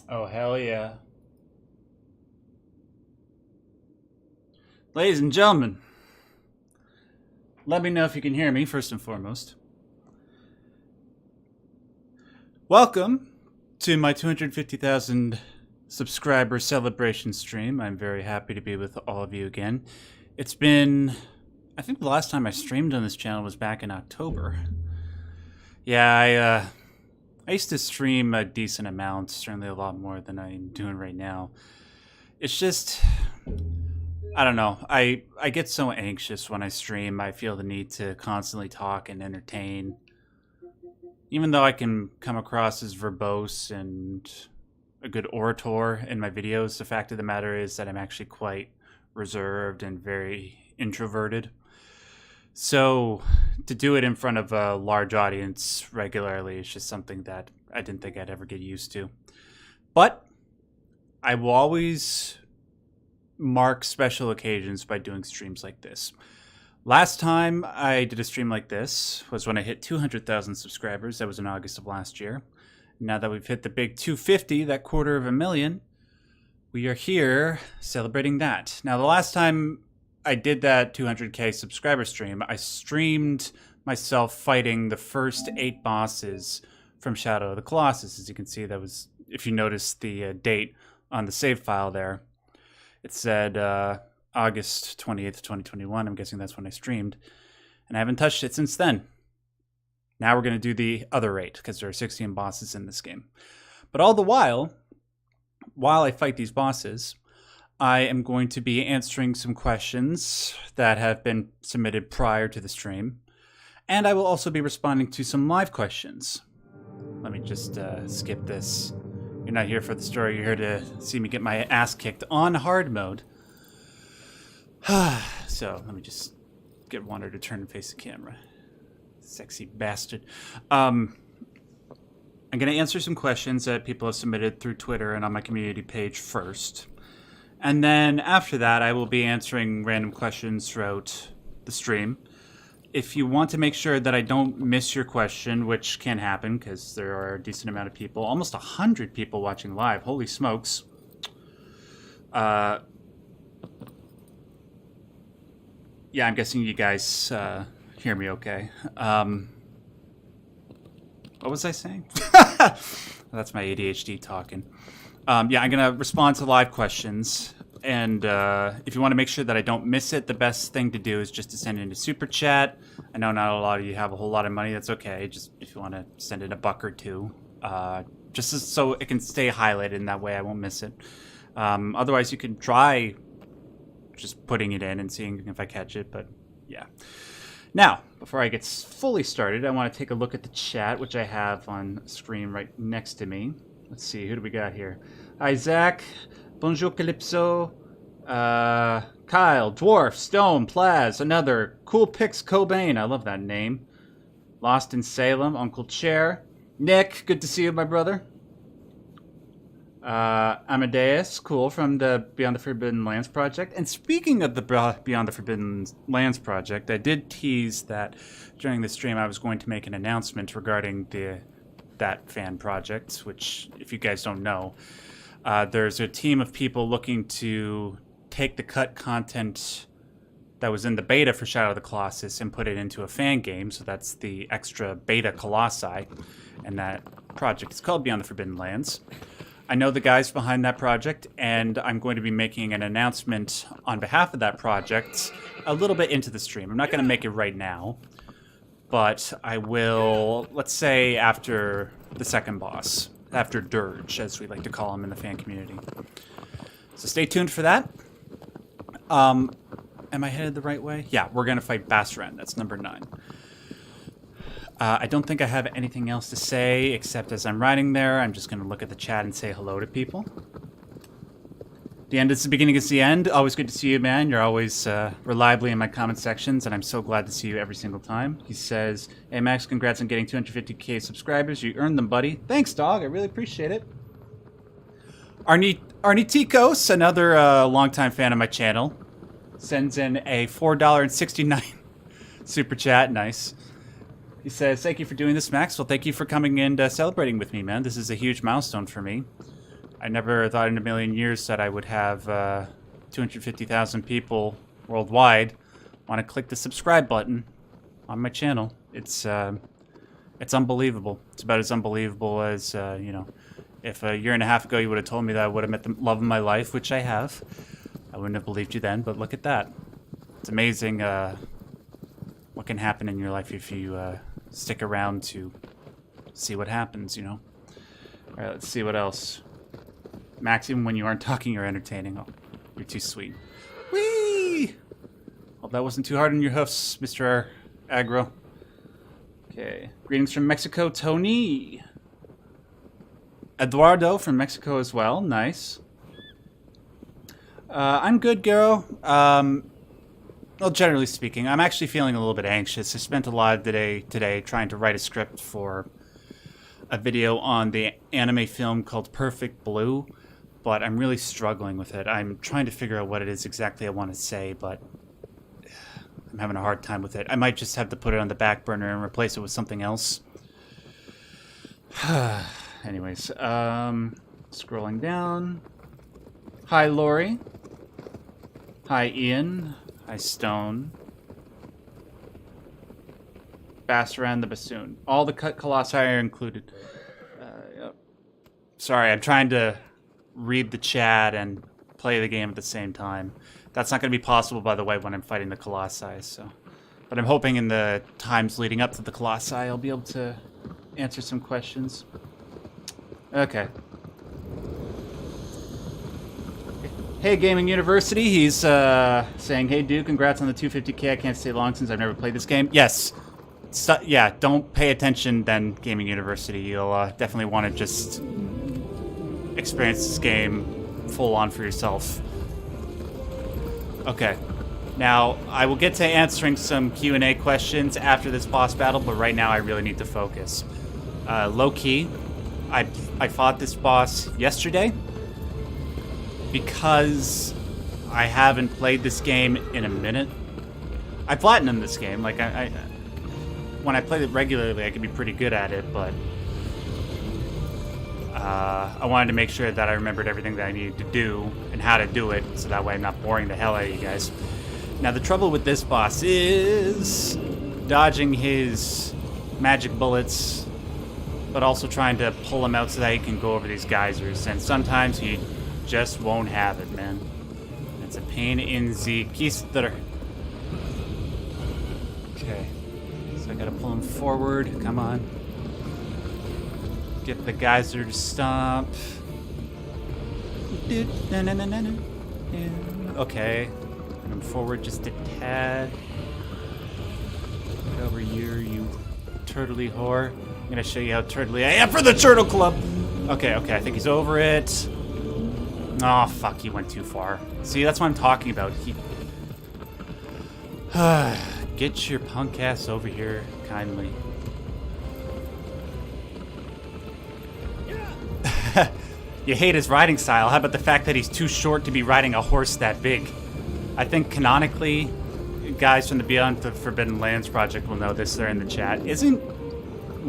Oh, hell yeah. Ladies and gentlemen, let me know if you can hear me, first and foremost. Welcome to my 250,000 subscriber celebration stream. I'm very happy to be with all of you again. It's been, I think the last time I streamed on this channel was back in October. Yeah, I used to stream a decent amount, certainly a lot more than I'm doing right now. It's just, I don't know. I get so anxious when I stream. I feel the need to constantly talk and entertain. Even though I can come across as verbose and a good orator in my videos, the fact of the matter is that I'm actually quite reserved and very introverted. So to do it in front of a large audience regularly is just something that I didn't think I'd ever get used to. But I will always mark special occasions by doing streams like this. Last time I did a stream like this was when I hit 200,000 subscribers. That was in August of last year. Now that we've hit the big 250, that 250,000, we are here celebrating that. Now, the last time I did that 200k subscriber stream, I streamed myself fighting the first 8 bosses from Shadow of the Colossus. As you can see, that was, if you notice the date on the save file there, it said August 28th, 2021. I'm guessing that's when I streamed. And I haven't touched it since then. Now we're going to do the other 8, because there are 16 bosses in this game. But all the while I fight these bosses, I am going to be answering some questions that have been submitted prior to the stream. And I will also be responding to some live questions. Let me just skip this. You're not here for the story, you're here to see me get my ass kicked on hard mode. So, let me just get Wander to turn and face the camera. Sexy bastard. I'm going to answer some questions that people have submitted through Twitter and on my community page first. And then after that, I will be answering random questions throughout the stream. if you want to make sure that I don't miss your question, which can happen because there are a decent amount of people, almost 100 people watching live. Holy smokes. Yeah, I'm guessing you guys hear me okay. What was I saying? That's my ADHD talking. Yeah, I'm going to respond to live questions. And if you want to make sure that I don't miss it, the best thing to do is just to send in a super chat. I know not a lot of you have a whole lot of money. That's okay. Just if you want to send in $1 or $2, just so it can stay highlighted, and that way I won't miss it. Otherwise, you can try just putting it in and seeing if I catch it. But yeah. Now, before I get fully started, I want to take a look at the chat, which I have on screen right next to me. Let's see, who do we got here? Isaac. Bonjour Calypso, Kyle, Dwarf, Stone, Plaz, another, Cool Pix Cobain, I love that name. Lost in Salem, Uncle Chair, Nick, good to see you, my brother. Amadeus, cool, from the Beyond the Forbidden Lands project. And speaking of the Beyond the Forbidden Lands project, I did tease that during the stream I was going to make an announcement regarding that fan project, which, if you guys don't know, there's a team of people looking to take the cut content that was in the beta for Shadow of the Colossus and put it into a fan game. So that's the extra beta Colossi. And that project is called Beyond the Forbidden Lands. I know the guys behind that project, and I'm going to be making an announcement on behalf of that project a little bit into the stream. I'm not going to make it right now, but I will, let's say, after the second boss. After Durge, as we like to call him in the fan community. So stay tuned for that. Am I headed the right way? Yeah, we're going to fight Basran. That's number 9. I don't think I have anything else to say, except as I'm riding there, I'm just going to look at the chat and say hello to people. The end is the beginning is the end. Always good to see you, man. You're always reliably in my comment sections, and I'm so glad to see you every single time. He says, hey, Max, congrats on getting 250k subscribers. You earned them, buddy. Thanks, dog. I really appreciate it. Arnie Tikos, another longtime fan of my channel, sends in a $4.69 super chat. Nice. He says, thank you for doing this, Max. Well, thank you for coming and celebrating with me, man. This is a huge milestone for me. I never thought in a million years that I would have 250,000 people worldwide want to click the subscribe button on my channel. It's unbelievable. It's about as unbelievable as, if a year and a half ago you would have told me that I would have met the love of my life, which I have. I wouldn't have believed you then, but look at that. It's amazing what can happen in your life if you stick around to see what happens, All right, let's see what else. Max, even when you aren't talking, you're entertaining. Oh, you're too sweet. Whee! Hope that wasn't too hard on your hoofs, Mr. Aggro. Okay. Greetings from Mexico, Tony. Eduardo from Mexico as well. Nice. I'm good, girl. Well, generally speaking, I'm actually feeling a little bit anxious. I spent a lot of the day today trying to write a script for a video on the anime film called Perfect Blue, but I'm really struggling with it. I'm trying to figure out what it is exactly I want to say, but I'm having a hard time with it. I might just have to put it on the back burner and replace it with something else. Anyways, scrolling down. Hi, Lori. Hi, Ian. Hi, Stone. Basran the Bassoon. All the cut colossi are included. Yep. Sorry, I'm trying to read the chat and play the game at the same time. That's not going to be possible, by the way, when I'm fighting the colossi. So, but I'm hoping in the times leading up to the colossi, I'll be able to answer some questions. Okay. Hey, Gaming University. He's saying, hey, dude, congrats on the 250k. I can't stay long since I've never played this game. Yes. Yeah, don't pay attention then, Gaming University. You'll definitely want to just experience this game full on for yourself. Okay. Now, I will get to answering some Q&A questions after this boss battle, but right now I really need to focus. Low-key, I fought this boss yesterday because I haven't played this game in a minute. I platinum this game. Like I when I played it regularly, I could be pretty good at it, but I wanted to make sure that I remembered everything that I needed to do and how to do it, so that way I'm not boring the hell out of you guys. Now the trouble with this boss is dodging his magic bullets, but also trying to pull him out so that he can go over these geysers, and sometimes he just won't have it, man. It's a pain in the keister. Okay, so I gotta pull him forward. Come on. Get the geyser to stop. Okay. Bring him forward just a tad. Get over here, you turtley whore. I'm gonna show you how turtley I am for the Turtle Club! Okay, I think he's over it. Oh, fuck, he went too far. See, that's what I'm talking about. Get your punk ass over here, kindly. You hate his riding style. How about the fact that he's too short to be riding a horse that big? I think canonically, guys from the Beyond the Forbidden Lands project will know this. They're in the chat. Isn't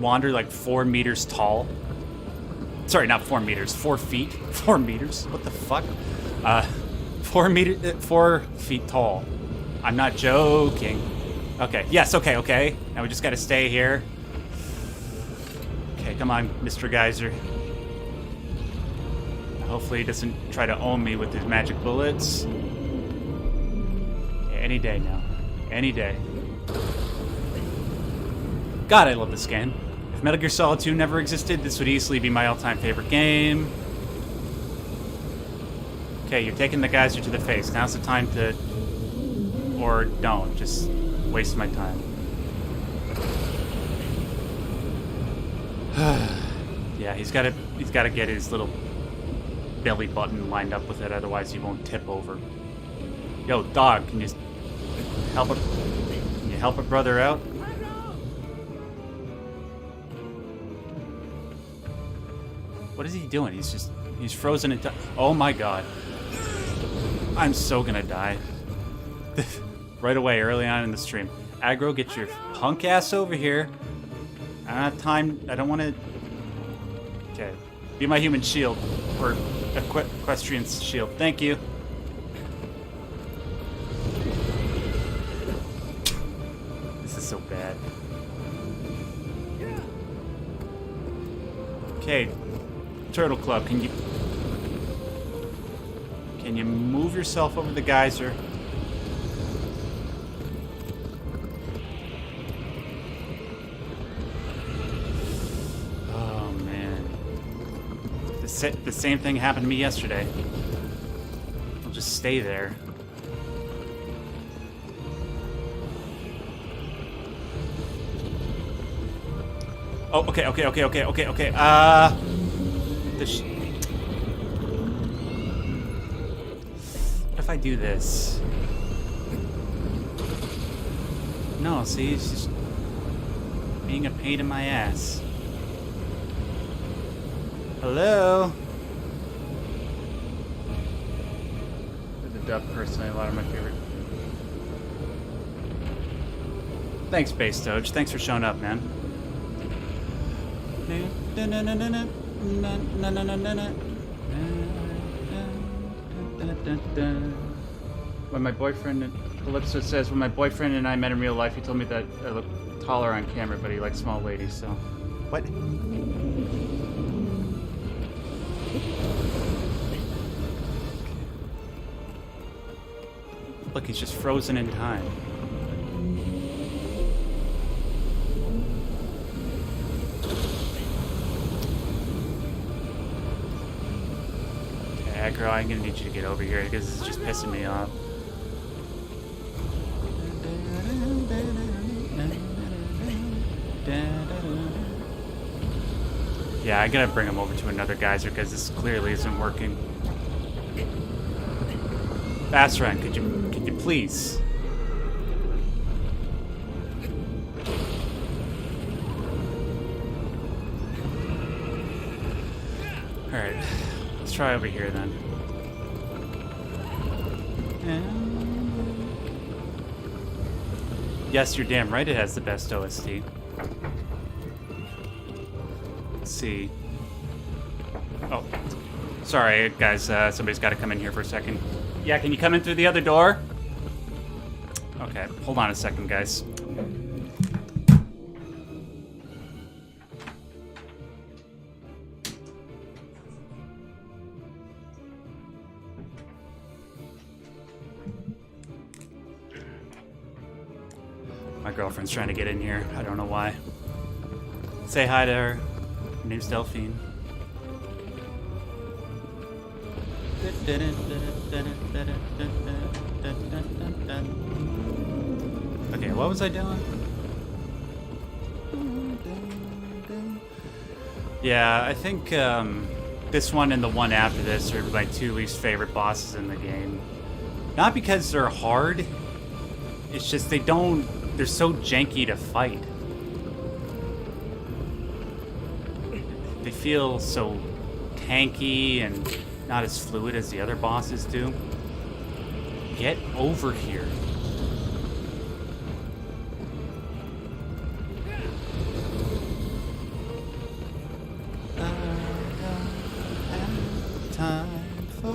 Wander like 4 meters tall? Sorry, not 4 meters. 4 feet. 4 meters. What the fuck? 4 feet tall. I'm not joking. Okay. Yes. Okay. Now we just gotta stay here. Okay, come on, Mr. Geyser. Hopefully he doesn't try to own me with his magic bullets. Yeah, any day now. Any day. God, I love this game. If Metal Gear Solid 2 never existed, this would easily be my all-time favorite game. Okay, you're taking the geyser to the face. Now's the time to... Or don't. Just waste my time. Yeah, he's gotta get his little belly button lined up with it, otherwise he won't tip over. Yo, dog, can you help a brother out? What is he doing? He's frozen in time. Oh my god. I'm so gonna die. Right away, early on in the stream. Aggro, get your punk ass over here. I don't have time. I don't want to... Okay. Be my human shield. Or equestrian shield. Thank you. This is so bad. Okay. Turtle Club, can you move yourself over the geyser? Oh man. The same thing happened to me yesterday. I'll just stay there. Oh, okay. What if I do this? No, see, it's just being a pain in my ass. Hello? The dub personally, a lot of my favorite. Thanks, Base Doge. Thanks for showing up, man. When my boyfriend, Calypso says, when my boyfriend and I met in real life, he told me that I look taller on camera, but he likes small ladies, so. What? Look, he's just frozen in time. Girl, I'm gonna need you to get over here because this is just pissing me off. Yeah, I gotta bring him over to another geyser because this clearly isn't working. Bassran, could you please? All right. Let's try over here then. Yes, you're damn right it has the best OST. Let's see. Oh, sorry, guys. Somebody's got to come in here for a second. Yeah, can you come in through the other door? Okay, hold on a second, guys. My girlfriend's trying to get in here. I don't know why. Say hi to her. Her name's Delphine. Okay, what was I doing? Yeah, I think this one and the one after this are my two least favorite bosses in the game. Not because they're hard, it's just they're so janky to fight. They feel so tanky and not as fluid as the other bosses do. Get over here. I don't have time for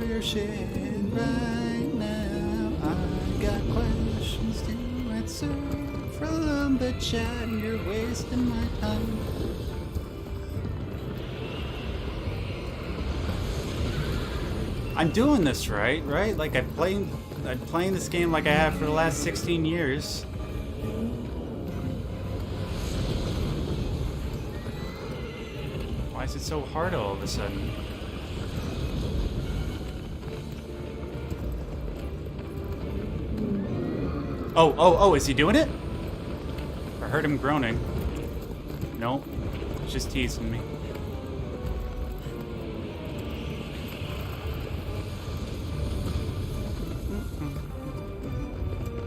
your shit right now. I got questions to answer from the chat. You're wasting my time. I'm doing this right? Like I'm playing this game like I have for the last 16 years. Why is it so hard all of a sudden? Oh, is he doing it? I heard him groaning. Nope, he's just teasing me.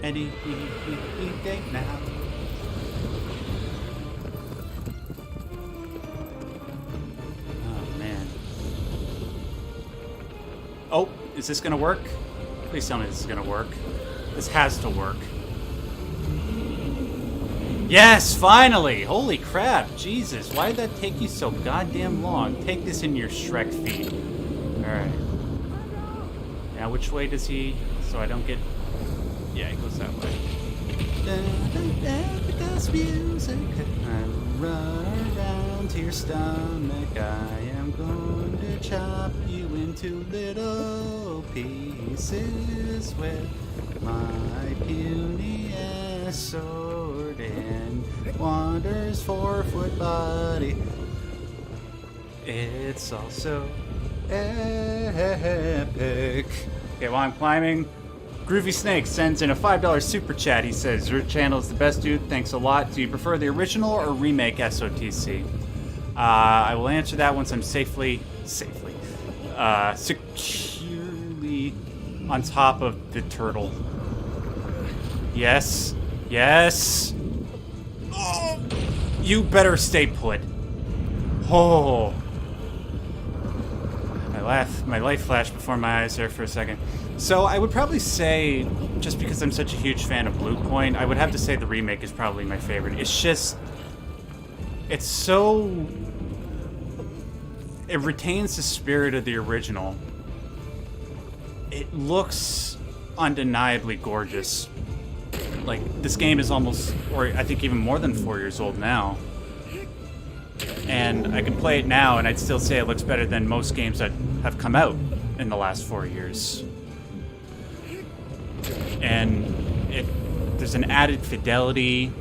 Any day now. Oh, man. Oh, is this gonna work? Please tell me this is gonna work. This has to work. Yes, finally! Holy crap, Jesus, why did that take you so goddamn long? Take this in your Shrek feed. Alright. Now which way does he... So I don't get... Yeah, it goes that way. I run around to your stomach. I am going to chop you into little pieces with my puny ass sword and Wander's 4-foot body. It's also epic. Okay, while I'm climbing, Groovy Snake sends in a $5 super chat. He says, your channel is the best, dude. Thanks a lot. Do you prefer the original or remake SOTC? I will answer that once I'm securely on top of the turtle. Yes. Yes. Oh, you better stay put. Oh. My life flashed before my eyes there for a second. So I would probably say, just because I'm such a huge fan of Blue Point, I would have to say the remake is probably my favorite. It's just... It's so... It retains the spirit of the original. It looks undeniably gorgeous. Like, this game is almost, or I think even more than 4 years old now. And I could play it now and I'd still say it looks better than most games that have come out in the last 4 years. And there's an added fidelity,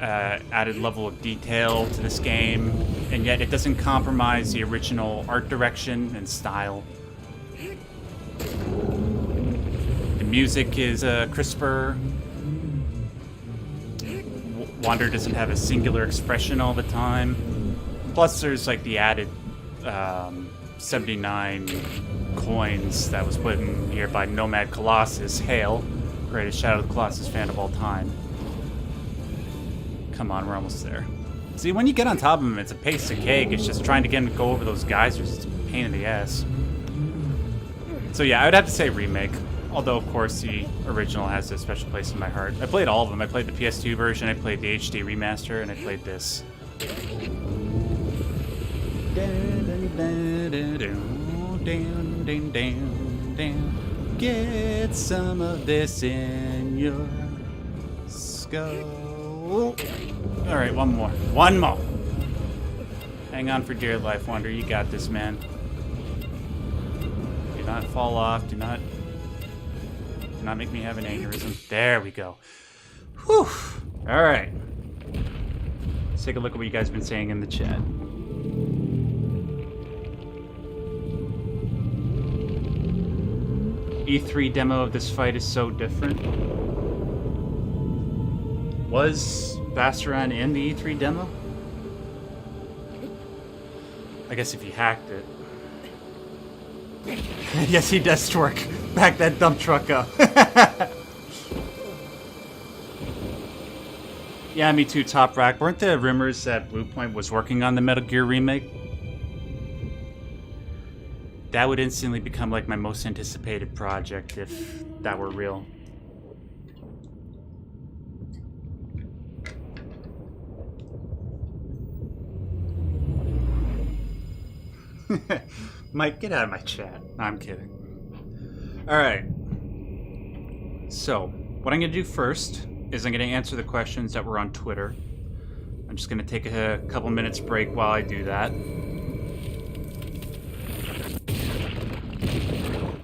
added level of detail to this game, and yet it doesn't compromise the original art direction and style. The music is crisper. Wander doesn't have a singular expression all the time. Plus there's like the added 79 coins that was put in here by Nomad Colossus. Hail, greatest Shadow of the Colossus fan of all time. Come on, we're almost there. See, when you get on top of him, it's a piece of cake. It's just trying to get him to go over those geysers. It's a pain in the ass. So yeah, I would have to say remake. Although, of course, the original has a special place in my heart. I played all of them. I played the PS2 version, I played the HD remaster, and I played this. Get some of this in your skull. Alright, one more. One more. Hang on for dear life, Wonder. You got this, man. Do not fall off. Do not make me have an aneurysm. There we go. Whew. Alright. Let's take a look at what you guys have been saying in the chat. E3 demo of this fight is so different. Was Bastaran in the E3 demo? I guess if he hacked it. Yes, he does twerk. Back that dump truck up. Yeah, me too, Top Rack. Weren't there rumors that Bluepoint was working on the Metal Gear remake? That would instantly become like my most anticipated project if that were real. Mike, get out of my chat. No, I'm kidding. Alright. So, what I'm going to do first is I'm going to answer the questions that were on Twitter. I'm just going to take a couple minutes break while I do that.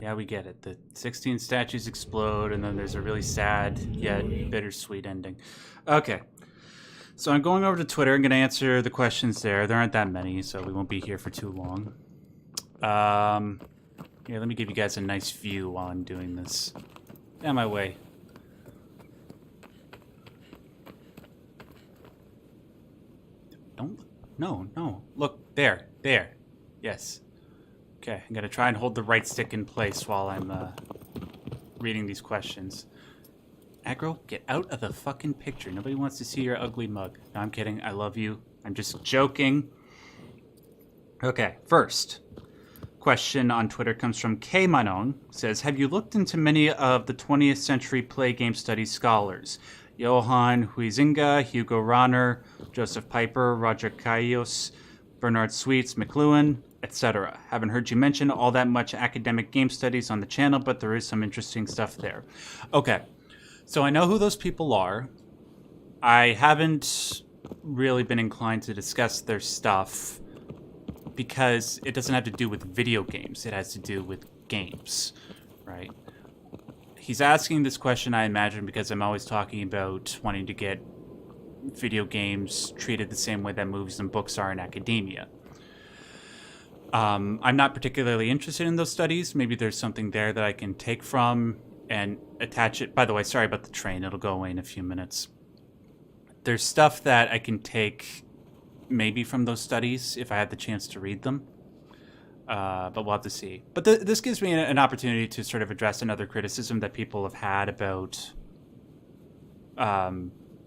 Yeah, we get it. The 16 statues explode, and then there's a really sad yet bittersweet ending. Okay. So I'm going over to Twitter. I'm going to answer the questions there. There aren't that many, so we won't be here for too long. Yeah, let me give you guys a nice view while I'm doing this. Out of my way. Don't... No. Look, there. Yes. Okay, I'm gonna try and hold the right stick in place while I'm, reading these questions. Aggro, get out of the fucking picture. Nobody wants to see your ugly mug. No, I'm kidding. I love you. I'm just joking. Okay, first question on Twitter comes from K Manon. Says, have you looked into many of the 20th century play game studies scholars? Johann Huizinga, Hugo Rahner, Joseph Piper, Roger Caios, Bernard Sweets, McLuhan, etc. Haven't heard you mention all that much academic game studies on the channel, but there is some interesting stuff there. Okay, so I know who those people are. I haven't really been inclined to discuss their stuff because it doesn't have to do with video games. It has to do with games, right? He's asking this question, I imagine, because I'm always talking about wanting to get video games treated the same way that movies and books are in academia. I'm not particularly interested in those studies. Maybe there's something there that I can take from and attach it. By the way, sorry about the train. It'll go away in a few minutes. There's stuff that I can take maybe from those studies if I had the chance to read them. But we'll have to see. But this gives me an opportunity to sort of address another criticism that people have had about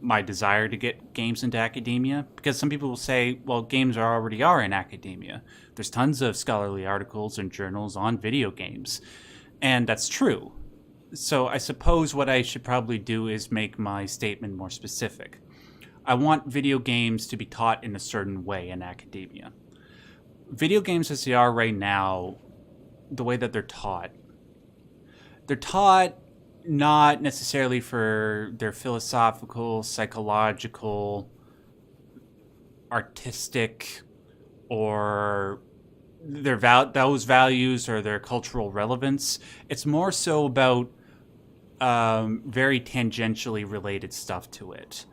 my desire to get games into academia. Because some people will say, well, games already are in academia. There's tons of scholarly articles and journals on video games. And that's true. So I suppose what I should probably do is make my statement more specific. I want video games to be taught in a certain way in academia. Video games as they are right now, the way that they're taught not necessarily for their philosophical, psychological, artistic, or those values or their cultural relevance. It's more so about very tangentially related stuff to it.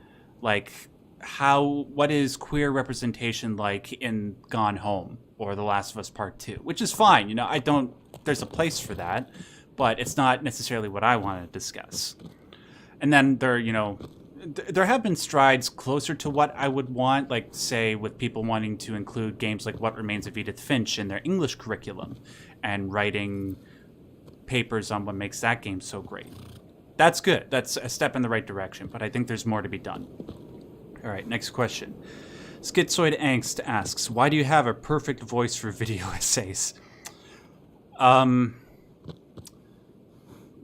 Like, what is queer representation like in Gone Home or The Last of Us Part 2? Which is fine, there's a place for that, but it's not necessarily what I want to discuss. And then there have been strides closer to what I would want, like, say, with people wanting to include games like What Remains of Edith Finch in their English curriculum and writing papers on what makes that game so great. That's good. That's a step in the right direction, but I think there's more to be done. All right, next question. Schizoid Angst asks, why do you have a perfect voice for video essays?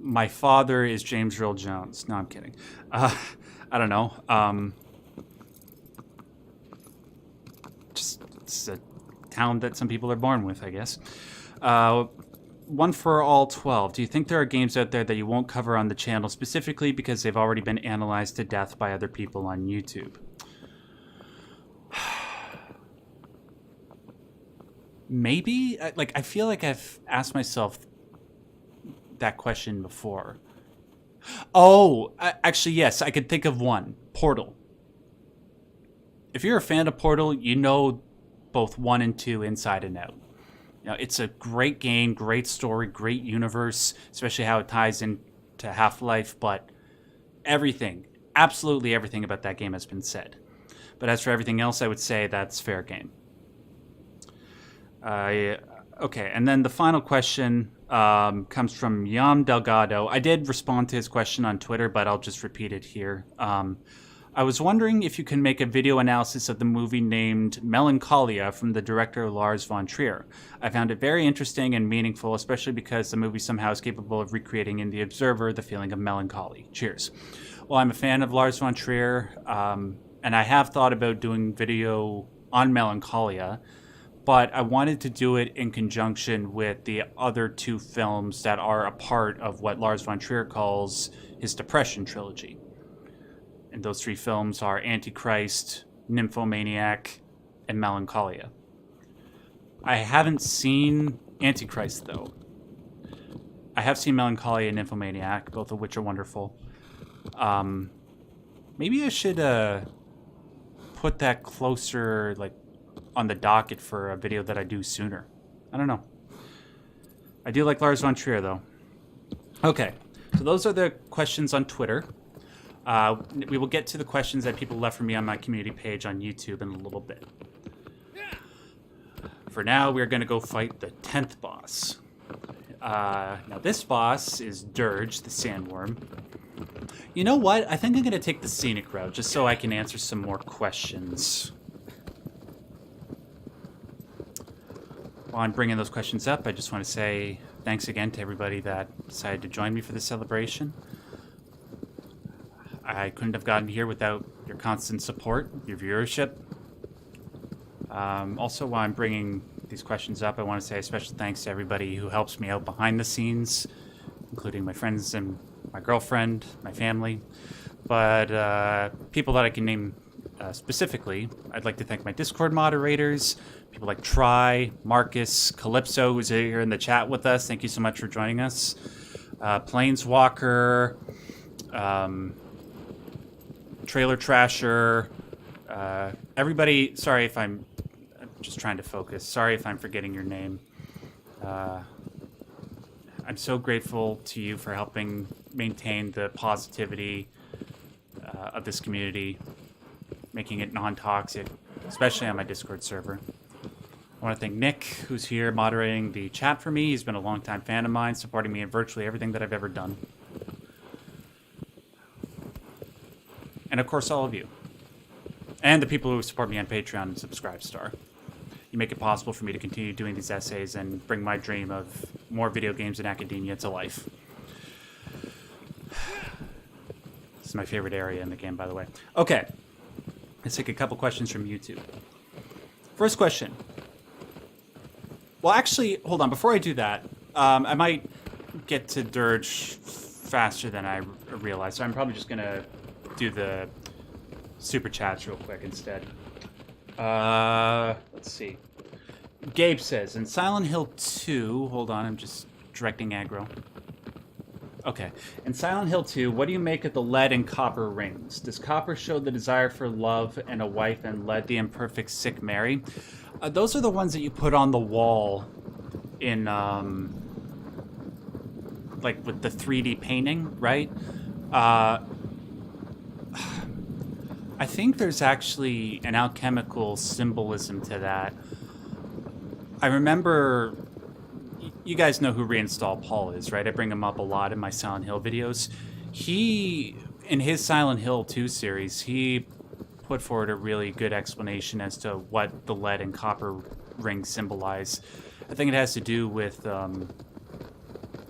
my father is James Earl Jones. No, I'm kidding. I don't know. Just it's a talent that some people are born with, I guess. One for all 12. Do you think there are games out there that you won't cover on the channel specifically because they've already been analyzed to death by other people on YouTube? Maybe. I feel like I've asked myself that question before. Oh, actually, yes. I could think of one. Portal. If you're a fan of Portal, you know both 1 and 2 inside and out. You know, it's a great game, great story, great universe, especially how it ties into Half-Life, but everything, absolutely everything about that game has been said. But as for everything else, I would say that's fair game. Okay, and then the final question comes from Yam Delgado. I did respond to his question on Twitter, but I'll just repeat it here. I was wondering if you can make a video analysis of the movie named Melancholia from the director Lars von Trier. I found it very interesting and meaningful, especially because the movie somehow is capable of recreating in the observer the feeling of melancholy. Cheers. Well, I'm a fan of Lars von Trier, and I have thought about doing video on Melancholia, but I wanted to do it in conjunction with the other 2 films that are a part of what Lars von Trier calls his Depression trilogy. And those 3 films are Antichrist, Nymphomaniac, and Melancholia. I haven't seen Antichrist, though. I have seen Melancholia and Nymphomaniac, both of which are wonderful. Maybe I should put that closer, on the docket for a video that I do sooner. I don't know. I do like Lars von Trier, though. Okay, so those are the questions on Twitter. We will get to the questions that people left for me on my community page on YouTube in a little bit. For now, we're going to go fight the 10th boss. Now, this boss is Durge, the sandworm. You know what? I think I'm going to take the scenic route, just so I can answer some more questions. While I'm bringing those questions up, I just want to say thanks again to everybody that decided to join me for this celebration. I couldn't have gotten here without your constant support, your viewership. Also, while I'm bringing these questions up, I want to say a special thanks to everybody who helps me out behind the scenes, including my friends and my girlfriend, my family. But people that I can name specifically, I'd like to thank my Discord moderators, people like Try, Marcus, Calypso, who's here in the chat with us. Thank you so much for joining us. Planeswalker, Trailer Trasher, everybody. Sorry if I'm just trying to focus. Sorry if I'm forgetting your name. I'm so grateful to you for helping maintain the positivity of this community, making it non-toxic, especially on my Discord server. I want to thank Nick, who's here moderating the chat for me. He's been a longtime fan of mine, supporting me in virtually everything that I've ever done. And of course, all of you. And the people who support me on Patreon and Subscribestar. You make it possible for me to continue doing these essays and bring my dream of more video games and academia to life. This is my favorite area in the game, by the way. Okay, let's take a couple questions from YouTube. First question. Well, actually, hold on. Before I do that, I might get to Durge faster than I realized, so I'm probably just going to do the super chats real quick instead. Let's see. Gabe says, in Silent Hill 2, hold on, I'm just directing aggro. Okay. In Silent Hill 2, what do you make of the lead and copper rings? Does copper show the desire for love and a wife, and lead the imperfect sick Mary? Those are the ones that you put on the wall in, like with the 3D painting, right? I think there's actually an alchemical symbolism to that. I remember, you guys know who Reinstall Paul is, right? I bring him up a lot in my Silent Hill videos. He, in his Silent Hill 2 series, he put forward a really good explanation as to what the lead and copper rings symbolize. I think it has to do with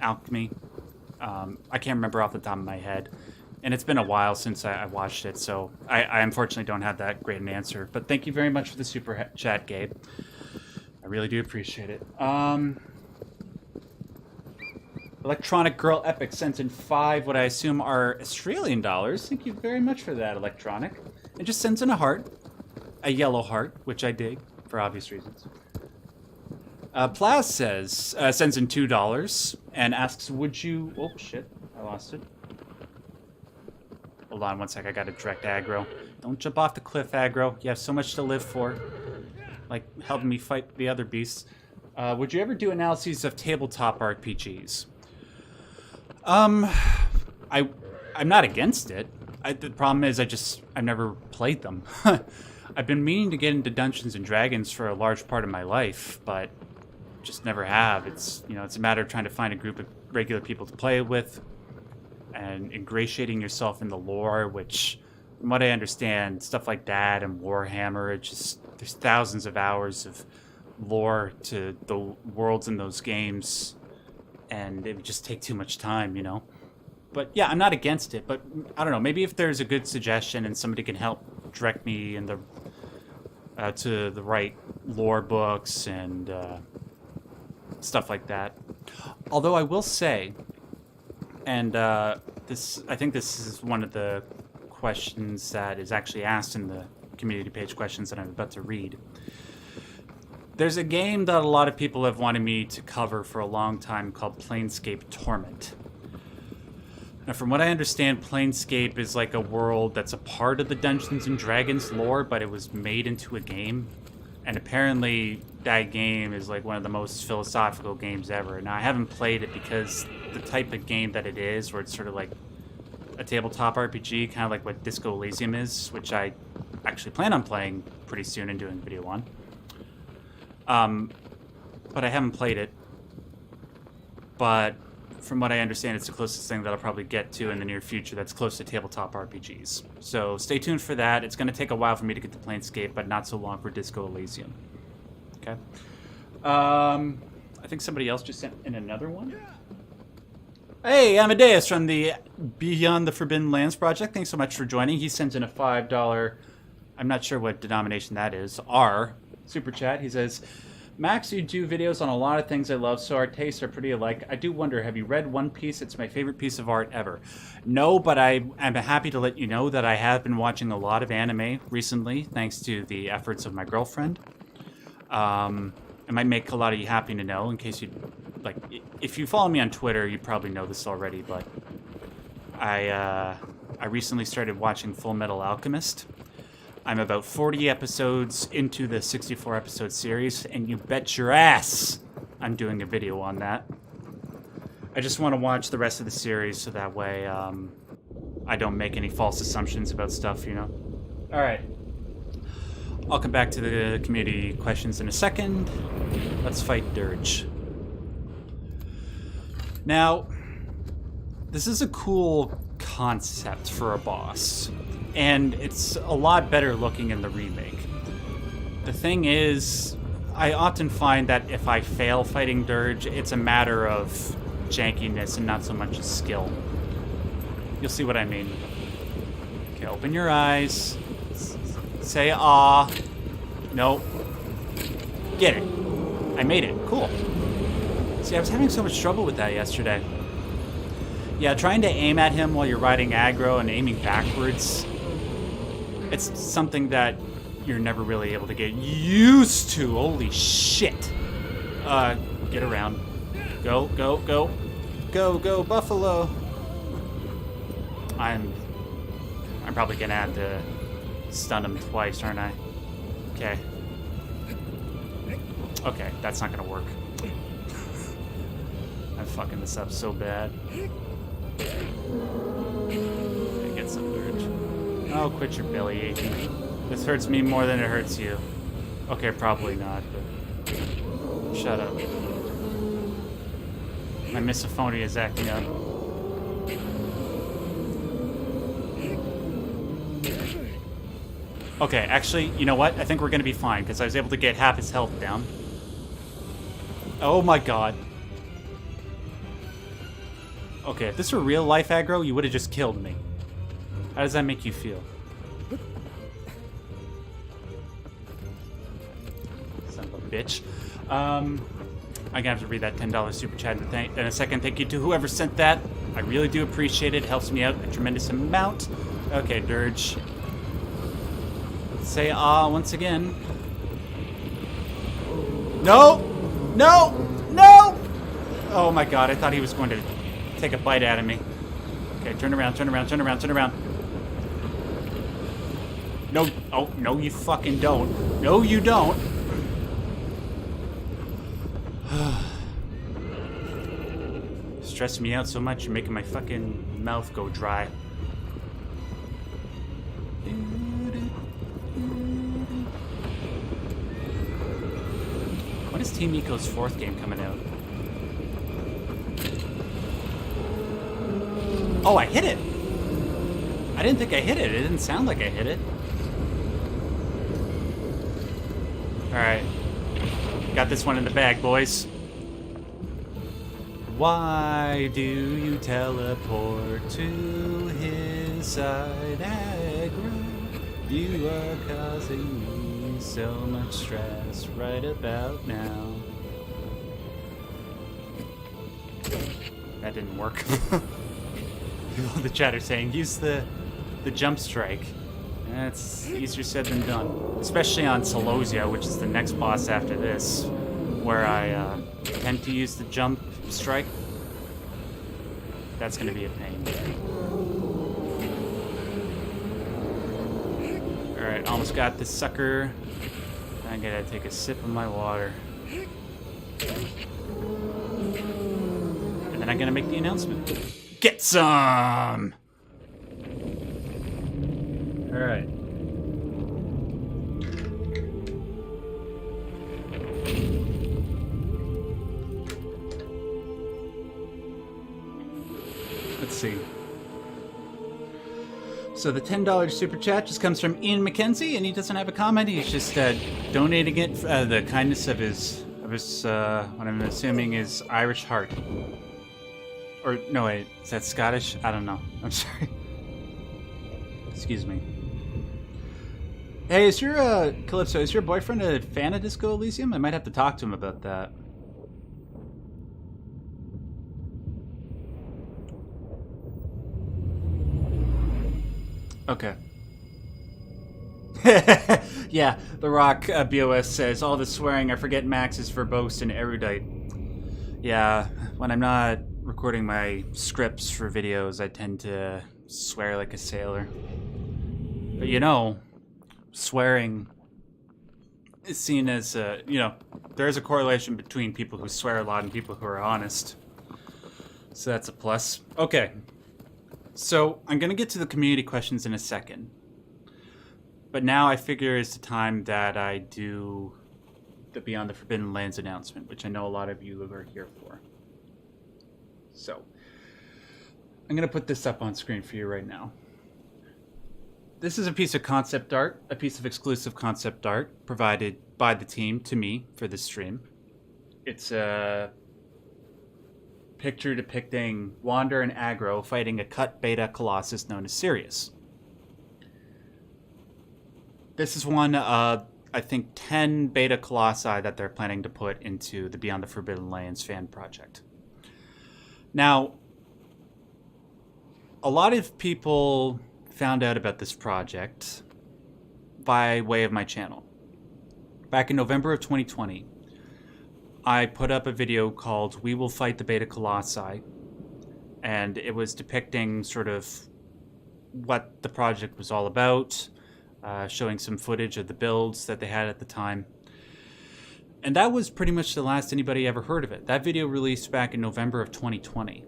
alchemy. I can't remember off the top of my head. And it's been a while since I watched it, so I unfortunately don't have that great an answer. But thank you very much for the super chat, Gabe. I really do appreciate it. Electronic Girl Epic sent in 5 what I assume are Australian dollars. Thank you very much for that, Electronic. And just sends in a heart. A yellow heart, which I dig, for obvious reasons. Plaz sends in $2 and asks, would you... Oh, shit. I lost it. Hold on one sec. I got a direct aggro. Don't jump off the cliff, aggro. You have so much to live for. Like, helping me fight the other beasts. Would you ever do analyses of tabletop RPGs? I'm not against it. The problem is I've never played them. I've been meaning to get into Dungeons and Dragons for a large part of my life, but just never have. It's a matter of trying to find a group of regular people to play with and ingratiating yourself in the lore, which, from what I understand, stuff like that and Warhammer, there's thousands of hours of lore to the worlds in those games, and it would just take too much time, But yeah, I'm not against it, but I don't know, maybe if there's a good suggestion and somebody can help direct me in to the right lore books and stuff like that. Although I will say, and I think this is one of the questions that is actually asked in the community page questions that I'm about to read. There's a game that a lot of people have wanted me to cover for a long time called Planescape Torment. Now, from what I understand, Planescape is like a world that's a part of the Dungeons and Dragons lore, but it was made into a game. And apparently, that game is like one of the most philosophical games ever. Now, I haven't played it because the type of game that it is, where it's sort of like a tabletop RPG, kind of like what Disco Elysium is, which I actually plan on playing pretty soon and doing a video on. But I haven't played it. But from what I understand, it's the closest thing that I'll probably get to in the near future that's close to tabletop RPGs. So stay tuned for that. It's going to take a while for me to get to Planescape, but not so long for Disco Elysium. Okay. I think somebody else just sent in another one. Hey, Amadeus from the Beyond the Forbidden Lands project. Thanks so much for joining. He sends in a $5, I'm not sure what denomination that is, R, super chat. He says, Max, you do videos on a lot of things I love, so our tastes are pretty alike. I do wonder, have you read One Piece? It's my favorite piece of art ever. No, but I'm happy to let you know that I have been watching a lot of anime recently, thanks to the efforts of my girlfriend. It might make a lot of you happy to know, in case you, like, if you follow me on Twitter, you probably know this already, but I recently started watching Fullmetal Alchemist. I'm about 40 episodes into the 64-episode series, and you bet your ass I'm doing a video on that. I just want to watch the rest of the series so that way I don't make any false assumptions about stuff, Alright. I'll come back to the community questions in a second. Let's fight Durge. Now, this is a cool concept for a boss. And it's a lot better looking in the remake. The thing is, I often find that if I fail fighting Durge, it's a matter of jankiness and not so much as skill. You'll see what I mean. Okay, open your eyes. Say ah. Nope. Get it. I made it. Cool. See, I was having so much trouble with that yesterday. Yeah, trying to aim at him while you're riding aggro and aiming backwards, it's something that you're never really able to get used to. Holy shit. Get around. Go, go, go. Go, go, Buffalo. I'm probably gonna have to stun him twice, aren't I? Okay. Okay, that's not gonna work. I'm fucking this up so bad. Get some Durge. Oh, quit your belly aching. This hurts me more than it hurts you. Okay, probably not, but shut up. My misophonia is acting up. Okay, actually, you know what? I think we're gonna be fine, because I was able to get half his health down. Oh my god. Okay, if this were real life aggro, you would have just killed me. How does that make you feel? Son of a bitch. I'm gonna have to read that $10 super chat in a second. Thank you to whoever sent that. I really do appreciate it. It helps me out a tremendous amount. Okay, Durge. Let's say once again. No! No! No! Oh my god, I thought he was going to take a bite out of me. Okay, turn around, turn around, turn around, turn around. No, oh, no you fucking don't. No you don't. Stressing me out so much, you're making my fucking mouth go dry. When is Team Eco's 4th game coming out? Oh, I hit it! I didn't think I hit it. It didn't sound like I hit it. Alright. Got this one in the bag, boys. Why do you teleport to his side, aggro? You are causing me so much stress right about now. That didn't work. People in the chat are saying, use the jump strike. That's easier said than done. Especially on Celosia, which is the next boss after this, where I tend to use the jump strike. That's going to be a pain. Alright, almost got this sucker. I gotta take a sip of my water. And then I'm gonna make the announcement. Get some! Alright. Let's see. So the $10 super chat just comes from Ian McKenzie, and he doesn't have a comment. He's just donating it the kindness of his what I'm assuming is Irish heart. Or no, wait, is that Scottish? I don't know. I'm sorry. Excuse me. Hey, is your Calypso? Is your boyfriend a fan of Disco Elysium? I might have to talk to him about that. Okay. Yeah, The Rock BOS says, all the swearing, I forget Max is verbose and erudite. Yeah, when I'm not recording my scripts for videos, I tend to swear like a sailor. But you know, swearing is seen as, you know, there's a correlation between people who swear a lot and people who are honest. So that's a plus. Okay. So, I'm going to get to the community questions in a second. But now I figure it's the time that I do the Beyond the Forbidden Lands announcement, which I know a lot of you are here for. So, I'm going to put this up on screen for you right now. This is a piece of concept art, a piece of exclusive concept art provided by the team to me for this stream. It's a picture depicting Wander and Aggro fighting a cut beta Colossus known as Sirius. This is one of, I think, 10 beta Colossi that they're planning to put into the Beyond the Forbidden Lands fan project. Now, a lot of people found out about this project by way of my channel. Back in November of 2020, I put up a video called We Will Fight the Beta Colossi, and it was depicting sort of what the project was all about, showing some footage of the builds that they had at the time. And that was pretty much the last anybody ever heard of it. That video released back in November of 2020.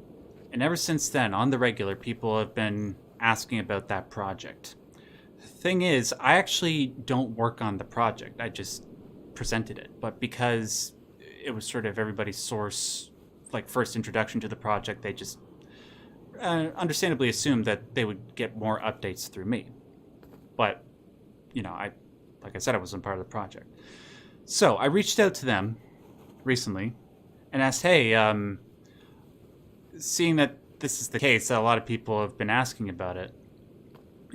And ever since then, on the regular, people have been asking about that project. The thing is, I actually don't work on the project. I just presented it. But because it was sort of everybody's source, like first introduction to the project, they just understandably assumed that they would get more updates through me. But, you know, like I said, I wasn't part of the project. So I reached out to them recently and asked, hey, seeing that this is the case, a lot of people have been asking about it.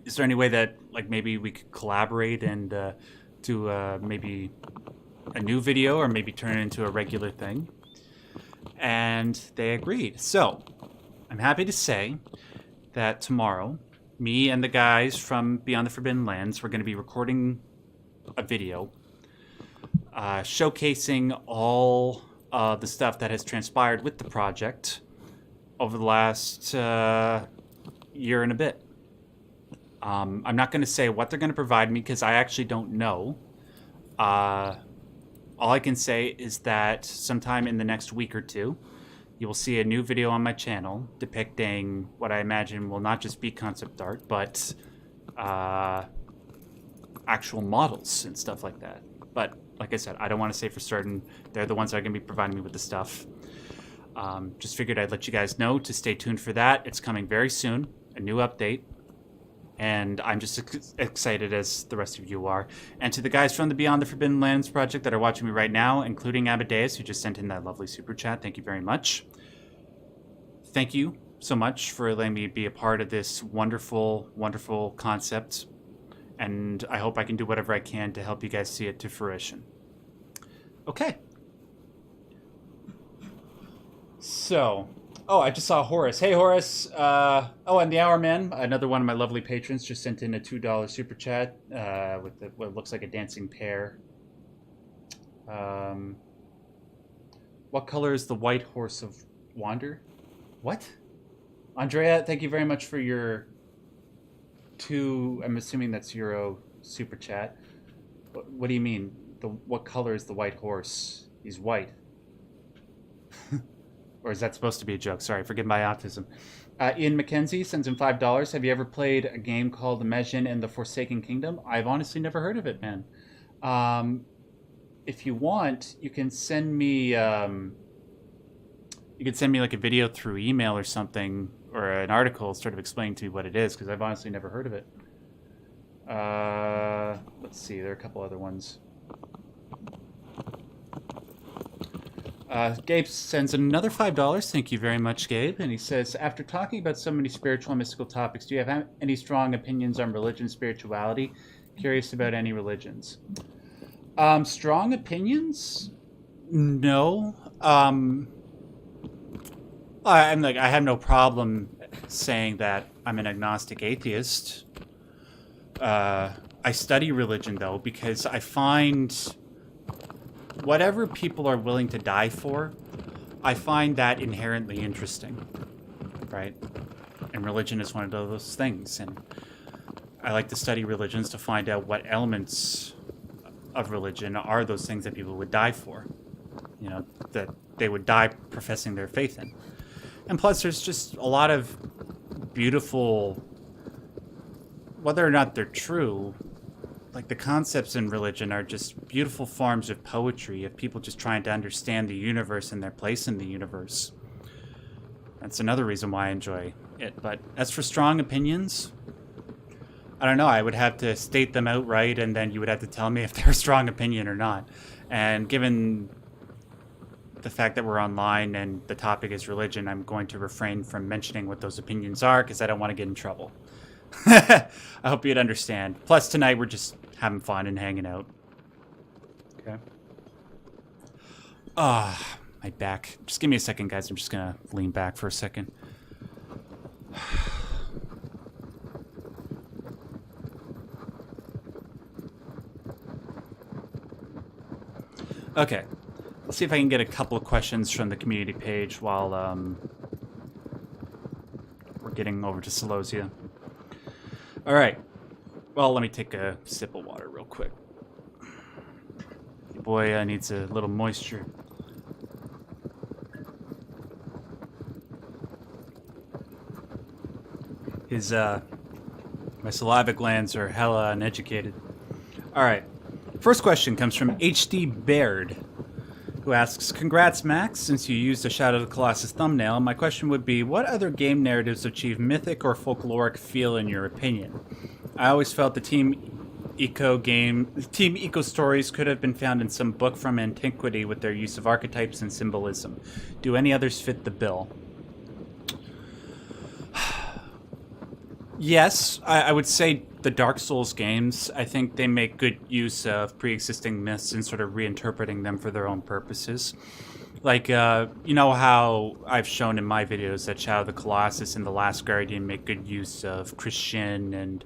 Is there any way that, like, maybe we could collaborate and do maybe a new video, or maybe turn it into a regular thing? And they agreed. So I'm happy to say that tomorrow, me and the guys from Beyond the Forbidden Lands, we're going to be recording a video showcasing all the stuff that has transpired with the project over the last year and a bit. I'm not going to say what they're going to provide me because I actually don't know. All I can say is that sometime in the next week or two, you will see a new video on my channel depicting what I imagine will not just be concept art, but actual models and stuff like that. But like I said, I don't want to say for certain. They're the ones that are going to be providing me with the stuff. Just figured I'd let you guys know to stay tuned for that. It's coming very soon, a new update. And I'm just excited as the rest of you are. And to the guys from the Beyond the Forbidden Lands project that are watching me right now, including Amadeus, who just sent in that lovely super chat, thank you very much. Thank you so much for letting me be a part of this wonderful, wonderful concept. And I hope I can do whatever I can to help you guys see it to fruition. Okay. So... Oh, I just saw Horace. Hey, Horace. Oh, and the Hour Man, another one of my lovely patrons, just sent in a $2 super chat with what looks like a dancing pear. What color is the white horse of Wander? What? Andrea, thank you very much for your I'm assuming that's Euro super chat. What do you mean? What color is the white horse? He's white. Or is that supposed to be a joke? Sorry, forgive my autism. Ian McKenzie sends in $5. Have you ever played a game called Imagine and the Forsaken Kingdom? I've honestly never heard of it, man. If you want, you can send me like a video through email or something, or an article sort of explaining to me what it is, because I've honestly never heard of it. Let's see, there are a couple other ones. Gabe sends another $5. Thank you very much, Gabe. And he says, after talking about so many spiritual and mystical topics, do you have any strong opinions on religion and spirituality? Curious about any religions. Strong opinions? No. I have no problem saying that I'm an agnostic atheist. I study religion, though, because I find... whatever people are willing to die for, I find that inherently interesting, right? And religion is one of those things, and I like to study religions to find out what elements of religion are those things that people would die for, you know, that they would die professing their faith in. And plus, there's just a lot of beautiful, whether or not they're true, like the concepts in religion are just beautiful forms of poetry, of people just trying to understand the universe and their place in the universe. That's another reason why I enjoy it. But as for strong opinions, I don't know. I would have to state them outright, and then you would have to tell me if they're a strong opinion or not. And given the fact that we're online and the topic is religion, I'm going to refrain from mentioning what those opinions are because I don't want to get in trouble. I hope you'd understand. Plus, tonight we're just having fun and hanging out. Okay. My back. Just give me a second, guys. I'm just gonna lean back for a second. Okay. Let's see if I can get a couple of questions from the community page while we're getting over to Celosia. All right. Well, let me take a sip of water real quick. Your boy needs a little moisture. My saliva glands are hella uneducated. All right. First question comes from HD Baird, who asks, congrats, Max, since you used a Shadow of the Colossus thumbnail. My question would be, what other game narratives achieve mythic or folkloric feel in your opinion? I always felt the Team Eco stories could have been found in some book from antiquity with their use of archetypes and symbolism. Do any others fit the bill? Yes, I would say the Dark Souls games, I think they make good use of pre-existing myths and sort of reinterpreting them for their own purposes. Like, you know how I've shown in my videos that Shadow of the Colossus and The Last Guardian make good use of Christian and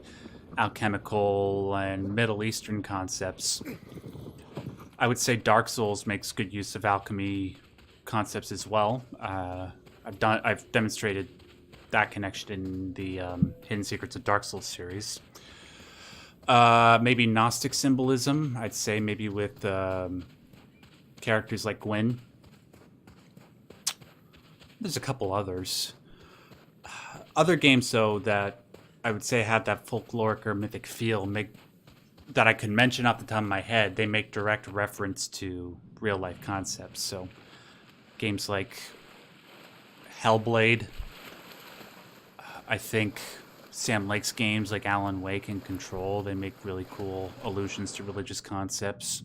alchemical and Middle Eastern concepts. I would say Dark Souls makes good use of alchemy concepts as well. I've demonstrated that connection in the Hidden Secrets of Dark Souls series. Maybe Gnostic symbolism, I'd say maybe with characters like Gwyn. There's a couple others. Other games, though, that I would say have that folkloric or mythic feel, that I could mention off the top of my head, they make direct reference to real-life concepts. So games like Hellblade, I think Sam Lake's games like Alan Wake and Control, they make really cool allusions to religious concepts.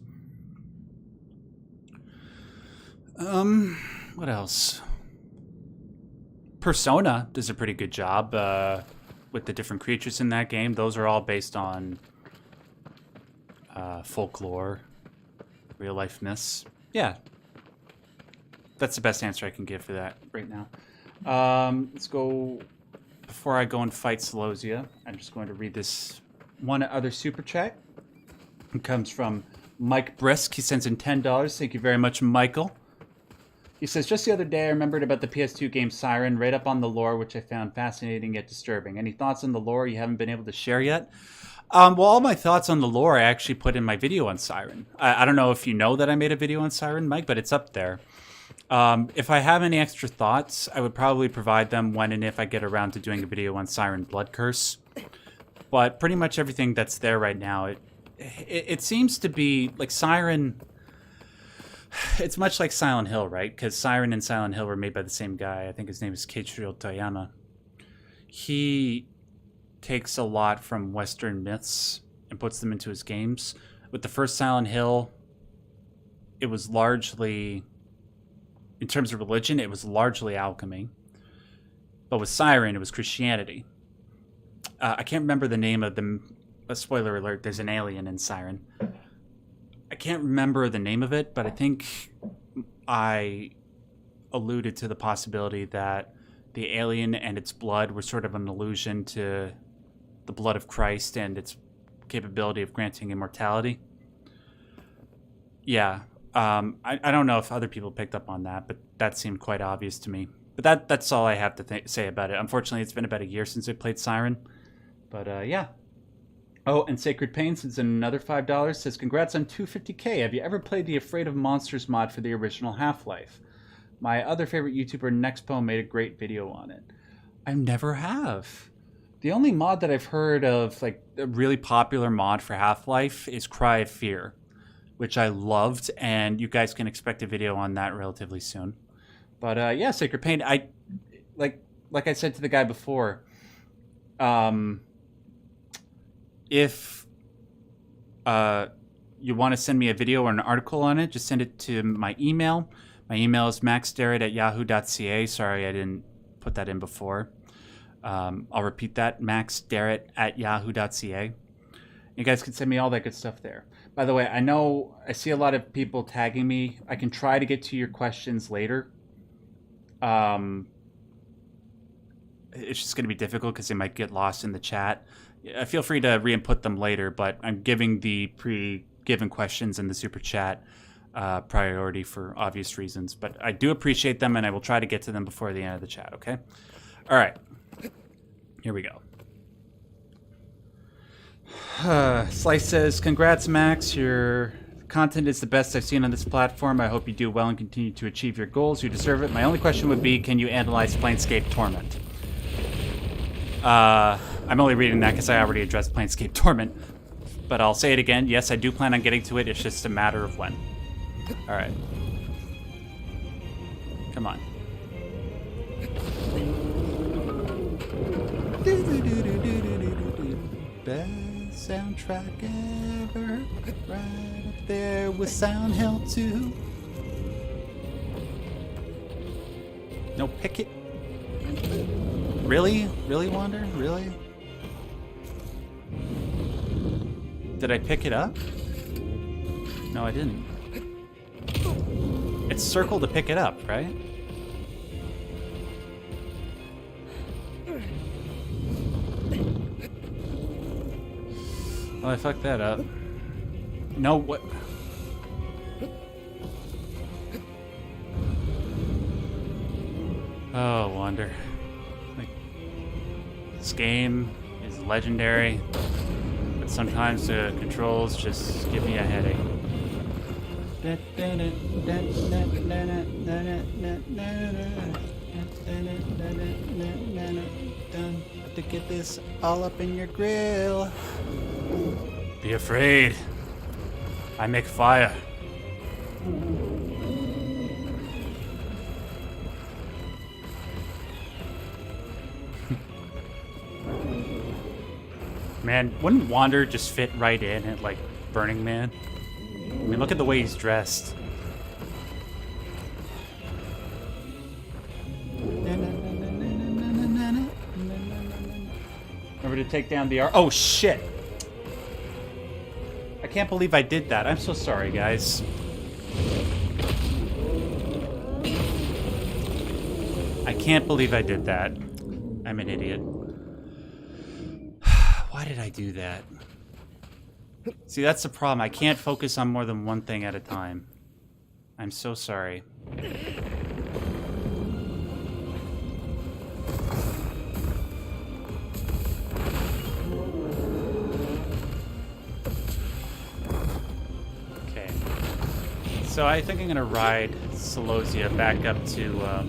What else? Persona does a pretty good job with the different creatures in that game. Those are all based on folklore, real-life myths. Yeah. That's the best answer I can give for that right now. Let's go... Before I go and fight Celosia, I'm just going to read this one other super chat. It comes from Mike Brisk. He sends in $10. Thank you very much, Michael. He says, just the other day I remembered about the PS2 game Siren, right up on the lore, which I found fascinating yet disturbing. Any thoughts on the lore you haven't been able to share yet? Well, all my thoughts on the lore I actually put in my video on Siren. I don't know if you know that I made a video on Siren, Mike, but it's up there. If I have any extra thoughts, I would probably provide them when and if I get around to doing a video on Siren Blood Curse. But pretty much everything that's there right now, it seems to be like Siren. It's much like Silent Hill, right? Because Siren and Silent Hill were made by the same guy. I think his name is Keiichiro Toyama. He takes a lot from Western myths and puts them into his games. With the first Silent Hill, it was largely... In terms of religion, it was largely alchemy. But with Siren, it was Christianity. I can't remember the name of the... spoiler alert, there's an alien in Siren. I can't remember the name of it, but I think I alluded to the possibility that the alien and its blood were sort of an allusion to the blood of Christ and its capability of granting immortality. Yeah. I don't know if other people picked up on that, but that seemed quite obvious to me. But that's all I have to say about it. Unfortunately, it's been about a year since I played Siren. But yeah. Oh, and Sacred Pain sends in another $5. Says, congrats on 250k. Have you ever played the Afraid of Monsters mod for the original Half-Life? My other favorite YouTuber, Nexpo, made a great video on it. I never have. The only mod that I've heard of, like a really popular mod for Half-Life, is Cry of Fear, which I loved, and you guys can expect a video on that relatively soon. But yeah, Sacred Pain, like I said to the guy before, if you want to send me a video or an article on it, just send it to my email. My email is maxderrat@yahoo.ca. Sorry, I didn't put that in before. I'll repeat that, maxderrat@yahoo.ca. You guys can send me all that good stuff there. By the way, I see a lot of people tagging me. I can try to get to your questions later. It's just going to be difficult because they might get lost in the chat. Feel free to re-input them later, but I'm giving the pre-given questions in the super chat priority for obvious reasons. But I do appreciate them, and I will try to get to them before the end of the chat, okay? All right. Here we go. Slice says, congrats, Max. Your content is the best I've seen on this platform. I hope you do well and continue to achieve your goals. You deserve it. My only question would be, can you analyze Planescape Torment? I'm only reading that because I already addressed Planescape Torment. But I'll say it again. Yes, I do plan on getting to it. It's just a matter of when. All right. Come on. Best soundtrack ever. Right up there with Sound Hill 2. No, pick it. Really? Really, Wander? Really? Did I pick it up? No, I didn't. It's circle to pick it up, right? Well, I fucked that up. No, what? Oh, Wander. Like, this game is legendary, but sometimes the controls just give me a headache. To get this all up in your grill. Be afraid. I make fire. Man, wouldn't Wander just fit right in at, like, Burning Man? I mean, look at the way he's dressed. Remember to take down the Oh, shit! I can't believe I did that. I'm so sorry, guys. I can't believe I did that. I'm an idiot. Why did I do that? See, that's the problem. I can't focus on more than one thing at a time. I'm so sorry. Okay. So I think I'm gonna ride Celosia back up to the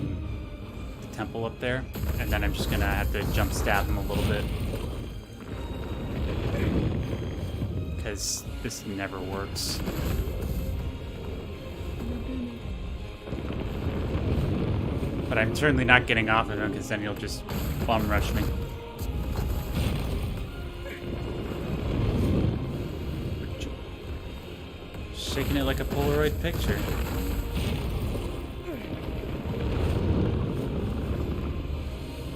temple up there, and then I'm just gonna have to jump stab him a little bit. Because this never works. But I'm certainly not getting off of him, because then he'll just bum rush me. Shaking it like a Polaroid picture.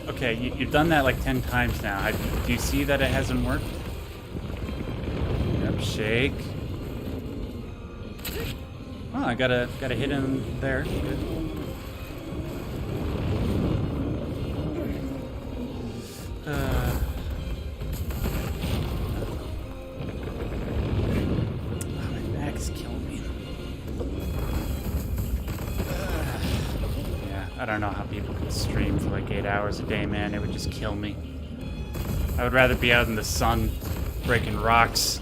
Okay, you've done that like 10 times now. Do you see that it hasn't worked? Shake. Oh, I gotta hit him there. Good. My back's killing me. Yeah, I don't know how people can stream for like 8 hours a day, man. It would just kill me. I would rather be out in the sun breaking rocks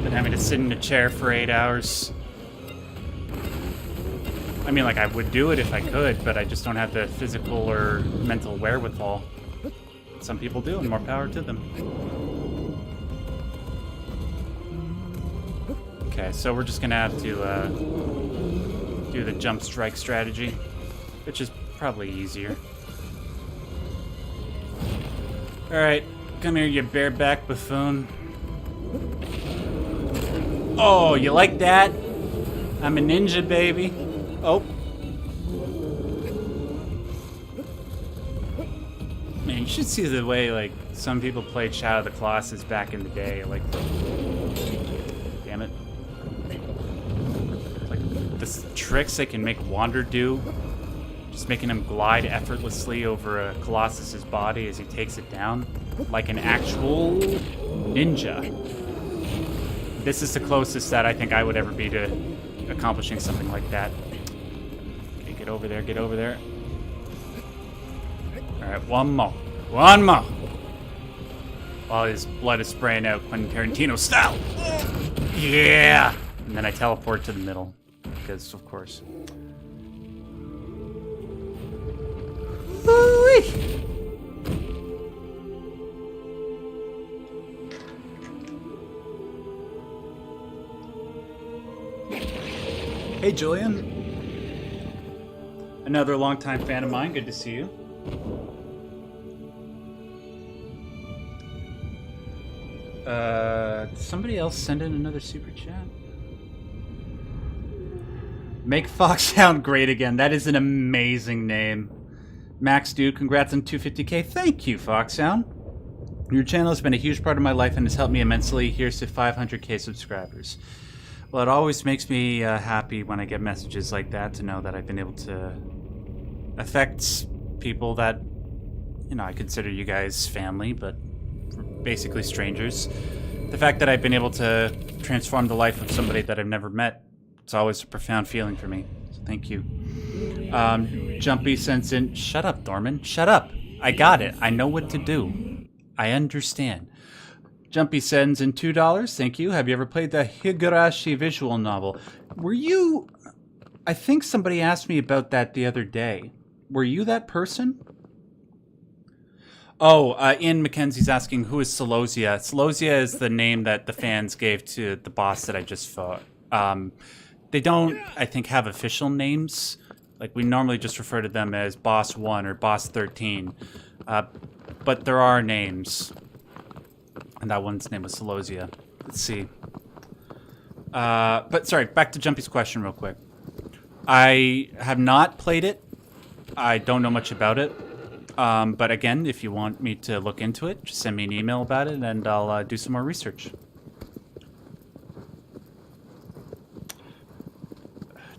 than having to sit in a chair for 8 hours. I mean, like, I would do it if I could, but I just don't have the physical or mental wherewithal. Some people do, and more power to them. Okay, so we're just gonna have to do the jump strike strategy, which is probably easier. Alright, come here, you bareback buffoon. Oh, you like that? I'm a ninja, baby. Oh. Man, you should see the way, like, some people played Shadow of the Colossus back in the day. Like, damn it. Like, the tricks they can make Wander do. Just making him glide effortlessly over a Colossus's body as he takes it down. Like an actual ninja. This is the closest that I think I would ever be to accomplishing something like that. Okay, get over there, get over there. Alright, one more. One more! While his blood is spraying out Quentin Tarantino style. Yeah! And then I teleport to the middle. Because, of course. Woo-wee! Hey, Julian. Another longtime fan of mine. Good to see you. Did somebody else send in another super chat? Make Fox sound great again. That is an amazing name. Max Dude, congrats on 250k. Thank you, Foxhound. Your channel has been a huge part of my life and has helped me immensely. Here's to 500k subscribers. Well, it always makes me happy when I get messages like that, to know that I've been able to affect people that, you know, I consider you guys family, but basically strangers. The fact that I've been able to transform the life of somebody that I've never met, it's always a profound feeling for me. So thank you. Jumpy sends in, shut up, Dorman, shut up. I got it. I know what to do. I understand. Jumpy sends in $2. Thank you. Have you ever played the Higurashi visual novel? Were you... I think somebody asked me about that the other day. Were you that person? Oh, Ian McKenzie's asking, who is Celosia? Celosia is the name that the fans gave to the boss that I just fought. They don't, I think, have official names. Like, we normally just refer to them as Boss 1 or Boss 13. But there are names. And that one's name was Celosia. Let's see. But sorry, back to Jumpy's question real quick. I have not played it. I don't know much about it. But again, if you want me to look into it, just send me an email about it and I'll do some more research.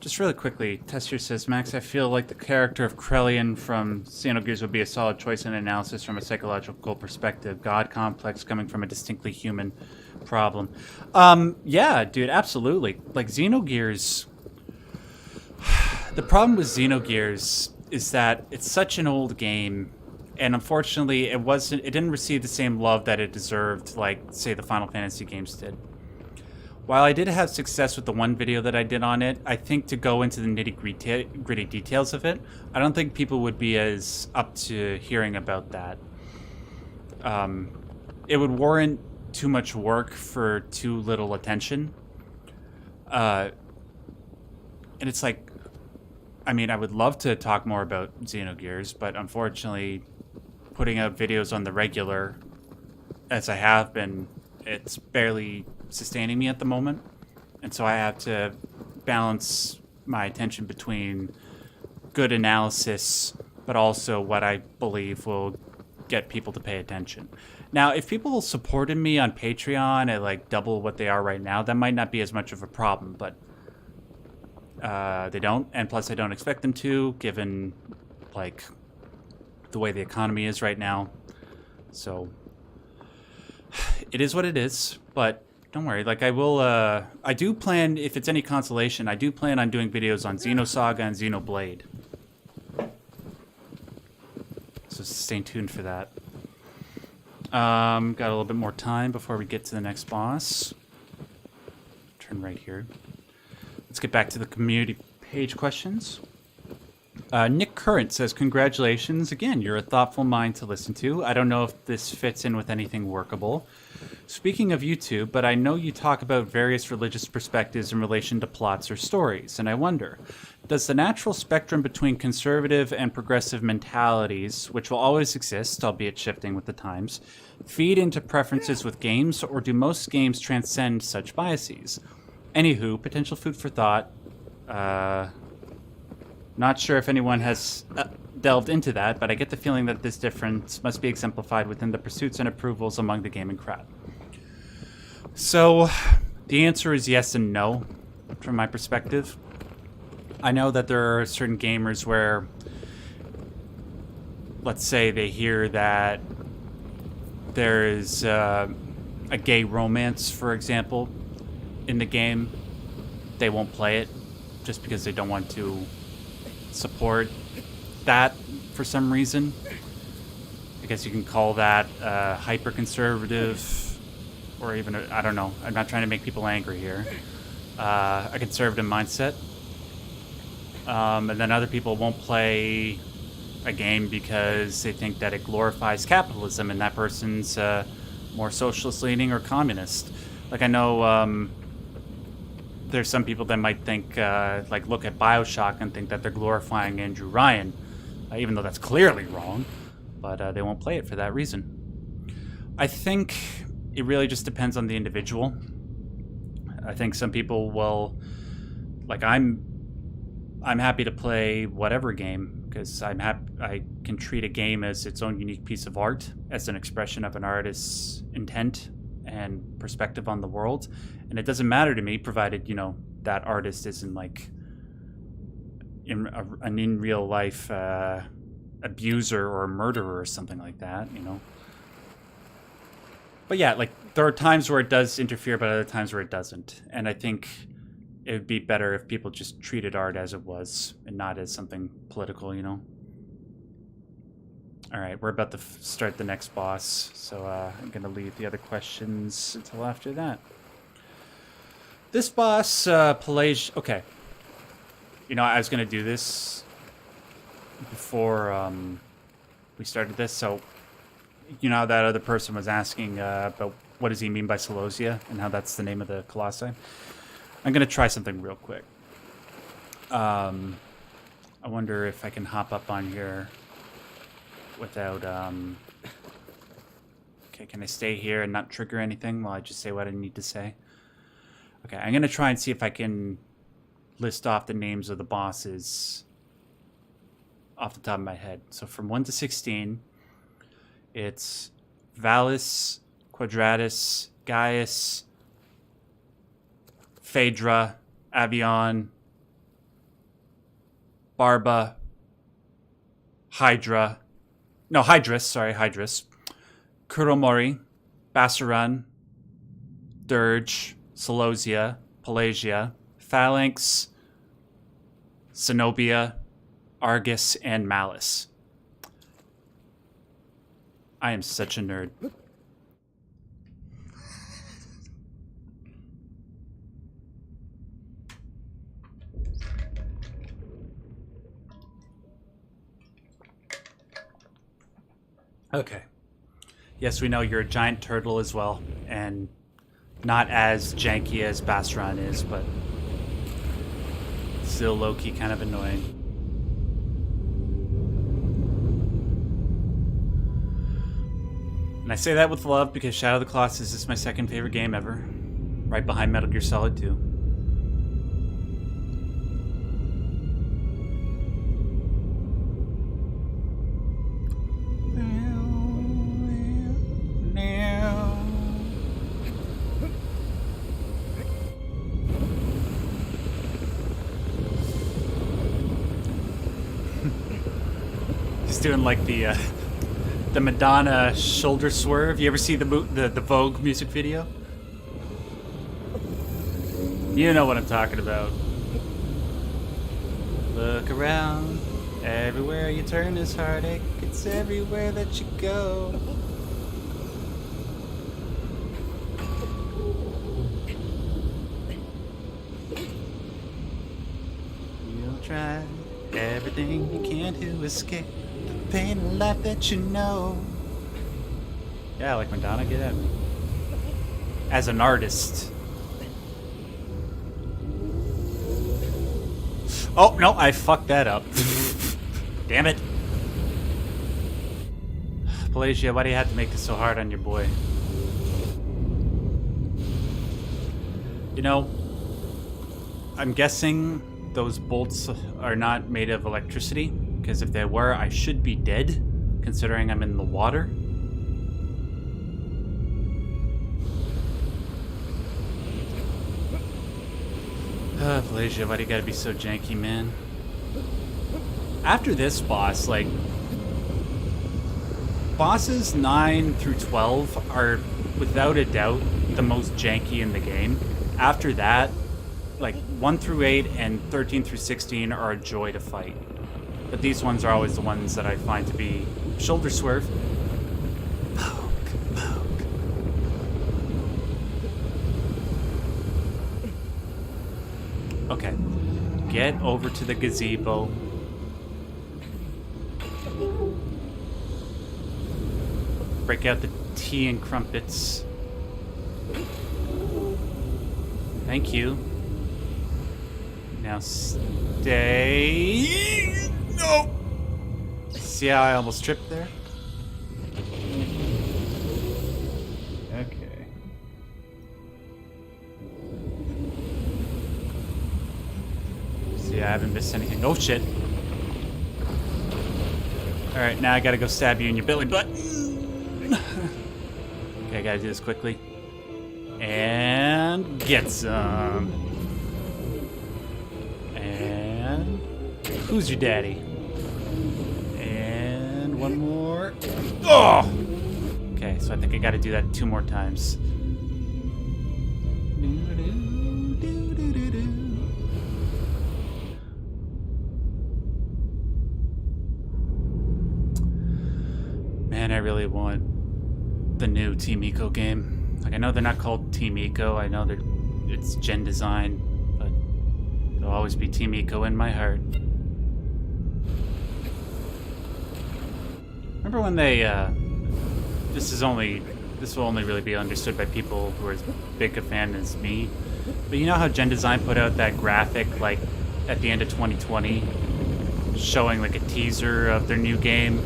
Just really quickly, Tessier says, Max, I feel like the character of Krellian from Xenogears would be a solid choice in analysis from a psychological perspective. God complex coming from a distinctly human problem. Yeah, dude, absolutely. Like, Xenogears... The problem with Xenogears is that it's such an old game, and unfortunately, it didn't receive the same love that it deserved, like, say, the Final Fantasy games did. While I did have success with the one video that I did on it, I think to go into the nitty-gritty details of it, I don't think people would be as up to hearing about that. It would warrant too much work for too little attention. And it's like, I mean, I would love to talk more about Xenogears, but unfortunately, putting out videos on the regular, as I have been, it's barely sustaining me at the moment. And so I have to balance my attention between good analysis, but also what I believe will get people to pay attention. Now, if people supported me on Patreon at like double what they are right now, that might not be as much of a problem, but they don't, and plus I don't expect them to, given like the way the economy is right now. So it is what it is, but don't worry, like I will, I do plan, if it's any consolation, I do plan on doing videos on Xenosaga and Xenoblade. So stay tuned for that. Got a little bit more time before we get to the next boss. Turn right here. Let's get back to the community page questions. Nick Current says, congratulations. Again, you're a thoughtful mind to listen to. I don't know if this fits in with anything workable. Speaking of YouTube, but I know you talk about various religious perspectives in relation to plots or stories, and I wonder, does the natural spectrum between conservative and progressive mentalities, which will always exist, albeit shifting with the times, feed into preferences with games, or do most games transcend such biases? Anywho, potential food for thought. Not sure if anyone has delved into that, but I get the feeling that this difference must be exemplified within the pursuits and approvals among the gaming crowd. So, the answer is yes and no, from my perspective. I know that there are certain gamers where, let's say they hear that there is a gay romance, for example, in the game. They won't play it just because they don't want to support that for some reason. I guess you can call that hyper-conservative, or even, I don't know, I'm not trying to make people angry here, a conservative mindset. And then other people won't play a game because they think that it glorifies capitalism and that person's more socialist leaning or communist. Like, I know there's some people that might think, like, look at BioShock and think that they're glorifying Andrew Ryan, even though that's clearly wrong, but they won't play it for that reason. I think it really just depends on the individual. I think some people will, like, I'm happy to play whatever game because I'm happy. I can treat a game as its own unique piece of art, as an expression of an artist's intent and perspective on the world. And it doesn't matter to me, provided, you know, that artist isn't like an in real life abuser or a murderer or something like that, you know. But yeah, like, there are times where it does interfere, but other times where it doesn't. And I think it would be better if people just treated art as it was and not as something political, you know. All right, we're about to start the next boss, so I'm going to leave the other questions until after that. This boss, Pelagia... Okay. You know, I was going to do this before we started this, so... You know how that other person was asking about what does he mean by Celosia and how that's the name of the Colossi? I'm going to try something real quick. I wonder if I can hop up on here without... Okay, can I stay here and not trigger anything while I just say what I need to say? Okay, I'm going to try and see if I can list off the names of the bosses off the top of my head. So from 1 to 16... It's Valus, Quadratus, Gaius, Phaedra, Avion, Barba, Hydrus, Kuromori, Bassaran, Durge, Celosia, Pelagia, Phalanx, Zenobia, Argus, and Malice. I am such a nerd. Okay. Yes, we know you're a giant turtle as well, and not as janky as Bassaran is, but still low-key kind of annoying. And I say that with love because Shadow of the Colossus is my second favorite game ever, right behind Metal Gear Solid 2. He's doing like the Madonna shoulder swerve. You ever see the Vogue music video? You know what I'm talking about. Look around. Everywhere you turn is heartache. It's everywhere that you go. You'll try everything you can to escape the pain of life that you know. Yeah, like Madonna, get at me. As an artist. Oh, no, I fucked that up. Damn it. Pelagia, why do you have to make this so hard on your boy? You know, I'm guessing those bolts are not made of electricity, because if they were, I should be dead, considering I'm in the water. Pelagia, why do you gotta be so janky, man? After this boss, like, bosses 9 through 12 are, without a doubt, the most janky in the game. After that, like, 1 through 8 and 13 through 16 are a joy to fight. But these ones are always the ones that I find to be shoulder swerve. Poke, poke. Okay. Get over to the gazebo. Break out the tea and crumpets. Thank you. Now stay. No! See how I almost tripped there? Okay. See, I haven't missed anything. Oh shit. Alright, now I gotta go stab you in your belly button. Okay, I gotta do this quickly. And get some. And who's your daddy? And one more. Oh! Okay, so I think I gotta do that 2 more times. Man, I really want the new Team Eco game. Like, I know they're not called Team Eco. I know it's Gen Design, but it'll always be Team Eco in my heart. Remember when they, this will only really be understood by people who are as big a fan as me. But you know how Gen Design put out that graphic, like, at the end of 2020, showing, like, a teaser of their new game?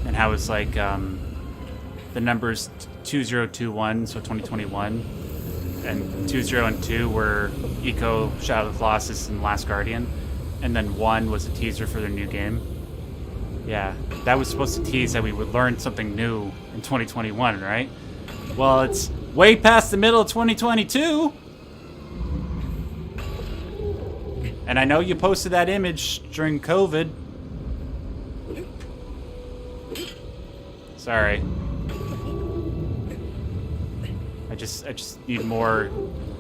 And how it's like, the numbers 2021, so 2021, and 20 and 2 were Eco, Shadow of the Colossus, and Last Guardian, and then 1 was a teaser for their new game. Yeah, that was supposed to tease that we would learn something new in 2021, right? Well, it's way past the middle of 2022. And I know you posted that image during COVID. Sorry. I just need more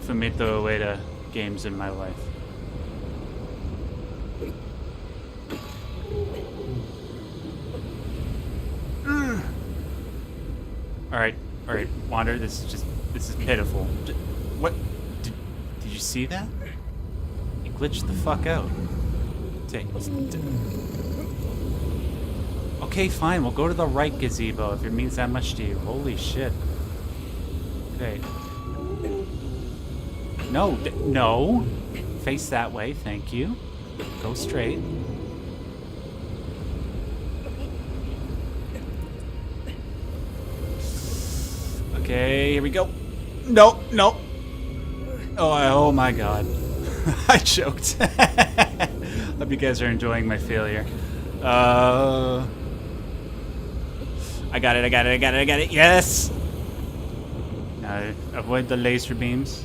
Fullmetal Alchemist games in my life. Alright, Wander, this is pitiful. What? Did you see that? He glitched the fuck out. Okay, fine, we'll go to the right gazebo if it means that much to you. Holy shit. Okay. No. Face that way, thank you. Go straight. Okay, here we go. No. Oh my god. I choked. Hope you guys are enjoying my failure. I got it. Yes! Now, avoid the laser beams.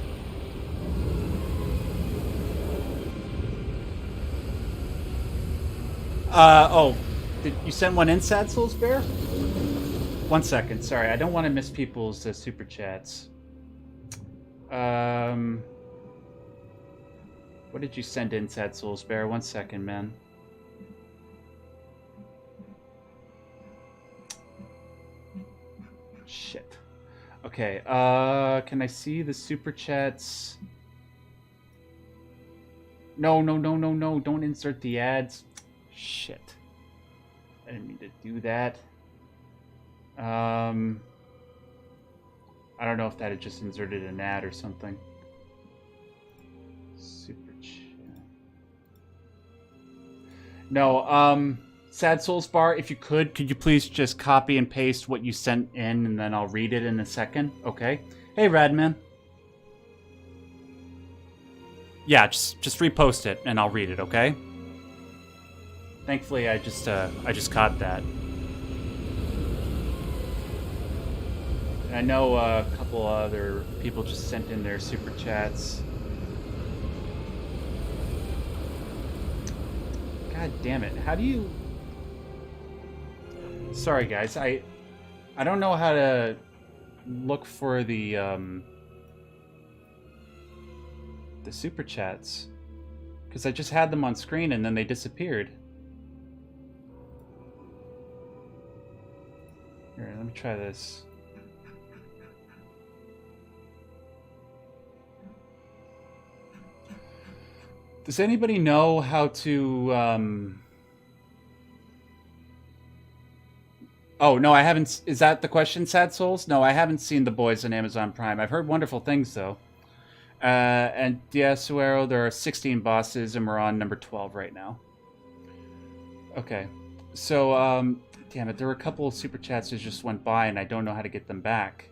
Did you send one in, Sad Souls Bear? 1 second, sorry, I don't want to miss people's super chats. What did you send in, Sad Souls Bear? 1 second, man. Shit. Okay, can I see the super chats? No, don't insert the ads. Shit. I didn't mean to do that. I don't know if that had just inserted an ad or something. Super chat. No, Sad Souls Bar, if you could you please just copy and paste what you sent in, and then I'll read it in a second, okay? Hey, Radman. Yeah, just repost it, and I'll read it, okay? Thankfully, I just caught that. And I know a couple other people just sent in their super chats. God damn it. How do you... Sorry, guys. I don't know how to look for the super chats. Because I just had them on screen and then they disappeared. Here, let me try this. Does anybody know how to, Oh, no, I haven't... Is that the question, Sad Souls? No, I haven't seen The Boys on Amazon Prime. I've heard wonderful things, though. And Diasuero, there are 16 bosses, and we're on number 12 right now. Okay. So, damn it, there were a couple of super chats that just went by, and I don't know how to get them back.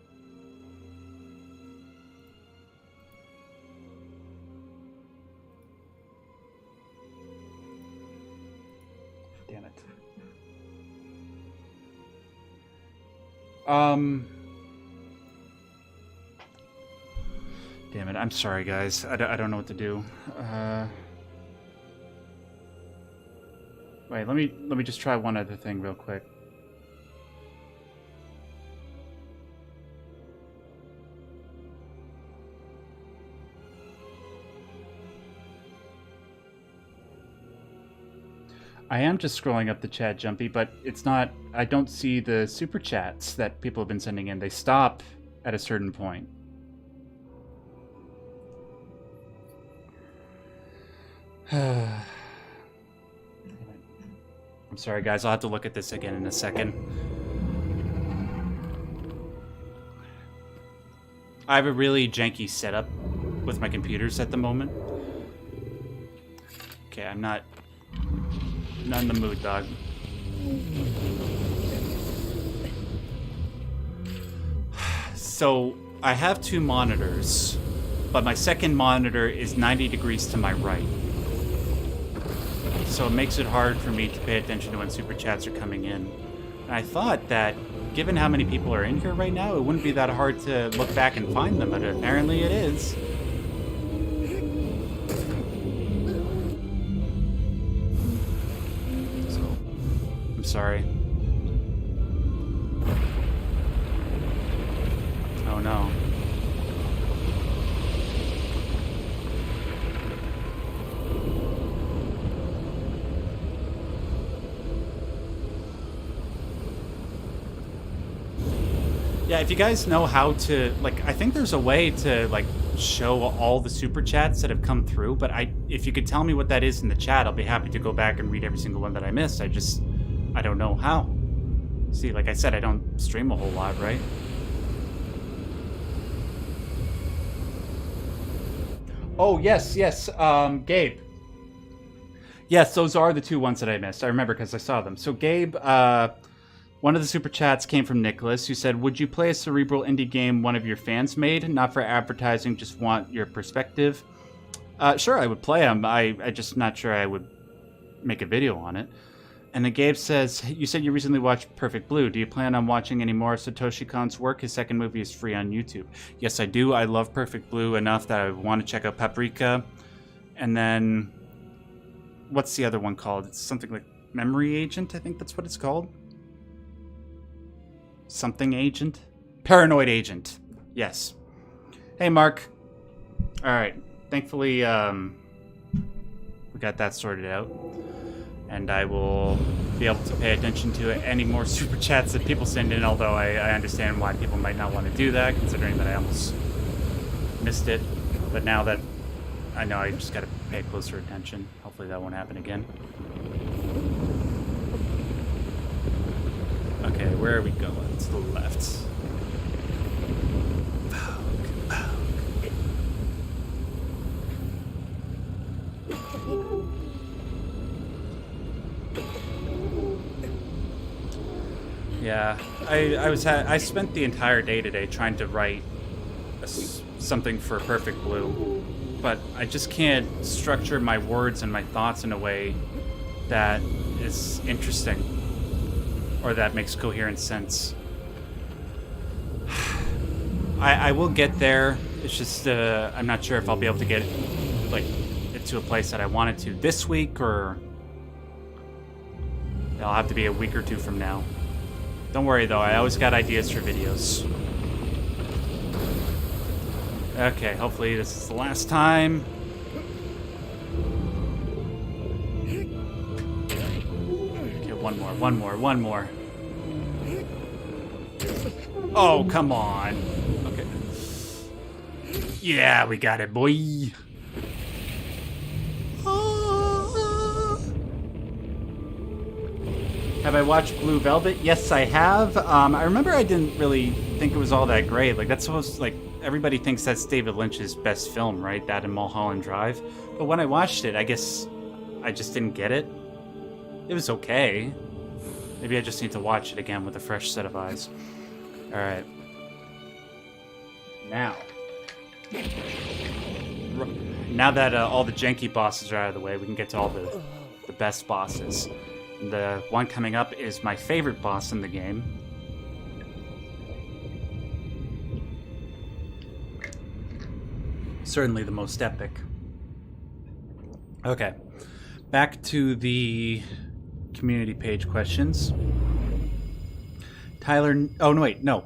damn it. Damn it. I'm sorry, guys. I don't know what to do. Wait, let me just try one other thing real quick. I am just scrolling up the chat, Jumpy, but it's not... I don't see the super chats that people have been sending in. They stop at a certain point. I'm sorry, guys. I'll have to look at this again in a second. I have a really janky setup with my computers at the moment. Okay, I'm not in the mood, dog. So, I have two monitors, but my second monitor is 90 degrees to my right. So it makes it hard for me to pay attention to when super chats are coming in. And I thought that, given how many people are in here right now, it wouldn't be that hard to look back and find them, but apparently it is. So, I'm sorry. Oh no. Yeah, if you guys know how to, like, I think there's a way to, like, show all the super chats that have come through, but if you could tell me what that is in the chat, I'll be happy to go back and read every single one that I missed. I don't know how. See, like I said, I don't stream a whole lot, right? Oh, yes, Gabe. Yes, those are the two ones that I missed. I remember because I saw them. So, Gabe, one of the super chats came from Nicholas, who said, would you play a cerebral indie game one of your fans made? Not for advertising, just want your perspective. Sure, I would play them. I just not sure I would make a video on it. And then Gabe says, you said you recently watched Perfect Blue. Do you plan on watching any more of Satoshi Kon's work? His second movie is free on YouTube. Yes, I do. I love Perfect Blue enough that I want to check out Paprika. And then, what's the other one called? It's something like Memory Agent, I think that's what it's called. Something Agent? Paranoid Agent. Yes. Hey, Mark. Alright. Thankfully, we got that sorted out. And I will be able to pay attention to any more super chats that people send in, although I understand why people might not want to do that, considering that I almost missed it. But now that I know, I just got to pay closer attention. Hopefully that won't happen again. Okay, where are we going? To the left. Yeah, I spent the entire day today trying to write something for Perfect Blue, but I just can't structure my words and my thoughts in a way that is interesting or that makes coherent sense. I will get there. It's just I'm not sure if I'll be able to get it to a place that I want it to this week, or it'll have to be a week or two from now. Don't worry, though. I always got ideas for videos. Okay, hopefully this is the last time. Okay, one more. Oh, come on. Okay. Yeah, we got it, boy. Have I watched Blue Velvet? Yes, I have. I remember I didn't really think it was all that great. Like, that's supposed, like, everybody thinks that's David Lynch's best film, right? That and Mulholland Drive. But when I watched it, I guess I just didn't get it. It was okay. Maybe I just need to watch it again with a fresh set of eyes. Alright. Now that all the janky bosses are out of the way, we can get to all the best bosses. The one coming up is my favorite boss in the game. Certainly the most epic. Okay. Back to the community page questions. Tyler... Oh, no, wait, no.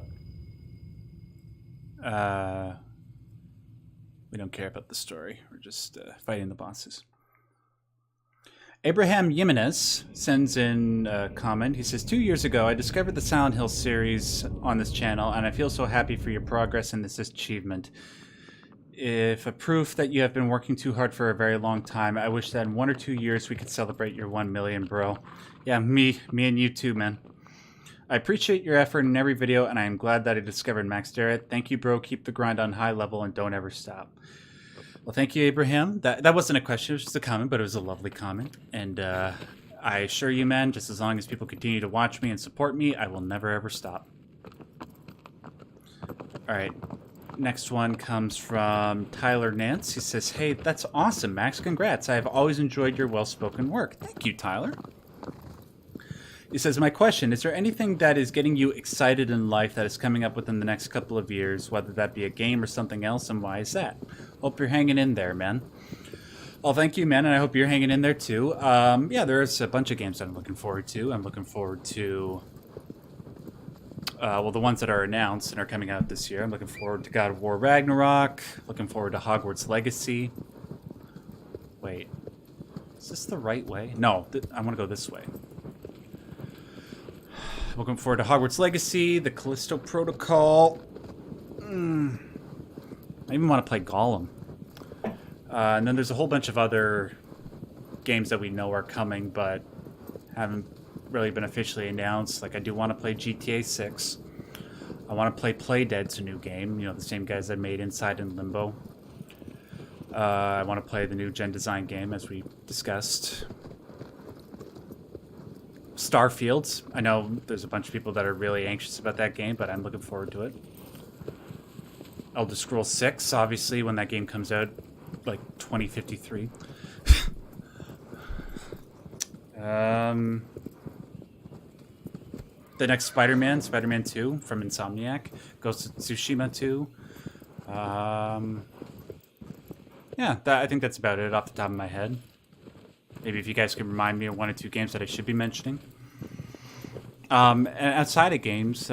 We don't care about the story. We're just fighting the bosses. Abraham Jimenez sends in a comment. He says, 2 years ago, I discovered the Silent Hill series on this channel, and I feel so happy for your progress in this achievement. If a proof that you have been working too hard for a very long time, I wish that in 1 or 2 years we could celebrate your 1 million, bro. Yeah, me and you too, man. I appreciate your effort in every video, and I am glad that I discovered Max Derrat. Thank you, bro. Keep the grind on high level and don't ever stop. Well, thank you, Abraham. That wasn't a question, it was just a comment, but it was a lovely comment. And I assure you, man, just as long as people continue to watch me and support me, I will never, ever stop. All right. Next one comes from Tyler Nance. He says, hey, that's awesome, Max. Congrats. I have always enjoyed your well-spoken work. Thank you, Tyler. He says, my question, is there anything that is getting you excited in life that is coming up within the next couple of years, whether that be a game or something else, and why is that? Hope you're hanging in there, man. Well, thank you, man, and I hope you're hanging in there, too. Yeah, there's a bunch of games that I'm looking forward to. I'm looking forward to, well, the ones that are announced and are coming out this year. I'm looking forward to God of War Ragnarok, looking forward to Hogwarts Legacy. Wait, is this the right way? No, I want to go this way. Looking forward to Hogwarts Legacy, the Callisto Protocol. I even want to play Gollum. And then there's a whole bunch of other games that we know are coming, but haven't really been officially announced. Like, I do want to play GTA 6. I want to play Playdead's a new game. You know, the same guys that made Inside and Limbo. I want to play the new Gen Design game, as we discussed. Starfield. I know there's a bunch of people that are really anxious about that game, but I'm looking forward to it. Elder Scrolls 6, obviously, when that game comes out, like 2053. The next Spider-Man 2 from Insomniac, Ghost of Tsushima 2. Yeah, I think that's about it off the top of my head. Maybe if you guys could remind me of 1 or 2 games that I should be mentioning. And outside of games,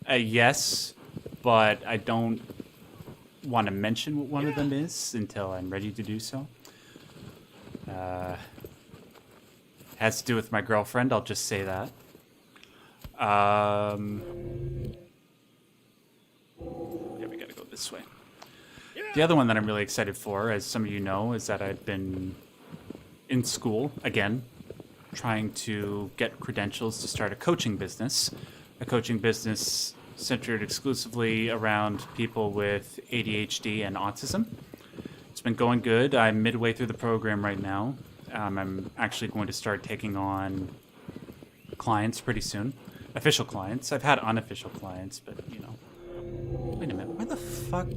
yes, but I don't want to mention what one of them is until I'm ready to do so. Has to do with my girlfriend, I'll just say that. Yeah, we gotta go this way. The other one that I'm really excited for, as some of you know, is that I've been in school, again, trying to get credentials to start a coaching business centered exclusively around people with ADHD and autism. It's been going good. I'm midway through the program right now. I'm actually going to start taking on clients pretty soon. Official clients. I've had unofficial clients, but, you know. Wait a minute. Where the fuck...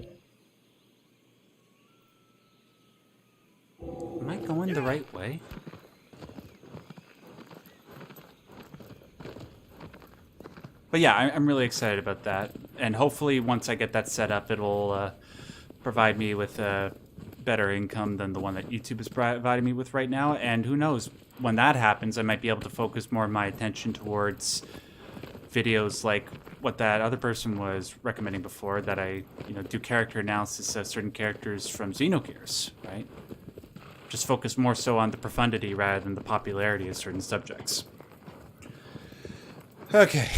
Am I going the right way? But yeah, I'm really excited about that. And hopefully once I get that set up, it'll provide me with a better income than the one that YouTube is providing me with right now. And who knows, when that happens, I might be able to focus more of my attention towards videos like what that other person was recommending before, that I, do character analysis of certain characters from Xenogears, right? Just focus more so on the profundity rather than the popularity of certain subjects. Okay.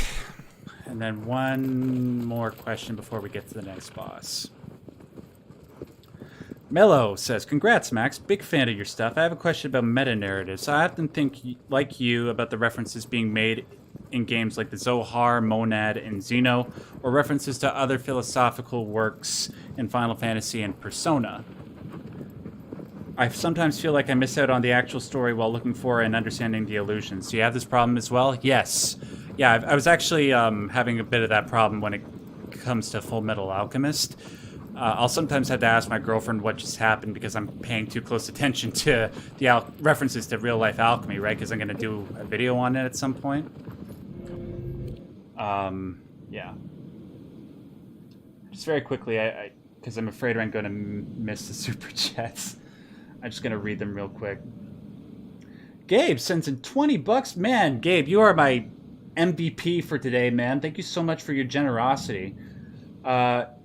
And then one more question before we get to the next boss. Mello says, congrats, Max. Big fan of your stuff. I have a question about meta-narratives. I often think, like you, about the references being made in games like the Zohar, Monad, and Xeno, or references to other philosophical works in Final Fantasy and Persona. I sometimes feel like I miss out on the actual story while looking for and understanding the illusions. Do you have this problem as well? Yes. Yeah, I was actually having a bit of that problem when it comes to Fullmetal Alchemist. I'll sometimes have to ask my girlfriend what just happened because I'm paying too close attention to the references to real-life alchemy, right? Because I'm going to do a video on it at some point. Yeah. Just very quickly, because I'm afraid I'm going to miss the super chats. I'm just going to read them real quick. Gabe sends in $20. Man, Gabe, you are my MVP for today, man. Thank you so much for your generosity.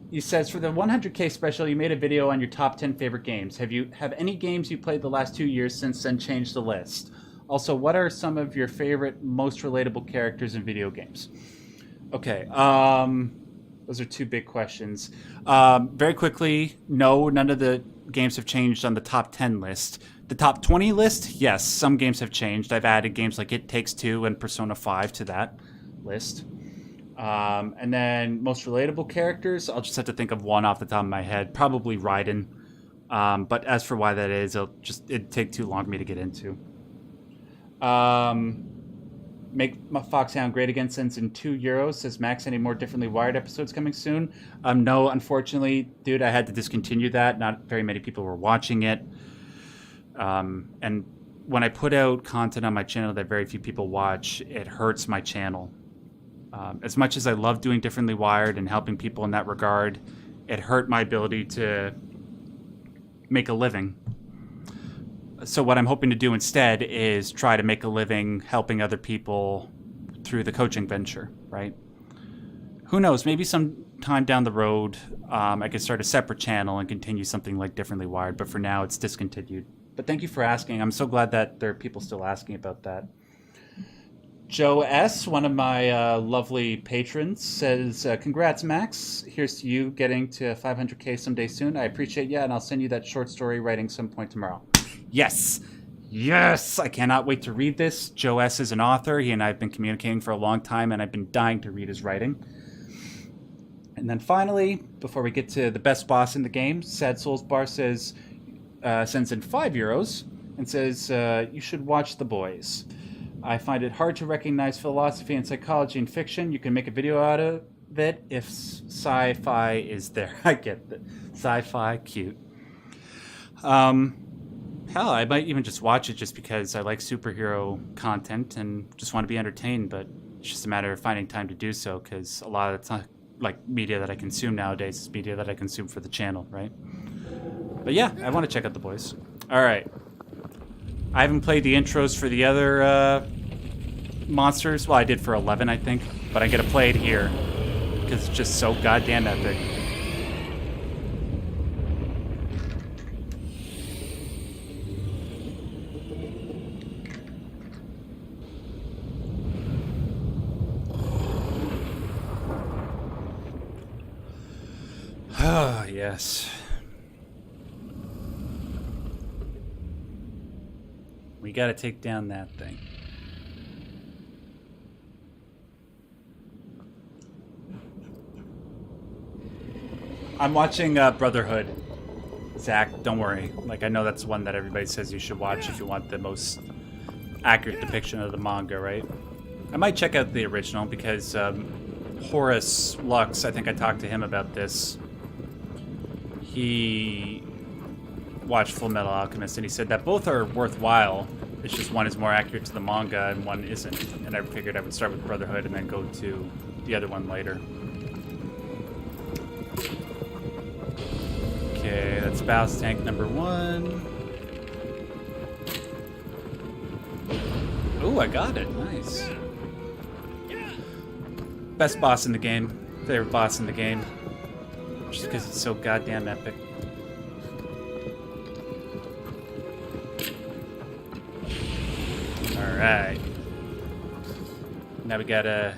He says, for the 100K special, you made a video on your top 10 favorite games. Have any games you played the last 2 years since then changed the list? Also, what are some of your favorite, most relatable characters in video games? Okay, those are two big questions. Very quickly, no, none of the games have changed on the top 10 list. The top 20 list, yes, some games have changed. I've added games like It Takes Two and Persona 5 to that list. And then most relatable characters, I'll just have to think of one off the top of my head. Probably Raiden. But as for why that is, it'd take too long for me to get into. Make my Foxhound Great Again sends in €2. Says, Max, any more Differently Wired episodes coming soon? No, unfortunately, dude, I had to discontinue that. Not very many people were watching it. And when I put out content on my channel that very few people watch, it hurts my channel. As much as I love doing Differently Wired and helping people in that regard, it hurt my ability to make a living. So what I'm hoping to do instead is try to make a living helping other people through the coaching venture, right? Who knows, maybe sometime down the road, I could start a separate channel and continue something like Differently Wired, but for now it's discontinued. But thank you for asking. I'm so glad that there are people still asking about that. Joe S., one of my lovely patrons, says, congrats, Max. Here's to you getting to 500K someday soon. I appreciate you, and I'll send you that short story writing some point tomorrow. Yes! Yes! I cannot wait to read this. Joe S. is an author. He and I have been communicating for a long time, and I've been dying to read his writing. And then finally, before we get to the best boss in the game, Sad Souls Bar says, sends in €5 and says, you should watch The Boys. I find it hard to recognize philosophy and psychology in fiction. You can make a video out of it if sci-fi is there. I get that. Sci-fi, cute. Hell, I might even just watch it just because I like superhero content and just want to be entertained, but it's just a matter of finding time to do so because a lot of the time, like media that I consume nowadays is media that I consume for the channel, right? But yeah, I want to check out The Boys. All right. I haven't played the intros for the other monsters. Well, I did for 11, I think. But I get to play it here because it's just so goddamn epic. Ah, yes. We gotta take down that thing. I'm watching Brotherhood. Zach, don't worry. Like, I know that's one that everybody says you should watch if you want the most accurate depiction of the manga, right? I might check out the original because Horace Lux, I think I talked to him about this. He watched Fullmetal Alchemist and he said that both are worthwhile. It's just one is more accurate to the manga and one isn't. And I figured I would start with Brotherhood and then go to the other one later. Okay, that's Ballast Tank number 1. Ooh, I got it. Nice. Best boss in the game. Favorite boss in the game. Just because it's so goddamn epic. Alright. Now we gotta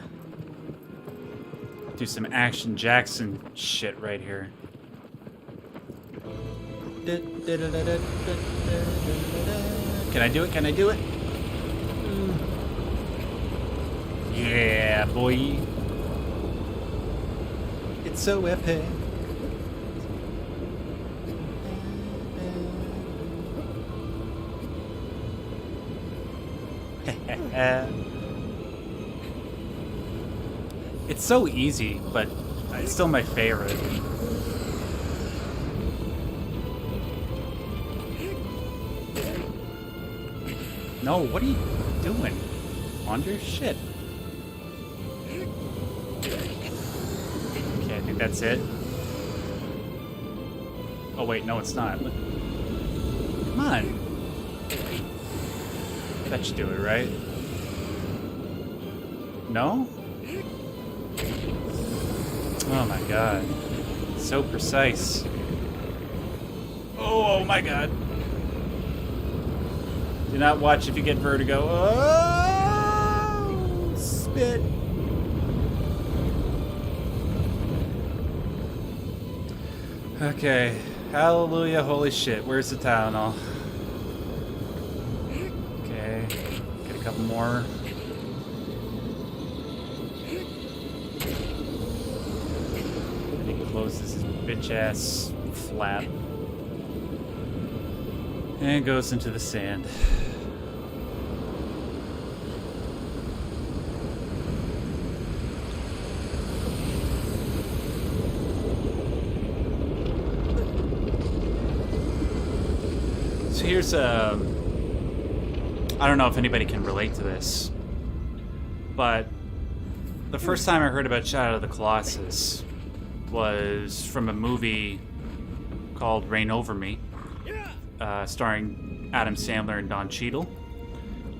do some Action Jackson shit right here. Can I do it? Can I do it? Yeah, boy. It's so epic. It's so easy, but it's still my favorite. No, what are you doing? Wander? Shit. Okay, I think that's it. Oh wait, no it's not. Come on. That should do it, right? No? Oh my god. So precise. Oh my god. Do not watch if you get vertigo. Oh, spit. Okay. Hallelujah, holy shit. Where's the Tylenol? Okay. Get a couple more. And he closes his bitch ass flap. And goes into the sand. So here's I don't know if anybody can relate to this, but the first time I heard about Shadow of the Colossus was from a movie called Reign Over Me, starring Adam Sandler and Don Cheadle.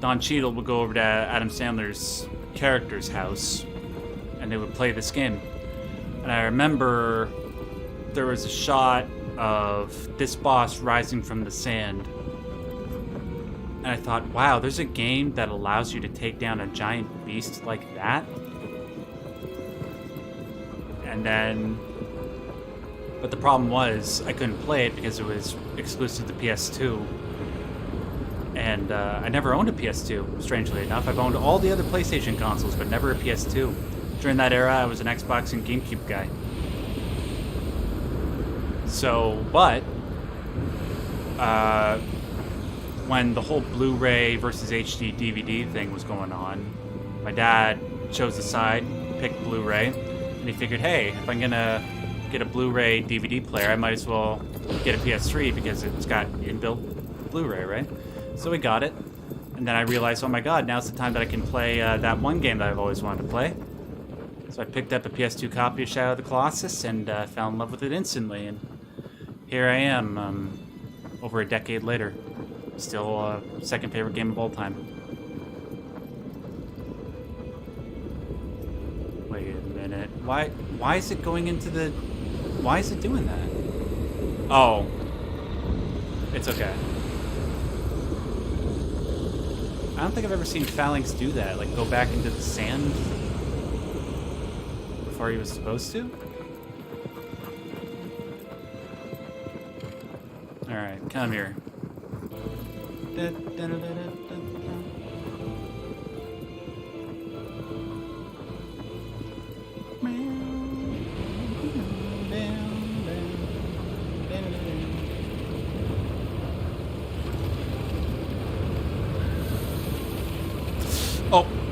Don Cheadle would go over to Adam Sandler's character's house, and they would play this game. And I remember there was a shot of this boss rising from the sand. And I thought, wow, there's a game that allows you to take down a giant beast like that? And then... But the problem was, I couldn't play it because it was exclusive to PS2. And I never owned a PS2, strangely enough. I've owned all the other PlayStation consoles, but never a PS2. During that era, I was an Xbox and GameCube guy. So, but... when the whole Blu-ray versus HD DVD thing was going on, my dad chose a side, picked Blu-ray, and he figured, hey, if I'm gonna get a Blu-ray DVD player, I might as well get a PS3 because it's got inbuilt Blu-ray, right? So we got it, and then I realized, oh my god, now's the time that I can play that one game that I've always wanted to play. So I picked up a PS2 copy of Shadow of the Colossus and fell in love with it instantly, and here I am, over a decade later. Still second favorite game of all time. Wait a minute. Why is it going into the... Why is it doing that? Oh. It's okay. I don't think I've ever seen Phalanx do that. Like, go back into the sand before he was supposed to? Alright, come here.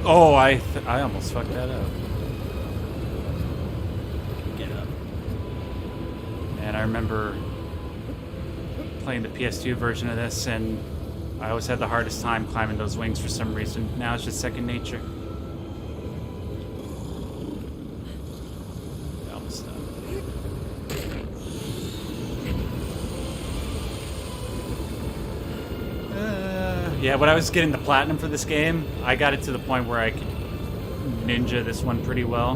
Oh, I almost fucked that up. Get up. And I remember playing the PS2 version of this, and I always had the hardest time climbing those wings for some reason. Now it's just second nature. Almost done. Yeah, when I was getting the platinum for this game, I got it to the point where I could ninja this one pretty well.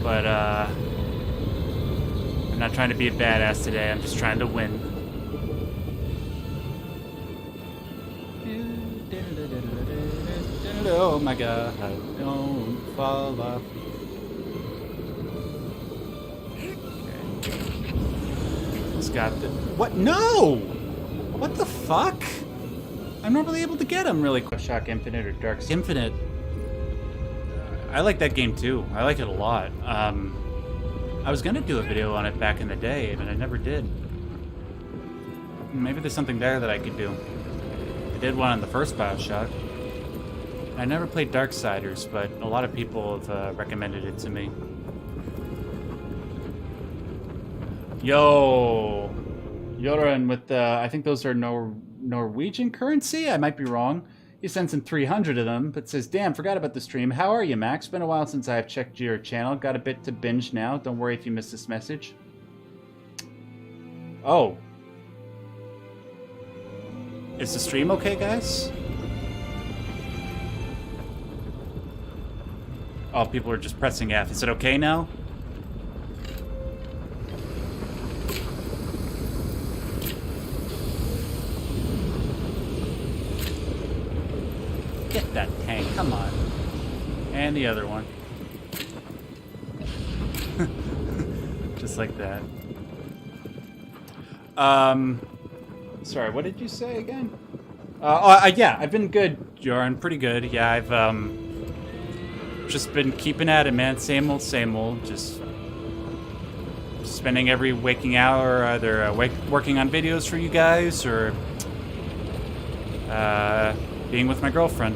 But, I'm not trying to be a badass today, I'm just trying to win. Oh my god, don't fall off. Okay. It's got the... What? No! What the fuck? I'm normally able to get him really quick. Shock Infinite or Dark Infinite. I like that game too. I like it a lot. I was gonna do a video on it back in the day, but I never did. Maybe there's something there that I could do. I did one on the first BioShock. I never played Darksiders, but a lot of people have recommended it to me. Yo! Yoran with the... I think those are Norwegian currency? I might be wrong. He sends in 300 of them, but says, damn, forgot about the stream. How are you, Max? Been a while since I've checked your channel. Got a bit to binge now. Don't worry if you missed this message. Oh. Is the stream okay, guys? Oh, people are just pressing F. Is it okay now? Get that tank, come on. And the other one. Just like that. Sorry, what did you say again? Yeah, I've been good, Joran, pretty good. Yeah, I've, just been keeping at it, man. Same old. Just spending every waking hour either working on videos for you guys or being with my girlfriend.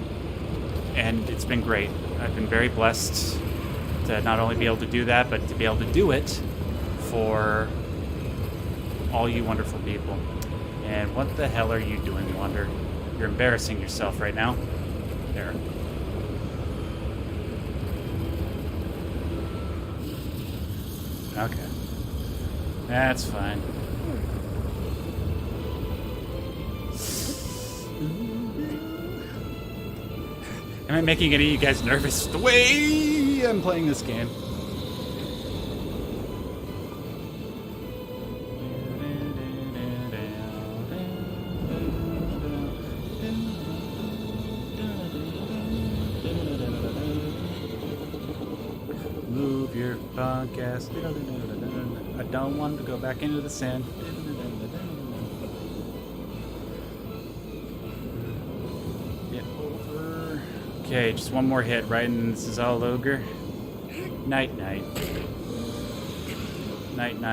And it's been great. I've been very blessed to not only be able to do that, but to be able to do it for all you wonderful people. And what the hell are you doing, Wander? You're embarrassing yourself right now. There. Okay. That's fine. Am I making any of you guys nervous the way I'm playing this game? Move your podcast. I don't want to go back into the sand. Get over. Okay, just one more hit, right? And this is all ogre. Night. Night,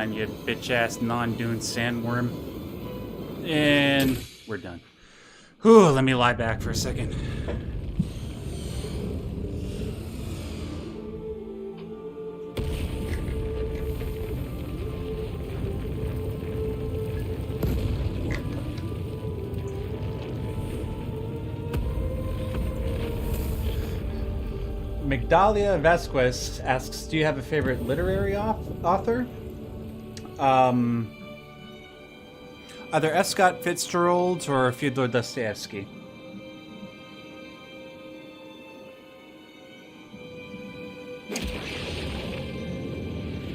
you bitch-ass non-dune sandworm. And we're done. Whew, let me lie back for a second. Migdalia Vasquez asks, do you have a favorite literary author? Either F. Scott Fitzgerald or Fyodor Dostoevsky.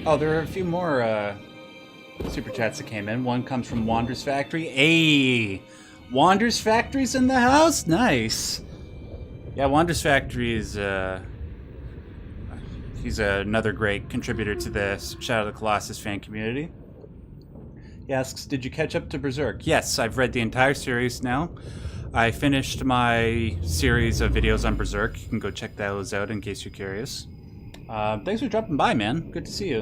Oh, there are a few more super chats that came in. One comes from Wander's Factory. Hey! Wander's Factory's in the house? Nice! Yeah, Wander's Factory is... he's another great contributor to the Shadow of the Colossus fan community. He asks, did you catch up to Berserk? Yes, I've read the entire series now. I finished my series of videos on Berserk. You can go check those out in case you're curious. Thanks for dropping by, man. Good to see you.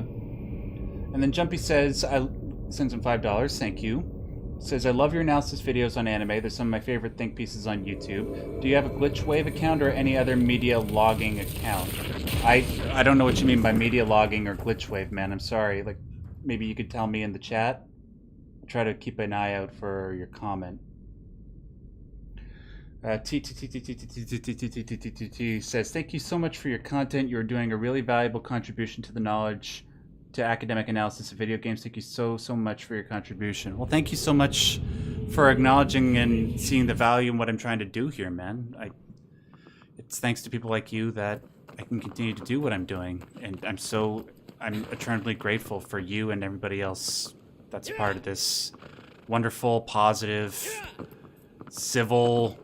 And then Jumpy says, I sends him $5. Thank you. Says, I love your analysis videos on anime. They're some of my favorite think pieces on YouTube. Do you have a Glitchwave account or any other media logging account? I don't know what you mean by media logging or Glitchwave, man. I'm sorry. Like, maybe you could tell me in the chat. I'll try to keep an eye out for your comment. Says, thank you so much for your content. You're doing a really valuable contribution to the knowledge to academic analysis of video games. Thank you so much for your contribution. Well, thank you so much for acknowledging and seeing the value in what I'm trying to do here, man. It's thanks to people like you that I can continue to do what I'm doing, and I'm eternally grateful for you and everybody else that's part of this wonderful, positive, civil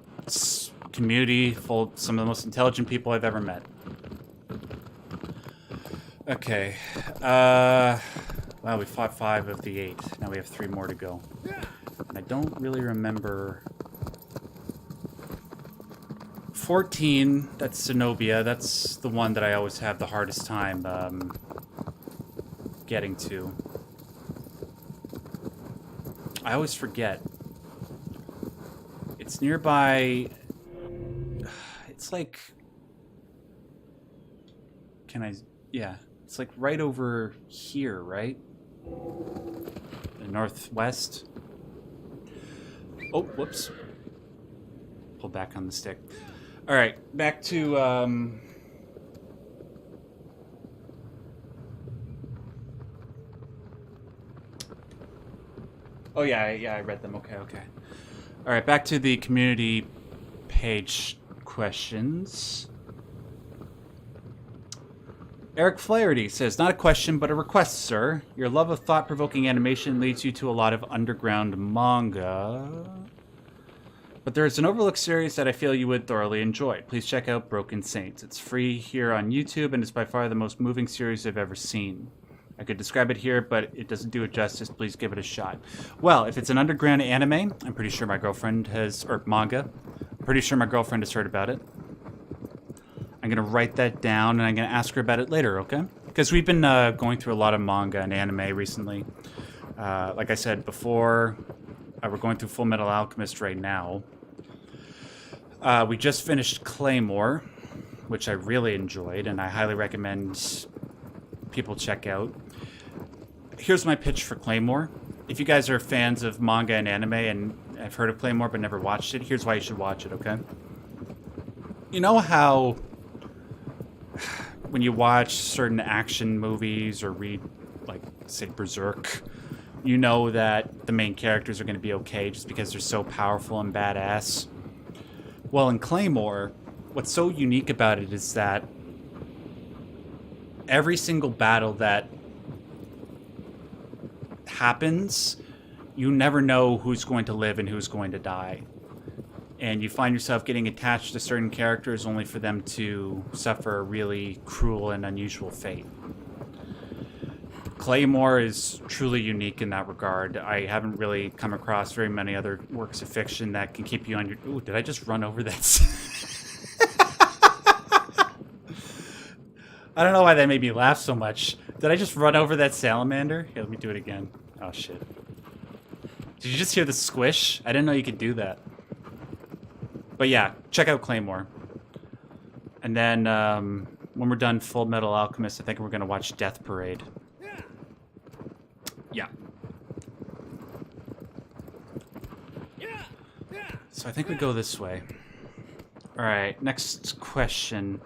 community full of some of the most intelligent people I've ever met. Okay. Wow, we fought 5 of the 8. Now we have 3 more to go. And I don't really remember... 14, that's Zenobia. That's the one that I always have the hardest time getting to. I always forget. It's nearby... It's like... Can I... Yeah. It's like right over here, right? The northwest. Oh, whoops. Pull back on the stick. All right, back to oh yeah, I read them. Okay. All right, back to the community page questions. Eric Flaherty says, not a question, but a request, sir. Your love of thought-provoking animation leads you to a lot of underground manga. But there is an overlooked series that I feel you would thoroughly enjoy. Please check out Broken Saints. It's free here on YouTube and is by far the most moving series I've ever seen. I could describe it here, but it doesn't do it justice. Please give it a shot. Well, if it's an underground anime, I'm pretty sure my girlfriend has, or manga, I'm pretty sure my girlfriend has heard about it. I'm going to write that down, and I'm going to ask her about it later, okay? Because we've been going through a lot of manga and anime recently. Like I said before, we're going through Fullmetal Alchemist right now. We just finished Claymore, which I really enjoyed, and I highly recommend people check out. Here's my pitch for Claymore. If you guys are fans of manga and anime and have heard of Claymore but never watched it, here's why you should watch it, okay? You know how when you watch certain action movies or read, like, say, Berserk, you know that the main characters are going to be okay just because they're so powerful and badass? Well, in Claymore, what's so unique about it is that every single battle that happens, you never know who's going to live and who's going to die. And you find yourself getting attached to certain characters only for them to suffer a really cruel and unusual fate. Claymore is truly unique in that regard. I haven't really come across very many other works of fiction that can keep you on your... Ooh, did I just run over that? I don't know why that made me laugh so much. Did I just run over that salamander? Here, let me do it again. Oh, shit. Did you just hear the squish? I didn't know you could do that. But yeah, check out Claymore. And then when we're done Fullmetal Alchemist, I think we're going to watch Death Parade. Yeah. So I think we go this way. All right, next question.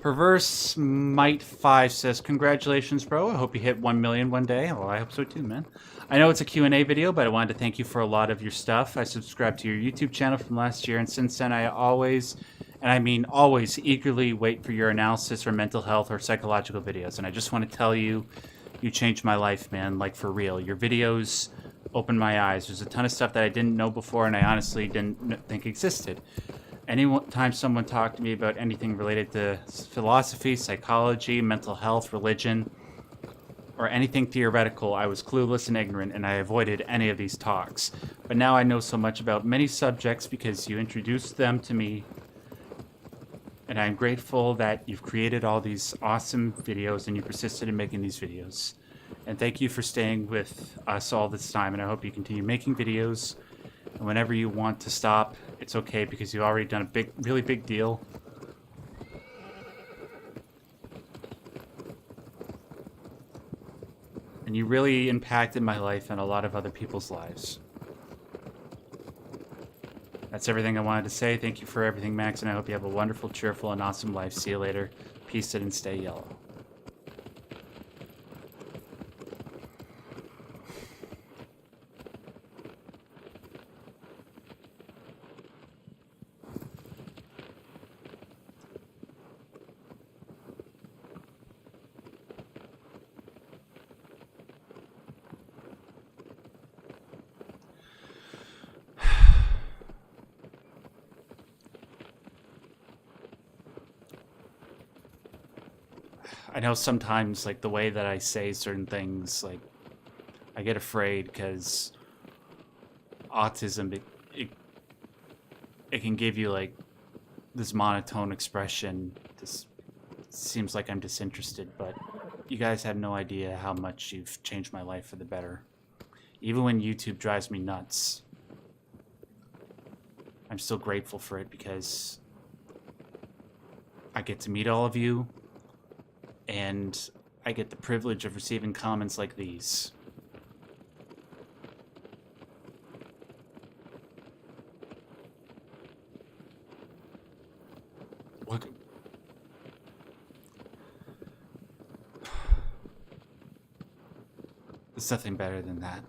Perverse Might 5 says, congratulations, bro. I hope you hit 1 million one day. Well, I hope so too, man. I know it's a Q&A video, but I wanted to thank you for a lot of your stuff. I subscribed to your YouTube channel from last year, and since then I always, and I mean always, eagerly wait for your analysis or mental health or psychological videos. And I just want to tell you, you changed my life, man, like for real. Your videos opened my eyes. There's a ton of stuff that I didn't know before, and I honestly didn't think existed. Anytime someone talked to me about anything related to philosophy, psychology, mental health, religion, or anything theoretical, I was clueless and ignorant, and I avoided any of these talks. But now I know so much about many subjects because you introduced them to me, and I'm grateful that you've created all these awesome videos and you persisted in making these videos. And thank you for staying with us all this time, and I hope you continue making videos. And whenever you want to stop, it's okay because you've already done a really big deal. And you really impacted my life and a lot of other people's lives. That's everything I wanted to say. Thank you for everything, Max, and I hope you have a wonderful, cheerful, and awesome life. See you later. Peace and stay yellow. I know sometimes, like, the way that I say certain things, like, I get afraid because autism, it can give you, like, this monotone expression. This seems like I'm disinterested, but you guys have no idea how much you've changed my life for the better. Even when YouTube drives me nuts, I'm still grateful for it because I get to meet all of you, and I get the privilege of receiving comments like these. What? There's nothing better than that.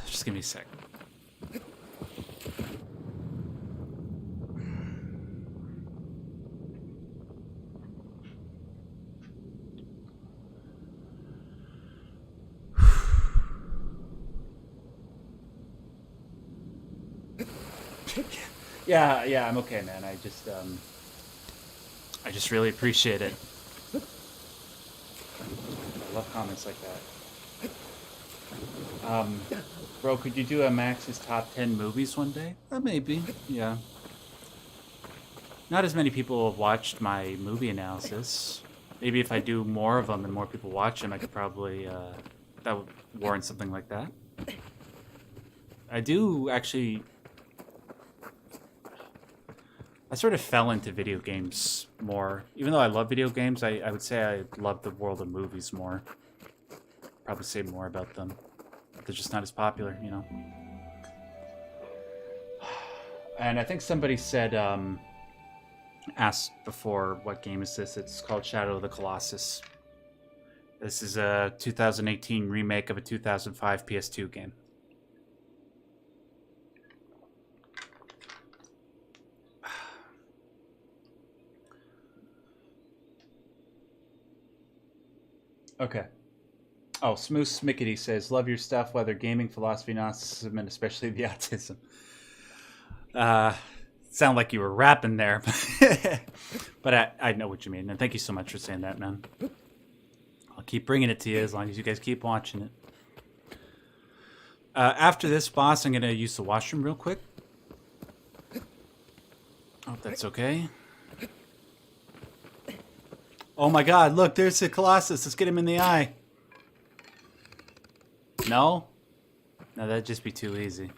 Just give me a sec. Yeah, I'm okay, man. I just really appreciate it. I love comments like that. Bro, could you do a Max's top 10 movies one day? Maybe, yeah. Not as many people have watched my movie analysis. Maybe if I do more of them and more people watch them, I could probably, that would warrant something like that. I do actually... I sort of fell into video games more. Even though I love video games, I would say I love the world of movies more. Probably say more about them. They're just not as popular, you know. And I think somebody said, asked before, what game is this? It's called Shadow of the Colossus. This is a 2018 remake of a 2005 PS2 game. Okay. Oh, Smooth Smickety says, love your stuff, whether gaming, philosophy, Gnosticism, and especially the autism. Sound like you were rapping there. But I know what you mean. And thank you so much for saying that, man. I'll keep bringing it to you as long as you guys keep watching it. After this, boss, I'm going to use the washroom real quick. Hope that's okay. Oh my god, look, there's the Colossus. Let's get him in the eye. No? No, that'd just be too easy.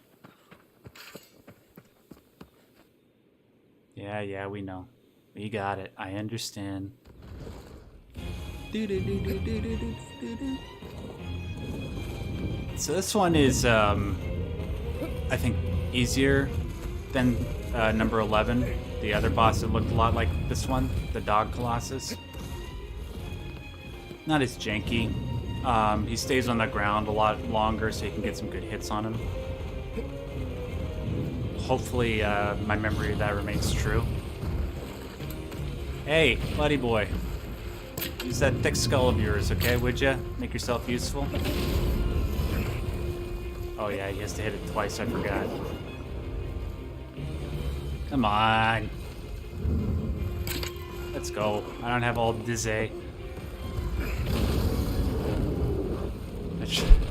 Yeah, we know. We got it. I understand. So this one is, I think, easier than number 11. The other boss that looked a lot like this one, the Dog Colossus. Not as janky. He stays on the ground a lot longer so you can get some good hits on him. Hopefully my memory of that remains true. Hey, buddy boy. Use that thick skull of yours, okay, would ya? Make yourself useful. Oh yeah, he has to hit it twice, I forgot. Come on. Let's go. I don't have all dizzy.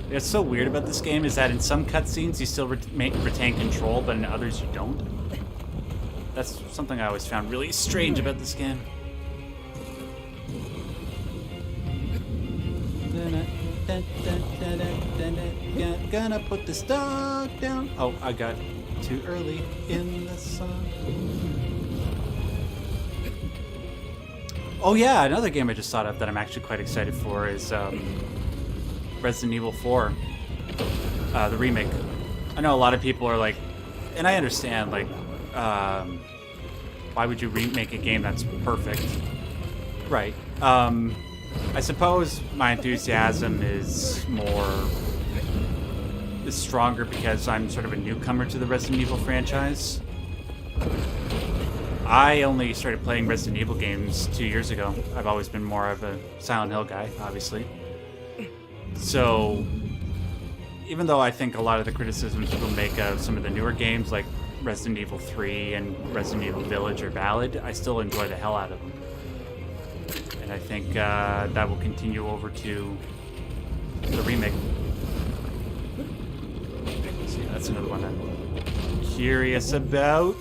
What's so weird about this game is that in some cutscenes you still retain control, but in others you don't. That's something I always found really strange about this game. Gonna put this dog down. Oh, I got too early in the song. Oh yeah, another game I just thought of that I'm actually quite excited for is Resident Evil 4, the remake. I know a lot of people are like, and I understand, like, why would you remake a game that's perfect? Right. I suppose my enthusiasm is stronger because I'm sort of a newcomer to the Resident Evil franchise. I only started playing Resident Evil games 2 years ago. I've always been more of a Silent Hill guy, obviously. So, even though I think a lot of the criticisms people make of some of the newer games, like Resident Evil 3 and Resident Evil Village, are valid, I still enjoy the hell out of them. And I think that will continue over to the remake. See, that's another one I'm curious about.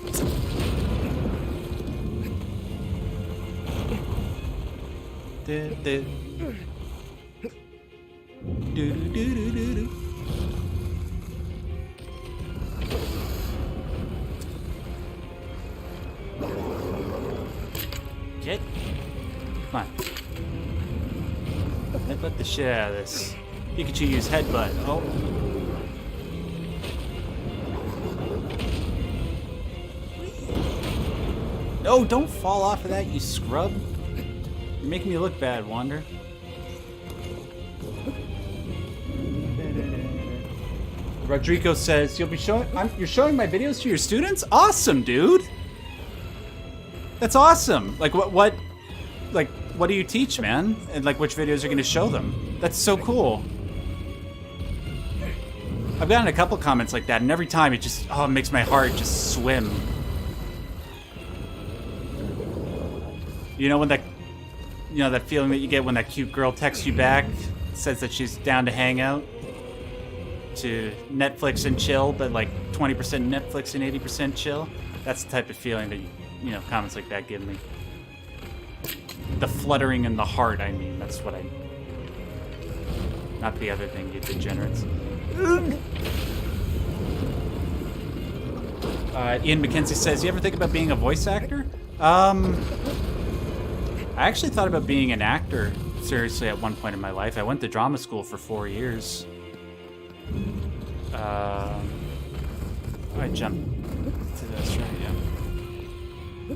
Headbutt the shit out of this. Pikachu use headbutt. Oh. No, don't fall off of that, you scrub. You're making me look bad, Wander. Rodrigo says, you're showing my videos to your students? Awesome, dude. That's awesome. Like what do you teach, man? And like which videos are going to show them? That's so cool. I've gotten a couple comments like that, and every time it just it makes my heart just swim. You know when that feeling that you get when that cute girl texts you back, says that she's down to hang out, to Netflix and chill, but like 20% Netflix and 80% chill? That's the type of feeling that comments like that give me. The fluttering in the heart, I mean. That's what I... Not the other thing, you degenerates. Ian McKenzie says, you ever think about being a voice actor? I actually thought about being an actor, seriously, at one point in my life. I went to drama school for 4 years. I jumped to this, right? Yeah.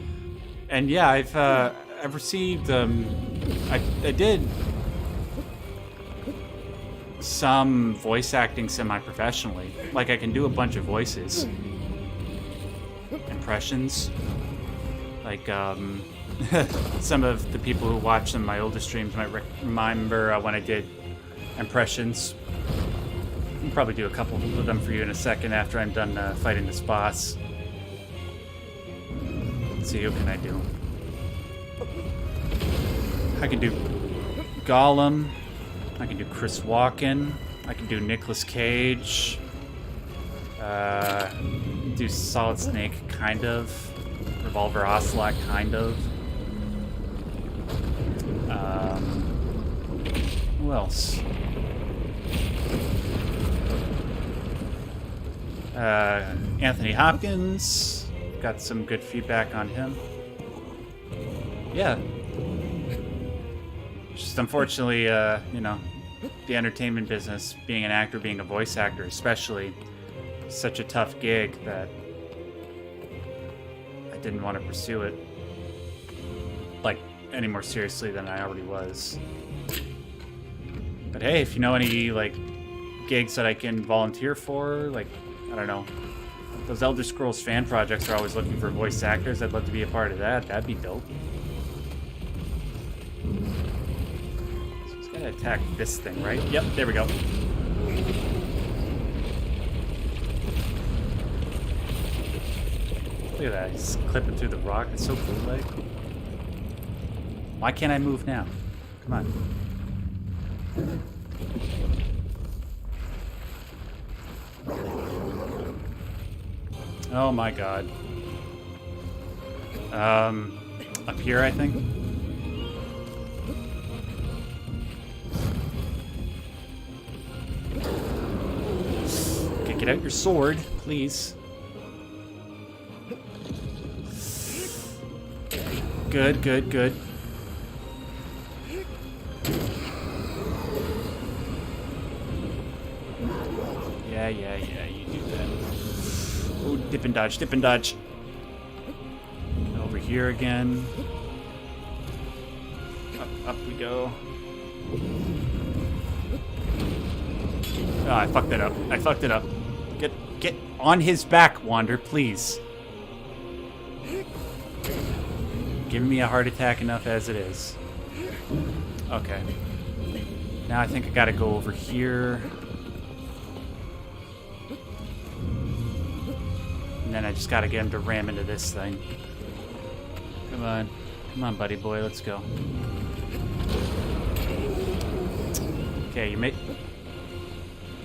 And yeah, I've received I did some voice acting semi-professionally. Like I can do a bunch of voices, impressions. Like some of the people who watch some of my older streams might remember when I did impressions. I'll probably do a couple of them for you in a second after I'm done fighting this boss. Let's see, who can I do? I can do Gollum. I can do Chris Walken. I can do Nicolas Cage. Do Solid Snake, kind of. Revolver Ocelot, kind of. Who else? Anthony Hopkins. Got some good feedback on him. Yeah. Just unfortunately, the entertainment business, being an actor, being a voice actor especially, such a tough gig that I didn't want to pursue it like any more seriously than I already was. But hey, if you know any like gigs that I can volunteer for, like, I don't know, those Elder Scrolls fan projects are always looking for voice actors. I'd love to be a part of that. That'd be dope. So he's gonna attack this thing, right? Yep, there we go. Look at that, he's clipping through the rock. It's so bootleg. Why can't I move now? Come on. Oh my god. Up here, I think. Okay, get out your sword, please. Good, good, good. Yeah, you do that. Oh, dip and dodge, dip and dodge. Over here again. Up we go. Oh, I fucked it up. I fucked it up. Get on his back, Wander, please. Giving me a heart attack enough as it is. Okay. Now I think I gotta go over here. And then I just gotta get him to ram into this thing. Come on. Come on, buddy boy, let's go. Okay, you may...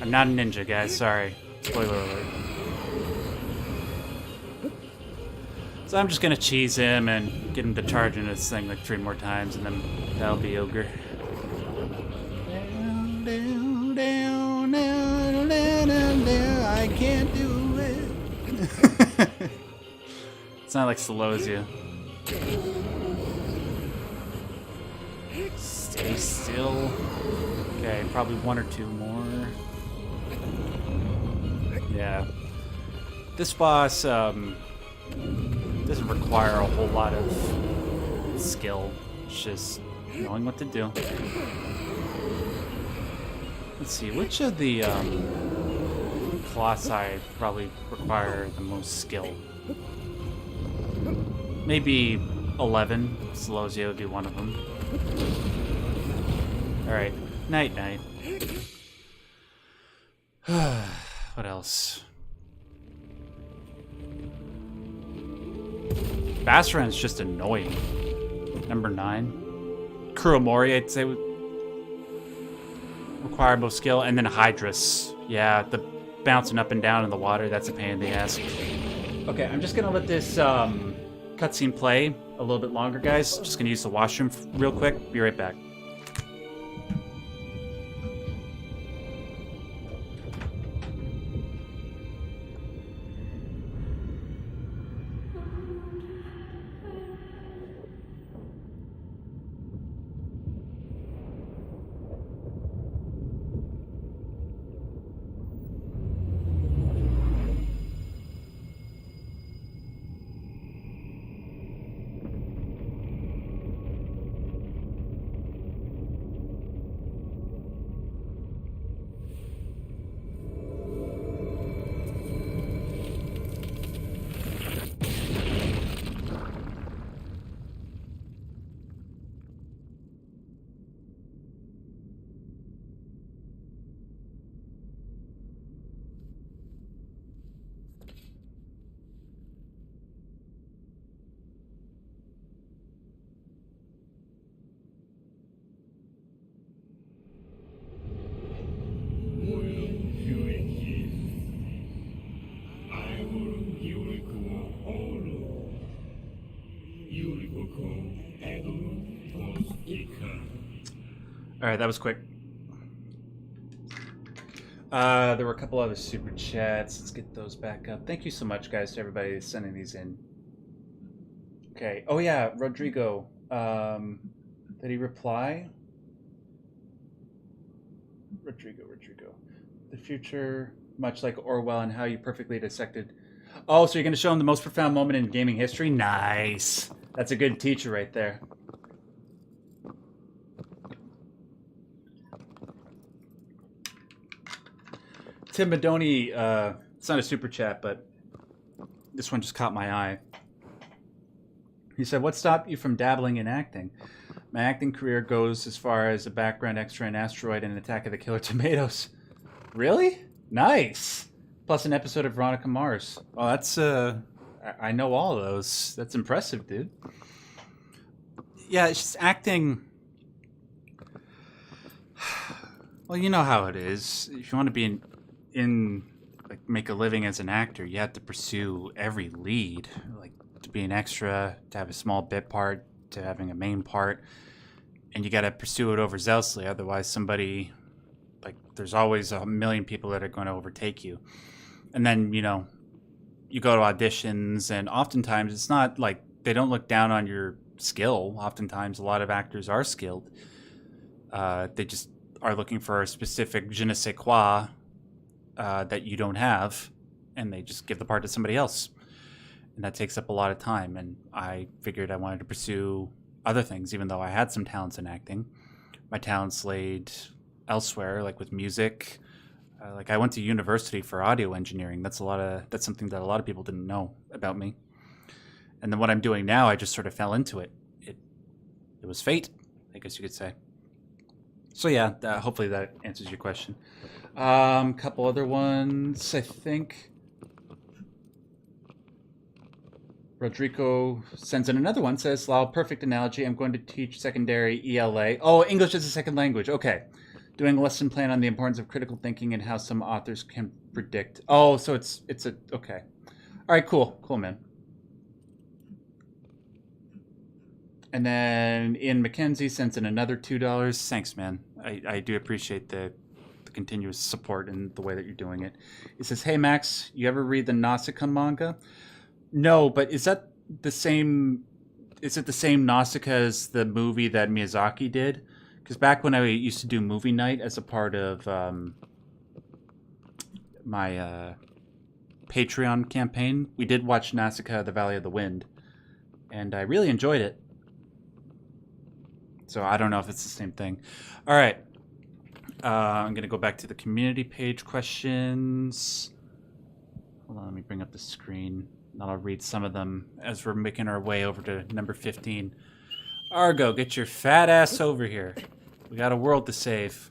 I'm not a ninja, guys, sorry. Spoiler alert. So I'm just gonna cheese him and get him to charge into this thing like 3 more times, and then that'll be ogre. Down, down, down, down, down, down, down, I can't do it. It's not like Celosia. Stay still. Okay, probably one or two more. Yeah. This boss doesn't require a whole lot of skill. It's just knowing what to do. Let's see, which of the Colossi probably require the most skill? Maybe 11. Celosia would be one of them. Alright, night-night. What else? Basran's just annoying. Number 9. Kuromori, I'd say, would require most skill. And then Hydrus. Yeah, the bouncing up and down in the water, that's a pain in the ass. Okay, I'm just gonna let this cutscene play a little bit longer, guys. Just gonna use the washroom real quick. Be right back. All right, that was quick. There were a couple other super chats. Let's get those back up. Thank you so much, guys, to everybody sending these in. Okay. Oh yeah, Rodrigo. Did he reply? Rodrigo. The future, much like Orwell, and how you perfectly dissected. Oh, so you're going to show him the most profound moment in gaming history? Nice. That's a good teacher right there. Tim Madoni, it's not a super chat, but this one just caught my eye. He said, what stopped you from dabbling in acting? My acting career goes as far as a background extra in Asteroid and Attack of the Killer Tomatoes. Really? Nice. Plus an episode of Veronica Mars. Oh, that's, I know all of those. That's impressive, dude. Yeah, it's just acting. Well, you know how it is. If you want to be like make a living as an actor, you have to pursue every lead. Like to be an extra, to have a small bit part, to having a main part, and you got to pursue it overzealously. Otherwise, somebody, like, there's always a million people that are going to overtake you. And then, you know, you go to auditions, and oftentimes it's not like they don't look down on your skill. Oftentimes, a lot of actors are skilled. They just are looking for a specific je ne sais quoi that you don't have, and they just give the part to somebody else. And that takes up a lot of time, and I figured I wanted to pursue other things, even though I had some talents in acting. My talents laid elsewhere, like with music. Like I went to university for audio engineering. That's something that a lot of people didn't know about me. And then what I'm doing now, I just sort of fell into it. It was fate, I guess you could say. So yeah, hopefully that answers your question. Couple other ones, I think. Rodrigo sends in another one, says, Lau, perfect analogy. I'm going to teach secondary ELA. Oh, English as a second language. Okay. Doing a lesson plan on the importance of critical thinking and how some authors can predict. Oh, so it's okay. All right, cool. Cool, man. And then Ian McKenzie sends in another $2. Thanks, man. I do appreciate the continuous support and the way that you're doing it. He says, hey, Max, you ever read the Nausicaa manga? No, but is that the same? Is it the same Nausicaa as the movie that Miyazaki did? Because back when I used to do movie night as a part of my Patreon campaign, we did watch Nausicaa: The Valley of the Wind, and I really enjoyed it. So I don't know if it's the same thing. All right. I'm going to go back to the community page questions. Hold on, let me bring up the screen. And I'll read some of them as we're making our way over to number 15. Argo, get your fat ass over here. We got a world to save.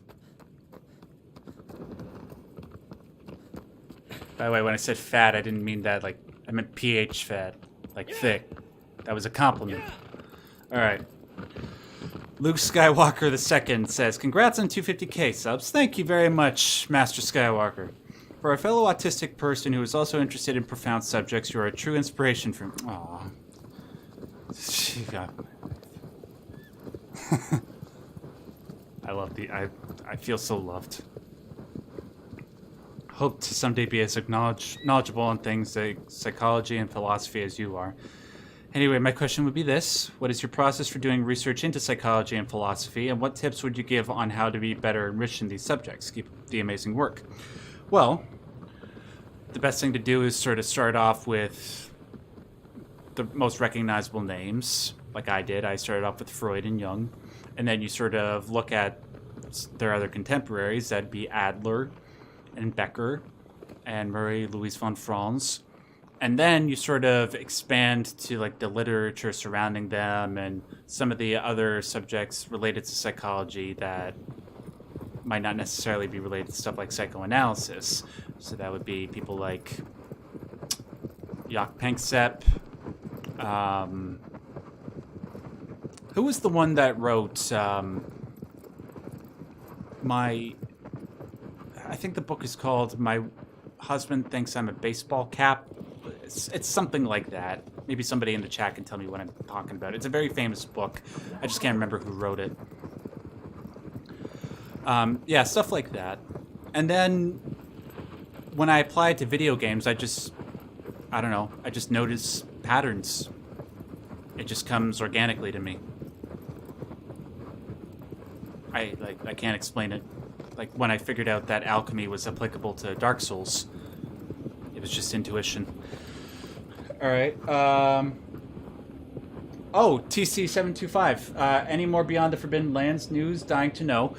By the way, when I said fat, I didn't mean that like, I meant pH fat, like thick. That was a compliment. All right. Luke Skywalker II says, congrats on 250k subs. Thank you very much, Master Skywalker. For a fellow autistic person who is also interested in profound subjects, you are a true inspiration for me. Aww. I love I feel so loved. Hope to someday be as knowledgeable on things like psychology and philosophy as you are. Anyway, my question would be this. What is your process for doing research into psychology and philosophy, and what tips would you give on how to be better enriched in these subjects? Keep the amazing work. Well, the best thing to do is sort of start off with the most recognizable names, like I did. I started off with Freud and Jung, and then you sort of look at their other contemporaries. That'd be Adler and Becker and Marie-Louise von Franz. And then you sort of expand to like the literature surrounding them and some of the other subjects related to psychology that might not necessarily be related to stuff like psychoanalysis. So that would be people like Jaak Panksepp. Who was the one that wrote I think the book is called My Husband Thinks I'm a Baseball Cap. It's something like that. Maybe somebody in the chat can tell me what I'm talking about. It's a very famous book. I just can't remember who wrote it. Yeah, stuff like that. And then when I apply it to video games, I just notice patterns. It just comes organically to me. I can't explain it. Like when I figured out that alchemy was applicable to Dark Souls, it was just intuition. All right. TC725. Any more Beyond the Forbidden Lands news? Dying to know.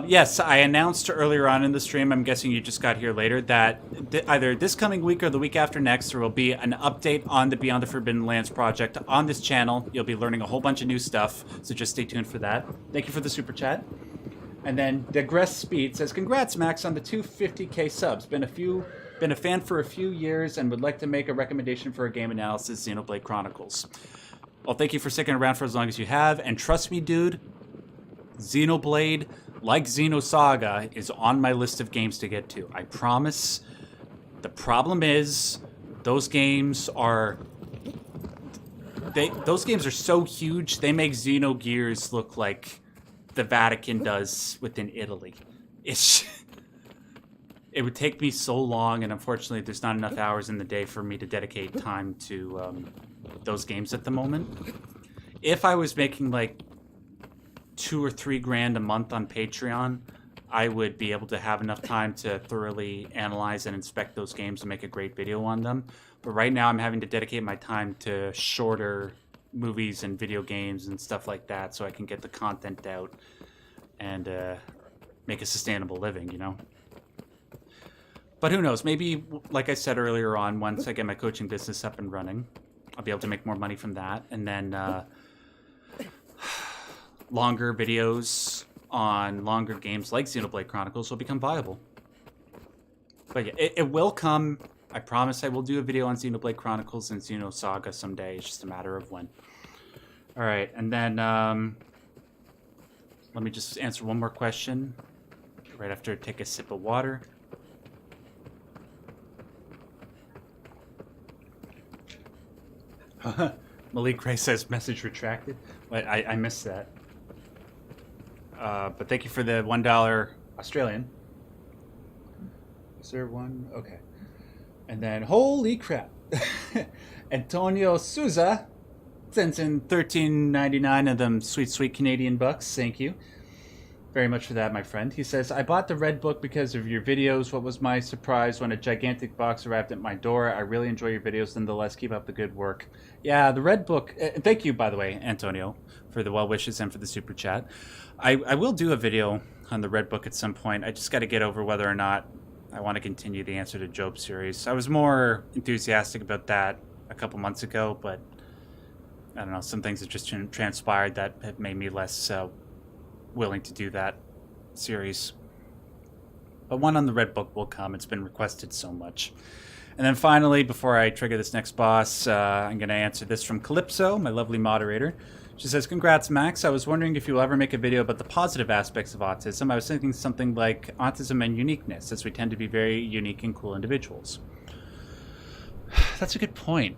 Yes, I announced earlier on in the stream, I'm guessing you just got here later, that either this coming week or the week after next, there will be an update on the Beyond the Forbidden Lands project on this channel. You'll be learning a whole bunch of new stuff, so just stay tuned for that. Thank you for the super chat. And then Digress Speed says, congrats, Max, on the 250k subs. Been a fan for a few years and would like to make a recommendation for a game analysis, Xenoblade Chronicles. Well, thank you for sticking around for as long as you have. And trust me, dude, Xenoblade, like Xenosaga, is on my list of games to get to. I promise. The problem is, those games are so huge, they make Xenogears look like the Vatican does within Italy. It would take me so long, and unfortunately there's not enough hours in the day for me to dedicate time to those games at the moment. If I was making like $2 or $3 grand a month on Patreon, I would be able to have enough time to thoroughly analyze and inspect those games and make a great video on them. But right now I'm having to dedicate my time to shorter movies and video games and stuff like that so I can get the content out and make a sustainable living, you know? But who knows? Maybe, like I said earlier on, once I get my coaching business up and running, I'll be able to make more money from that. And then longer videos on longer games like Xenoblade Chronicles will become viable. But yeah, it will come. I promise I will do a video on Xenoblade Chronicles and Xenosaga someday. It's just a matter of when. All right, and then let me just answer one more question right after I take a sip of water. Malik Gray says message retracted. But I missed that. But thank you for the $1 Australian. Is there one? Okay. And then, holy crap. Antonio Souza sends in $13.99 of them sweet, sweet Canadian bucks. Thank you. very much for that, my friend. He says, I bought the red book because of your videos. What was my surprise when a gigantic box arrived at my door? I really enjoy your videos nonetheless. Keep up the good work. Yeah, the red book. Thank you, by the way, Antonio, for the well wishes and for the super chat. I will do a video on the red book at some point. I just got to get over whether or not I want to continue the Answer to Job series. I was more enthusiastic about that a couple months ago, but I don't know, some things have just transpired that have made me less willing to do that series. But one on the red book will come. It's been requested so much. And then finally, before I trigger this next boss, I'm going to answer this from Calypso, my lovely moderator. She says, congrats, Max. I was wondering if you will ever make a video about the positive aspects of autism. I was thinking something like autism and uniqueness, as we tend to be very unique and cool individuals. That's a good point.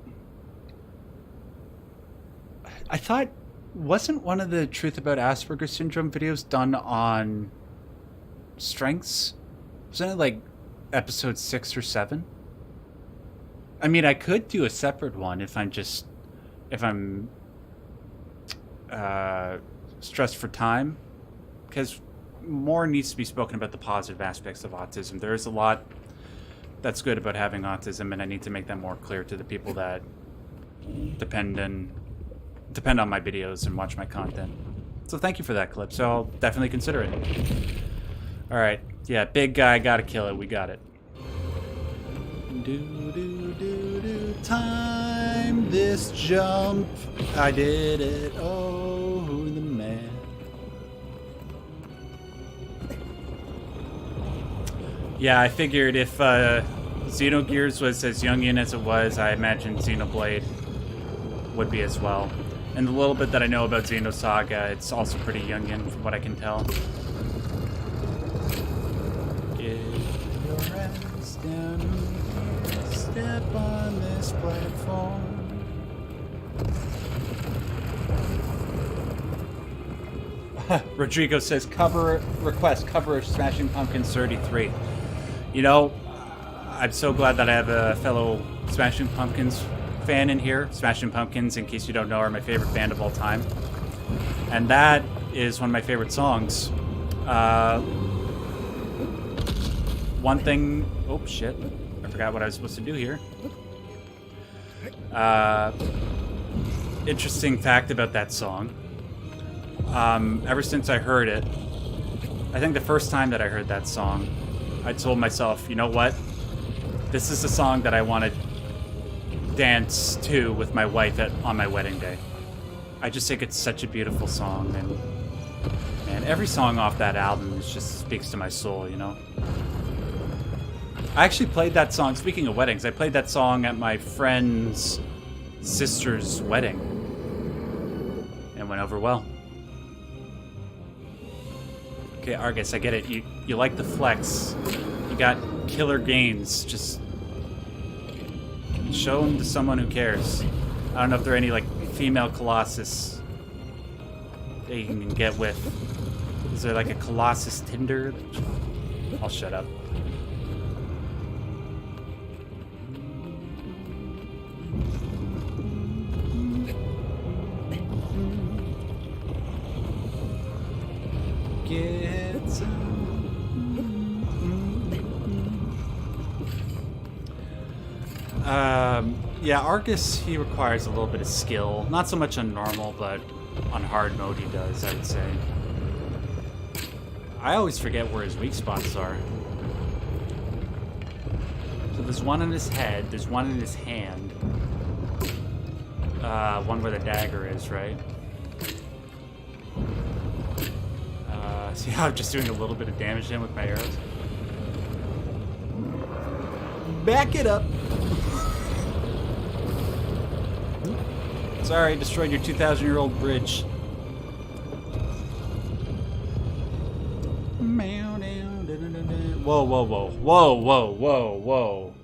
I thought, wasn't one of the Truth About Asperger's Syndrome videos done on strengths? Wasn't it like episode 6 or 7? I mean, I could do a separate one if I'm stressed for time, because more needs to be spoken about the positive aspects of autism. There is a lot that's good about having autism, and I need to make that more clear to the people that depend on my videos and watch my content. So thank you for that clip. So I'll definitely consider it. All right. Yeah, big guy, gotta kill it. We got it. Time this jump. I did it. Oh, who the man. Yeah, I figured if Xenogears was as Jungian as it was, I imagine Xenoblade would be as well. And the little bit that I know about Xenosaga, it's also pretty Jungian from what I can tell. Get your ass down here, step on this platform. Rodrigo says, cover of Smashing Pumpkins 33. You know, I'm so glad that I have a fellow Smashing Pumpkins fan in here. Smashing Pumpkins, in case you don't know, are my favorite band of all time. And that is one of my favorite songs. One thing... Oh, shit. I forgot what I was supposed to do here. Interesting fact about that song. Ever since I heard it, I think the first time that I heard that song, I told myself, you know what? This is the song that I want to dance to with my wife on my wedding day. I just think it's such a beautiful song, and man, every song off that album just speaks to my soul, you know? I actually played that song, speaking of weddings, I played that song at my friend's sister's wedding. And it went over well. Okay, Argus, I get it. You like the flex. You got killer gains. Just show them to someone who cares. I don't know if there are any, like, female Colossus that you can get with. Is there, like, a Colossus Tinder? I'll shut up. Get some. Yeah, Argus, he requires a little bit of skill. Not so much on normal, but on hard mode he does, I would say. I always forget where his weak spots are. So there's one in his head, there's one in his hand. One where the dagger is, right? See how I'm just doing a little bit of damage to him with my arrows? Back it up! Sorry, destroyed your 2,000-year-old bridge. Whoa, whoa, whoa. Whoa, whoa, whoa, whoa.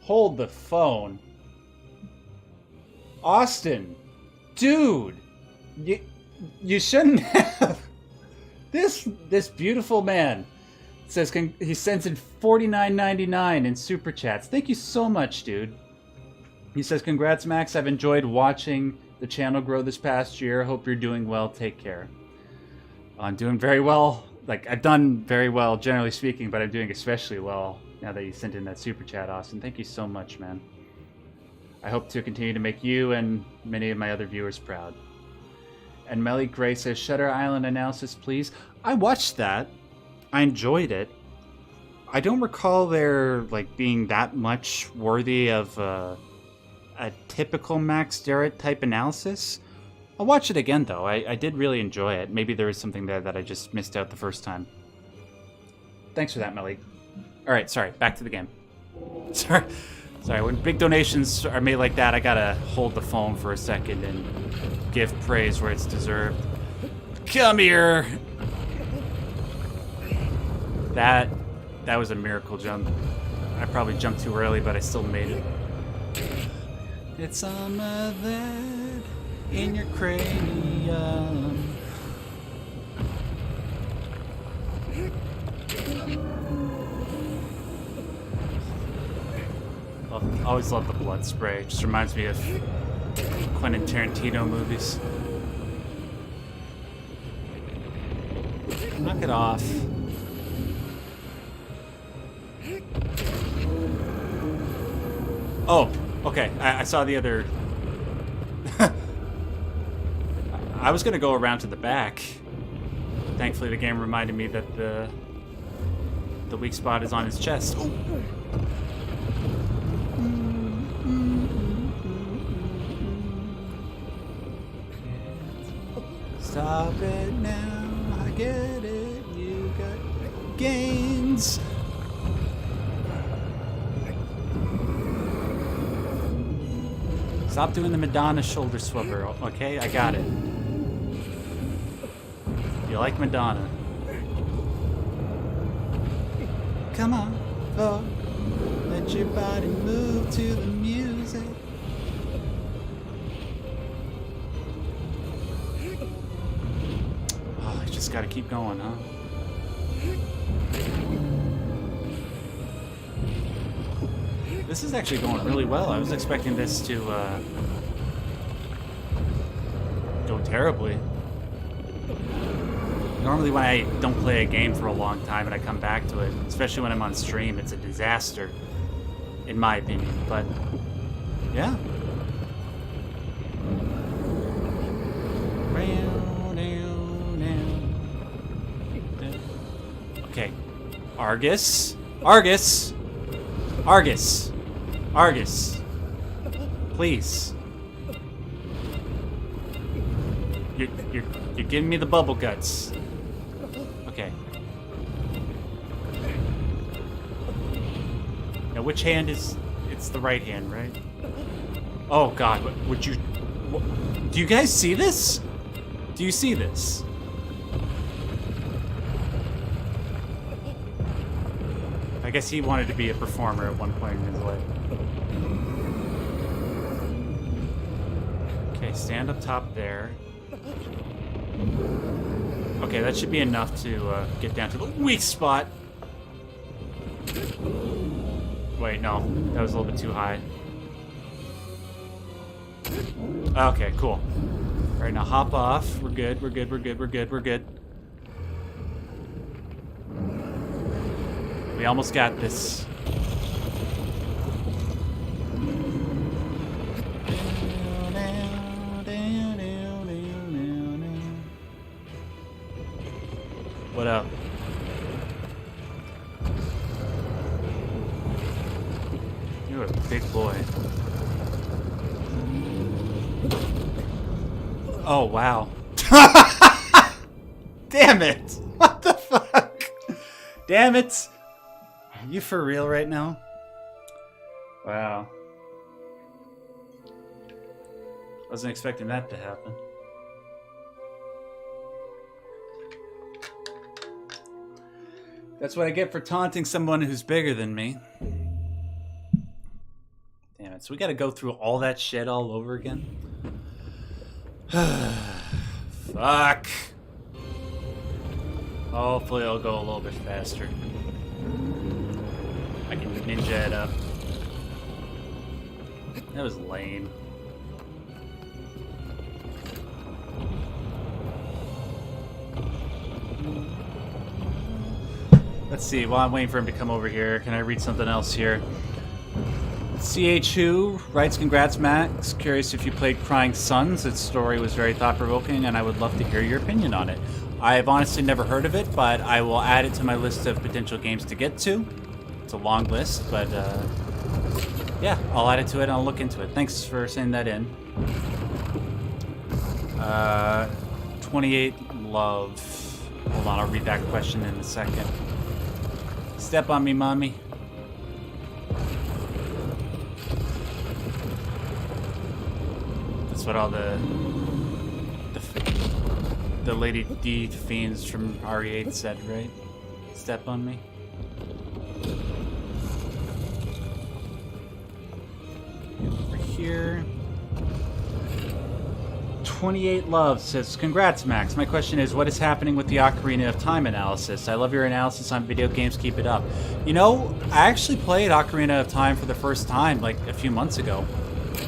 Hold the phone. Austin! Dude! You shouldn't have. This beautiful man says he sends in $49.99 in super chats. Thank you so much, dude. He says, congrats, Max. I've enjoyed watching the channel grow this past year. Hope you're doing well. Take care. I'm doing very well. Like, I've done very well, generally speaking, but I'm doing especially well now that you sent in that super chat, Austin. Thank you so much, man. I hope to continue to make you and many of my other viewers proud. And Melly Gray says, Shutter Island analysis, please. I watched that. I enjoyed it. I don't recall there like being that much worthy of a typical Max Derrat type analysis. I'll watch it again, though. I did really enjoy it. Maybe there was something there that I just missed out the first time. Thanks for that, Melly. All right, sorry. Back to the game. Sorry, when big donations are made like that, I gotta hold the phone for a second and give praise where it's deserved. Come here! That was a miracle jump. I probably jumped too early, but I still made it. It's some of that in your cranium. I always love the blood spray. It just reminds me of Quentin Tarantino movies. Knock it off. Oh, okay. I saw the other... I was going to go around to the back. Thankfully, the game reminded me that the weak spot is on his chest. Oh. Stop it now, I get it, you got gains. Stop doing the Madonna shoulder swubber, okay? I got it. You like Madonna. Come on, oh, let your body move to the music. Oh, I just gotta keep going, huh? This is actually going really well. I was expecting this to go terribly. Normally when I don't play a game for a long time and I come back to it, especially when I'm on stream, it's a disaster, in my opinion. But, yeah. Okay. Argus. Argus. Argus. Argus. Please. You're giving me the bubble guts. Okay. Now which hand is... It's the right hand, right? Oh god, would you... Do you guys see this? Do you see this? I guess he wanted to be a performer at one point in his life. Okay, stand up top there. Okay, that should be enough to get down to the weak spot. Wait, no. That was a little bit too high. Okay, cool. Alright, now hop off. We're good, we're good, we're good, we're good, we're good. We almost got this. What up? You're a big boy. Oh, wow. Damn it! What the fuck? Damn it! Are you for real right now? Wow. Wasn't expecting that to happen. That's what I get for taunting someone who's bigger than me. Damn it. So we gotta go through all that shit all over again? Fuck. Hopefully it'll go a little bit faster. I can ninja it up. That was lame. Let's see. While I'm waiting for him to come over here, can I read something else here? CH Who writes, congrats Max. Curious if you played Crying Sons. Its story was very thought-provoking and I would love to hear your opinion on it. I've honestly never heard of it, but I will add it to my list of potential games to get to. It's a long list, but yeah, I'll add it to it and I'll look into it. Thanks for sending that in. 28 love. Hold on, I'll read that question in a second. Step on me, mommy. That's what all the Lady D fiends from RE8 said, right? Step on me. Over here. 28 Love says, congrats Max. My question is, what is happening with the Ocarina of Time analysis? I love your analysis on video games. Keep it up. You know, I actually played Ocarina of Time for the first time like a few months ago.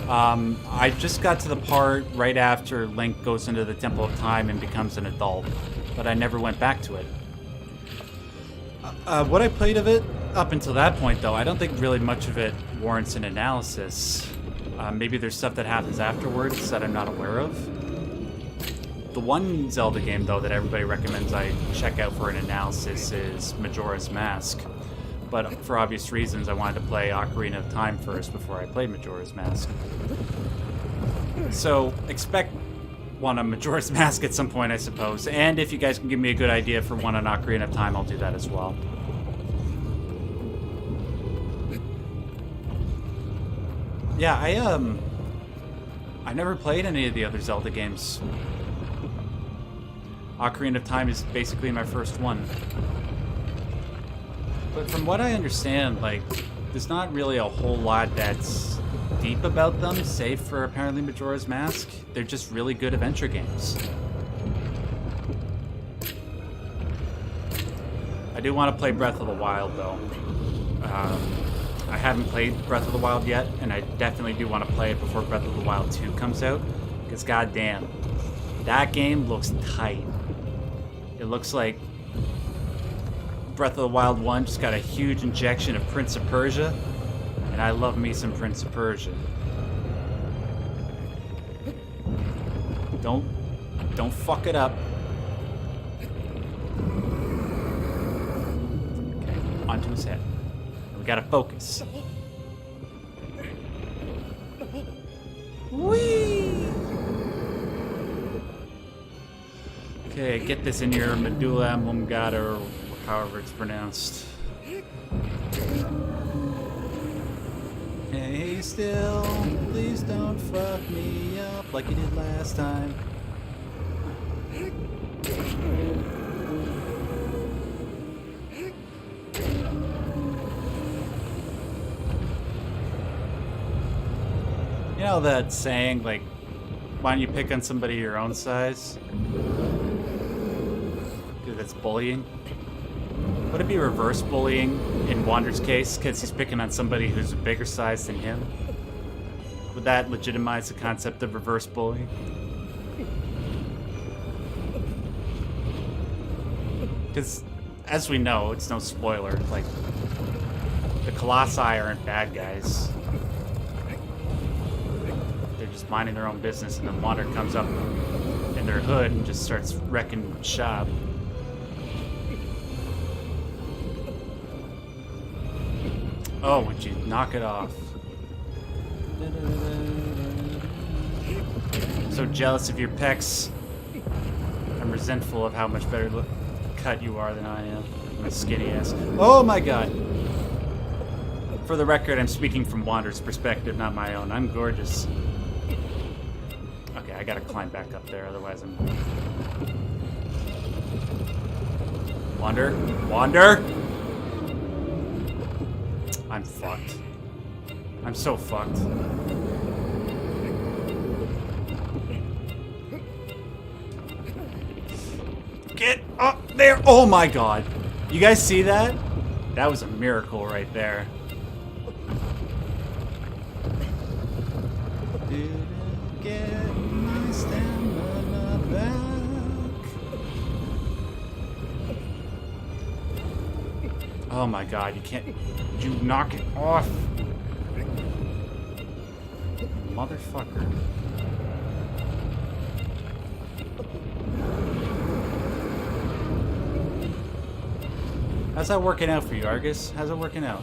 I just got to the part right after Link goes into the Temple of Time and becomes an adult, but I never went back to it. What I played of it up until that point, though, I don't think really much of it warrants an analysis. Maybe there's stuff that happens afterwards that I'm not aware of. The one Zelda game, though, that everybody recommends I check out for an analysis is Majora's Mask. But for obvious reasons, I wanted to play Ocarina of Time first before I played Majora's Mask. So, expect one on Majora's Mask at some point, I suppose. And if you guys can give me a good idea for one on Ocarina of Time, I'll do that as well. Yeah, I never played any of the other Zelda games. Ocarina of Time is basically my first one. But from what I understand, like, there's not really a whole lot that's deep about them, save for apparently Majora's Mask. They're just really good adventure games. I do want to play Breath of the Wild, though. I haven't played Breath of the Wild yet, and I definitely do want to play it before Breath of the Wild 2 comes out. Because goddamn, that game looks tight. It looks like Breath of the Wild 1 just got a huge injection of Prince of Persia, and I love me some Prince of Persia. Don't fuck it up. Okay, onto his head. We gotta focus. Whee! Okay, get this in your medulla oblongata, or however it's pronounced. Hey, still, please don't fuck me up like you did last time. You know that saying, like, why don't you pick on somebody your own size? Dude, that's bullying. Would it be reverse bullying in Wander's case, because he's picking on somebody who's a bigger size than him? Would that legitimize the concept of reverse bullying? Because, as we know, it's no spoiler, like, the Colossi aren't bad guys. They're just minding their own business, and then Wander comes up in their hood and just starts wrecking shop. Oh, would you knock it off? I'm so jealous of your pecs. I'm resentful of how much better cut you are than I am. My skinny ass. Oh my god! For the record, I'm speaking from Wander's perspective, not my own. I'm gorgeous. Okay, I gotta climb back up there, otherwise I'm... Wander? Wander? I'm fucked. I'm so fucked. Get up there! Oh my god! You guys see that? That was a miracle right there. Didn't get my stamina back. Oh my god, you can't... You knock it off! Motherfucker. How's that working out for you, Argus? How's it working out?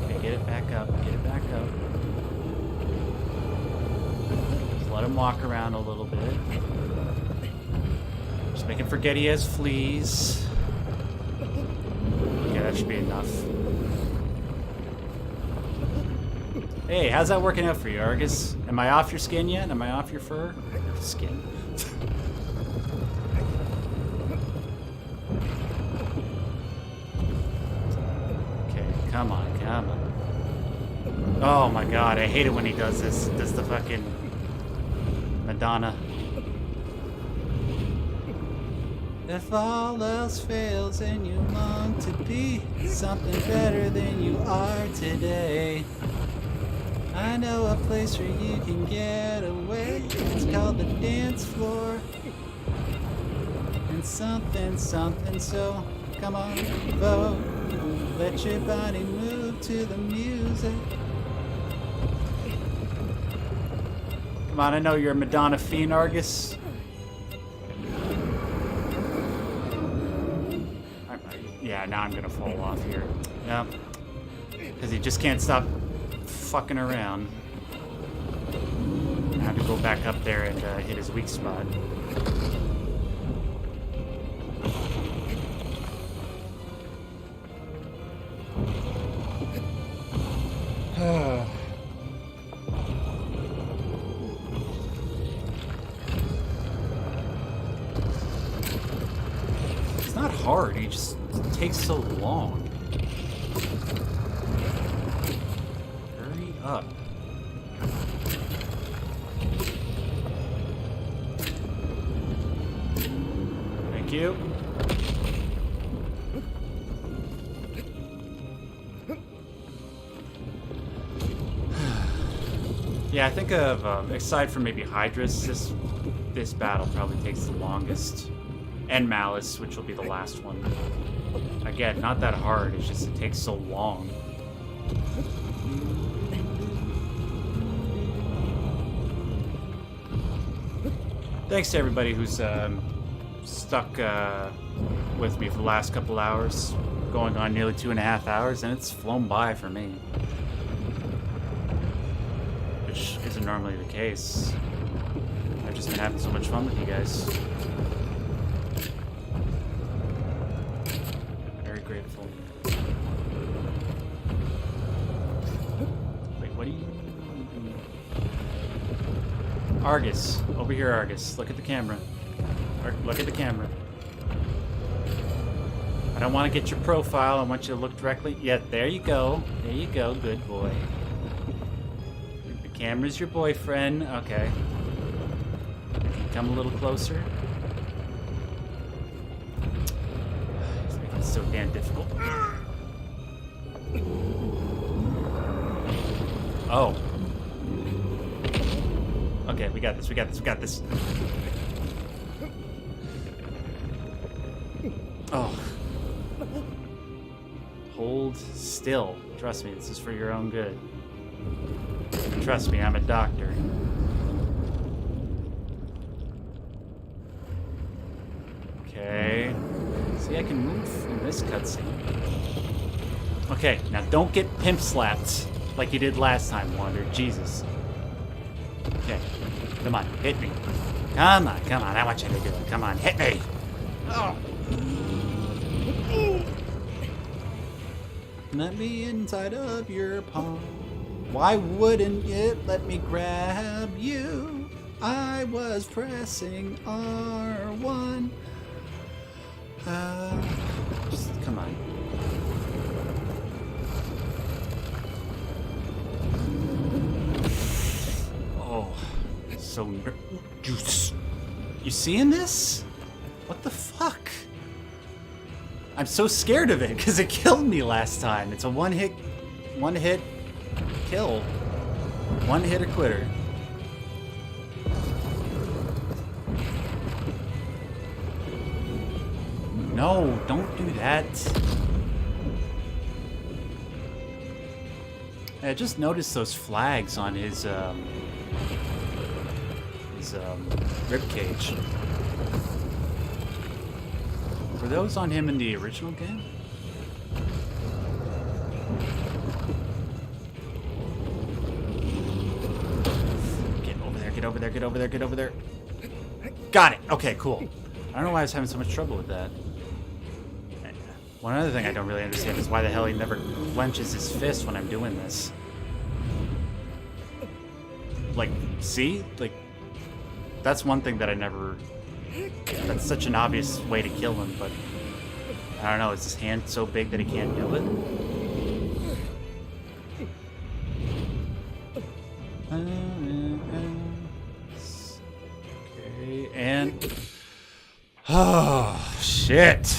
Okay, get it back up. Get it back up. Just let him walk around a little bit. Just make him forget he has fleas. Yeah, that should be enough. Hey, how's that working out for you, Argus? Am I off your skin yet? Am I off your fur? Your skin. Okay, come on, come on. Oh my god, I hate it when he does this. Does the fucking Madonna. If all else fails and you long to be something better than you are today, I know a place where you can get away. It's called the dance floor. And something, something, so come on, vote. Let your body move to the music. Come on, I know you're a Madonna fiend, Argus. Yeah, now I'm gonna fall off here. Yep. Because he just can't stop fucking around. I have to go back up there and hit his weak spot. It's not hard, he just takes so long. Hurry up. Thank you. Yeah, I think of, aside from maybe Hydrus, this battle probably takes the longest. And Malice, which will be the last one. Again, not that hard, it's just it takes so long. Thanks to everybody who's stuck with me for the last couple hours. Going on nearly 2.5 hours, and it's flown by for me. Which isn't normally the case. I've just been having so much fun with you guys. Very grateful. Wait, what are you... Argus. Over here, Argus. Look at the camera. Look at the camera. I don't want to get your profile. I want you to look directly... Yeah, there you go. There you go. Good boy. The camera's your boyfriend. Okay. Come a little closer. It's making it so damn difficult. Oh. Okay, we got this, we got this, we got this. Oh. Hold still. Trust me, this is for your own good. Trust me, I'm a doctor. Okay. See, I can move in this cutscene. Okay, now don't get pimp slapped like you did last time, Wander. Jesus. Okay. Come on, hit me. Come on, come on. I want you to do it. Come on, hit me. Oh. Let me inside of your palm. Why wouldn't it let me grab you? I was pressing R1. Just come on. Oh, so you seeing this? What the fuck? I'm so scared of it because it killed me last time. It's a one hit kill. One hit or quitter. No, don't do that. I just noticed those flags on his ribcage. Were those on him in the original game? Get over there, get over there, get over there, get over there. Got it! Okay, cool. I don't know why I was having so much trouble with that. One other thing I don't really understand is why the hell he never clenches his fist when I'm doing this. Like, see? Like, that's one thing that I never... That's such an obvious way to kill him, but... I don't know, is his hand so big that he can't kill it? Okay, and... Oh, shit!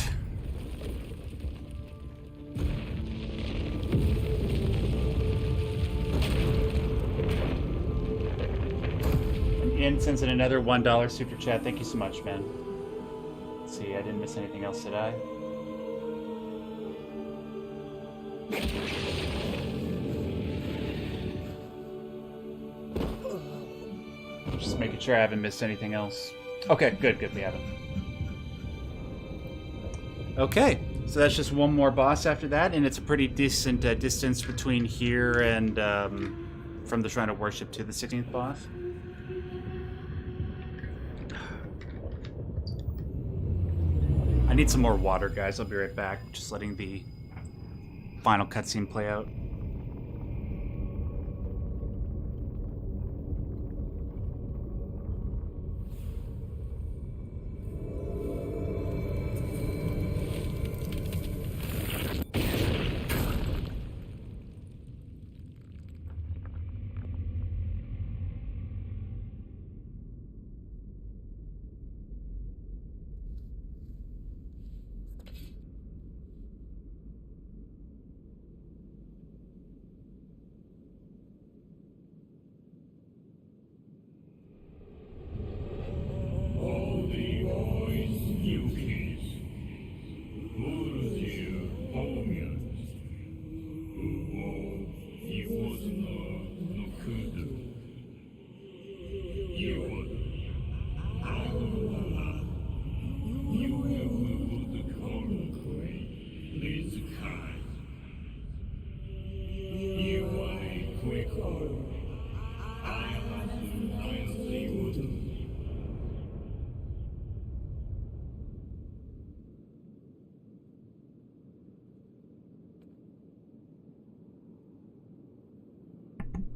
Sends in another $1 super chat. Thank you so much, man. Let's see, I didn't miss anything else, did I? Just making sure I haven't missed anything else. Okay, good, we haven't. Okay, so that's just one more boss after that, and it's a pretty decent distance between here and from the Shrine of Worship to the 16th boss. I need some more water, guys. I'll be right back. Just letting the final cutscene play out.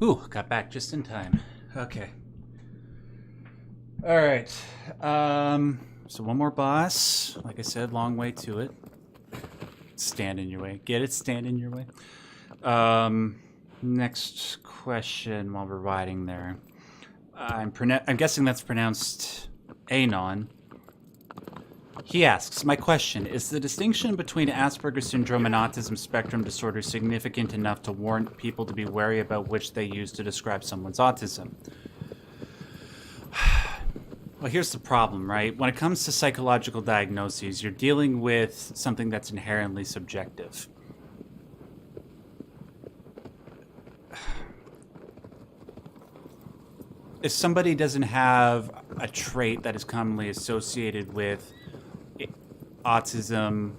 Ooh, got back just in time. Okay. Alright. So one more boss. Like I said, long way to it. Stand in your way. Get it? Stand in your way. Next question while we're riding there. I'm guessing that's pronounced Anon. He asks, my question, is the distinction between Asperger's syndrome and autism spectrum disorder significant enough to warrant people to be wary about which they use to describe someone's autism? Well, here's the problem, right? When it comes to psychological diagnoses, you're dealing with something that's inherently subjective. If somebody doesn't have a trait that is commonly associated with autism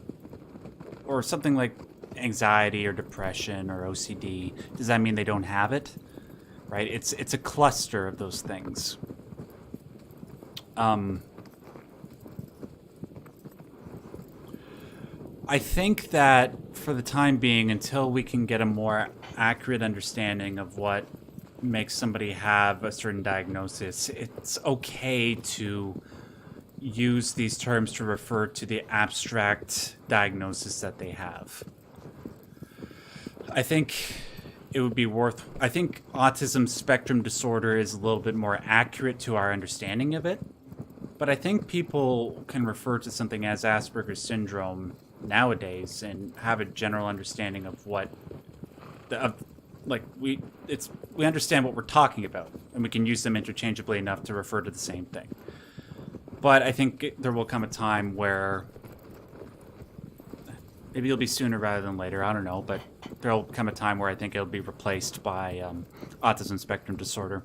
or something like anxiety or depression or OCD, does that mean they don't have it? Right? It's a cluster of those things. I think that for the time being, until we can get a more accurate understanding of what makes somebody have a certain diagnosis, it's okay to use these terms to refer to the abstract diagnosis that they have. I think it would be I think autism spectrum disorder is a little bit more accurate to our understanding of it, but I think people can refer to something as Asperger's syndrome nowadays and have a general understanding of what we understand what we're talking about, and we can use them interchangeably enough to refer to the same thing. But I think there will come a time where Maybe it'll be sooner rather than later. I don't know, but there'll come a time where I think it'll be replaced by autism spectrum disorder,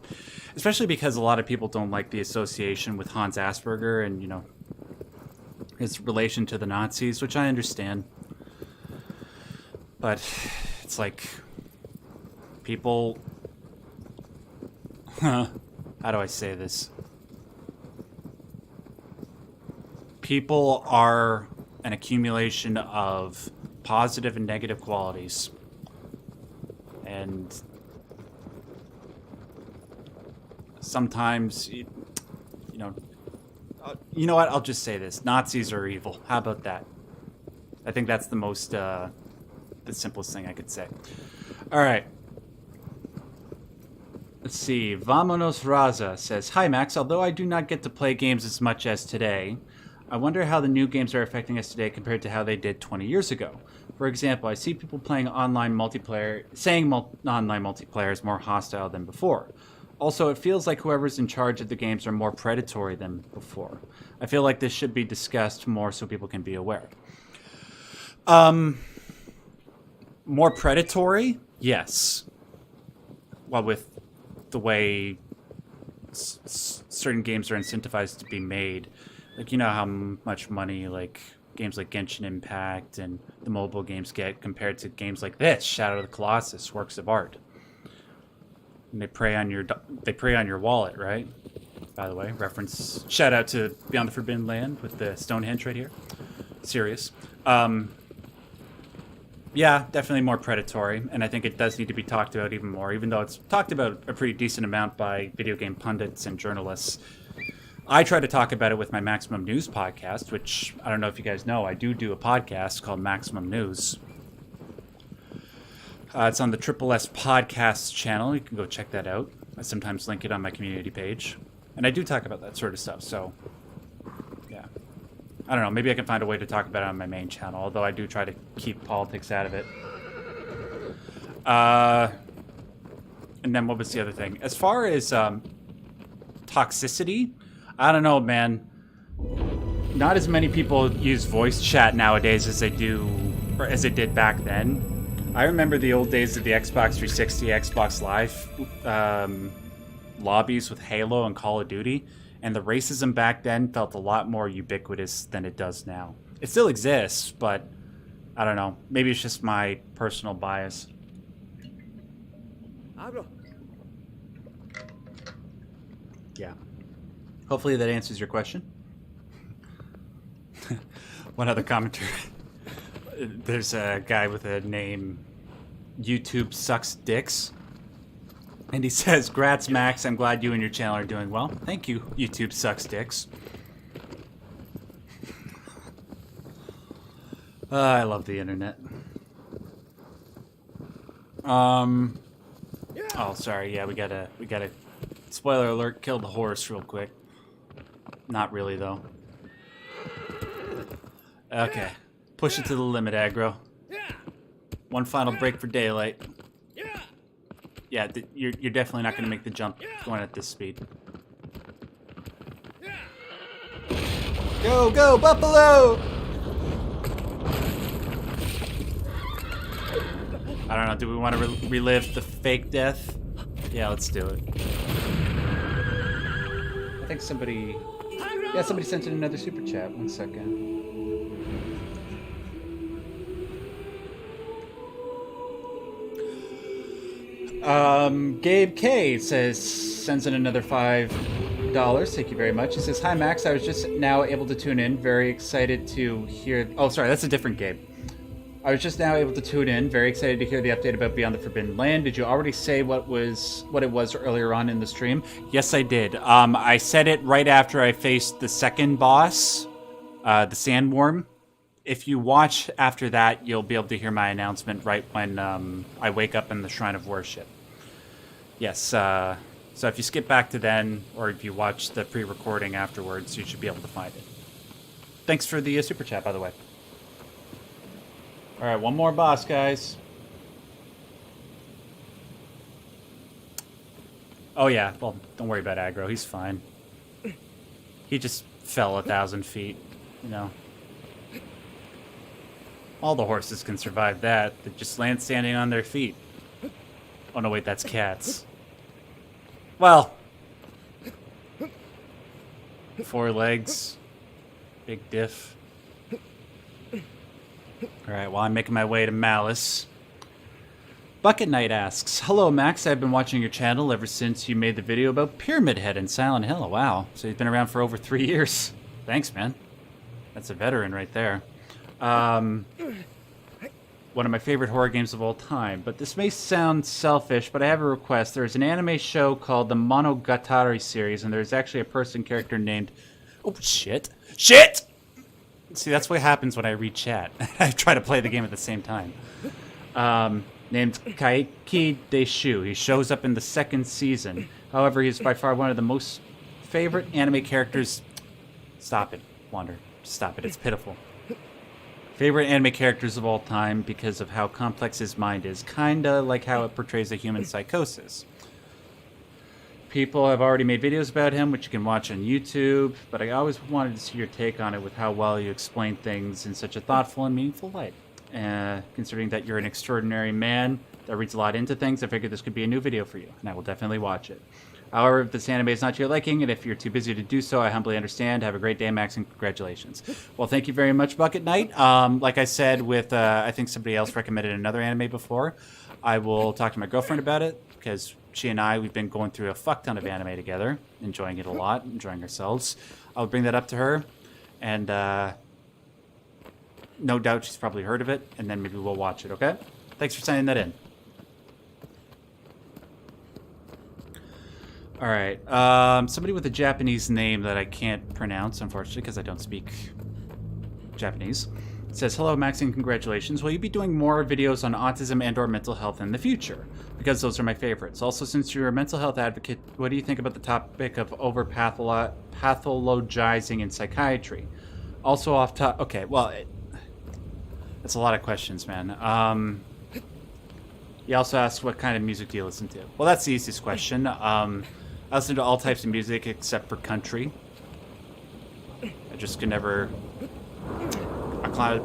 especially because a lot of people don't like the association with Hans Asperger and, you know, his relation to the Nazis, which I understand. But it's like people... How do I say this? People are an accumulation of positive and negative qualities. And sometimes, you know what? I'll just say this. Nazis are evil. How about that? I think that's the most, the simplest thing I could say. All right. Let's see. Vamonos Raza says, "Hi, Max. Although I do not get to play games as much as today, I wonder how the new games are affecting us today compared to how they did 20 years ago. For example, I see people playing online multiplayer, saying online multiplayer is more hostile than before. Also, it feels like whoever's in charge of the games are more predatory than before. I feel like this should be discussed more so people can be aware." More predatory? Yes. Well, with the way certain games are incentivized to be made. Like, you know how much money, like, games like Genshin Impact and the mobile games get compared to games like this, Shadow of the Colossus, works of art. And they prey on your wallet, right? By the way, reference, shout out to Beyond the Forbidden Land with the Stonehenge right here. Serious. Yeah, definitely more predatory, and I think it does need to be talked about even more, even though it's talked about a pretty decent amount by video game pundits and journalists. I try to talk about it with my Maximum News podcast, which I don't know if you guys know, I do a podcast called Maximum News. It's on the Triple S Podcasts channel. You can go check that out. I sometimes link it on my community page. And I do talk about that sort of stuff, so yeah. I don't know, maybe I can find a way to talk about it on my main channel, although I do try to keep politics out of it. And then what was the other thing? As far as toxicity, I don't know, man. Not as many people use voice chat nowadays as they did back then. I remember the old days of the Xbox 360, Xbox Live lobbies with Halo and Call of Duty, and the racism back then felt a lot more ubiquitous than it does now. It still exists, but I don't know. Maybe it's just my personal bias. Yeah. Hopefully that answers your question. One other commenter. There's a guy with a name YouTube Sucks Dicks. And he says, "Grats, Max. I'm glad you and your channel are doing well." Thank you, YouTube Sucks Dicks. I love the internet. Oh, sorry. Yeah, we gotta. Spoiler alert, kill the horse real quick. Not really, though. Okay. Push it to the limit, aggro. One final break for daylight. Yeah, you're definitely not going to make the jump going at this speed. Go, go, Buffalo! I don't know, do we want to relive the fake death? Yeah, let's do it. I think somebody... Yeah, somebody sent in another super chat. One second. Gabe K sends in another $5. Thank you very much. He says, "Hi Max, I was just now able to tune in. Very excited to hear..." Oh, sorry, that's a different Gabe. "I was just now able to tune in. Very excited to hear the update about Beyond the Forbidden Land. Did you already say what it was earlier on in the stream?" Yes, I did. I said it right after I faced the second boss, the Sandworm. If you watch after that, you'll be able to hear my announcement right when I wake up in the Shrine of Worship. Yes, so if you skip back to then, or if you watch the pre-recording afterwards, you should be able to find it. Thanks for the super chat, by the way. All right, one more boss, guys. Oh yeah, well, don't worry about aggro. He's fine. He just fell 1,000 feet, you know. All the horses can survive that. They just land standing on their feet. Oh no, wait, that's cats. Well, 4 legs, big diff. Alright, well, I'm making my way to Malice. Bucket Knight asks, hello Max, I've been watching your channel ever since you made the video about Pyramid Head in Silent Hill. Wow, so he's been around for over 3 years. Thanks, man. That's a veteran right there. One of my favorite horror games of all time, but this may sound selfish, but I have a request. There's an anime show called the Monogatari series, and there's actually a person character named... Oh, shit. Shit! See, that's what happens when I read chat. I try to play the game at the same time. Named Kaiki Deshu. He shows up in the 2nd season. However, he's by far one of the most favorite anime characters... Stop it, Wander. Stop it, it's pitiful. Favorite anime characters of all time because of how complex his mind is. Kinda like how it portrays a human psychosis. People have already made videos about him, which you can watch on YouTube, but I always wanted to see your take on it with how well you explain things in such a thoughtful and meaningful light. Considering that you're an extraordinary man that reads a lot into things, I figured this could be a new video for you, and I will definitely watch it. However, if this anime is not to your liking, and if you're too busy to do so, I humbly understand. Have a great day, Max, and congratulations. Well, thank you very much, Bucket Knight. Like I said with, I think somebody else recommended another anime before, I will talk to my girlfriend about it, because she and I, we've been going through a fuck ton of anime together, enjoying it a lot, enjoying ourselves. I'll bring that up to her, and no doubt she's probably heard of it, and then maybe we'll watch it, okay? Thanks for sending that in. Alright, somebody with a Japanese name that I can't pronounce, unfortunately, because I don't speak Japanese. It says, hello, Max, and congratulations. Will you be doing more videos on autism and or mental health in the future? Because those are my favorites. Also, since you're a mental health advocate, what do you think about the topic of over-pathologizing in psychiatry? Also off top... Okay, well, that's a lot of questions, man. He also asks, what kind of music do you listen to? Well, that's the easiest question. I listen to all types of music except for country. I just can never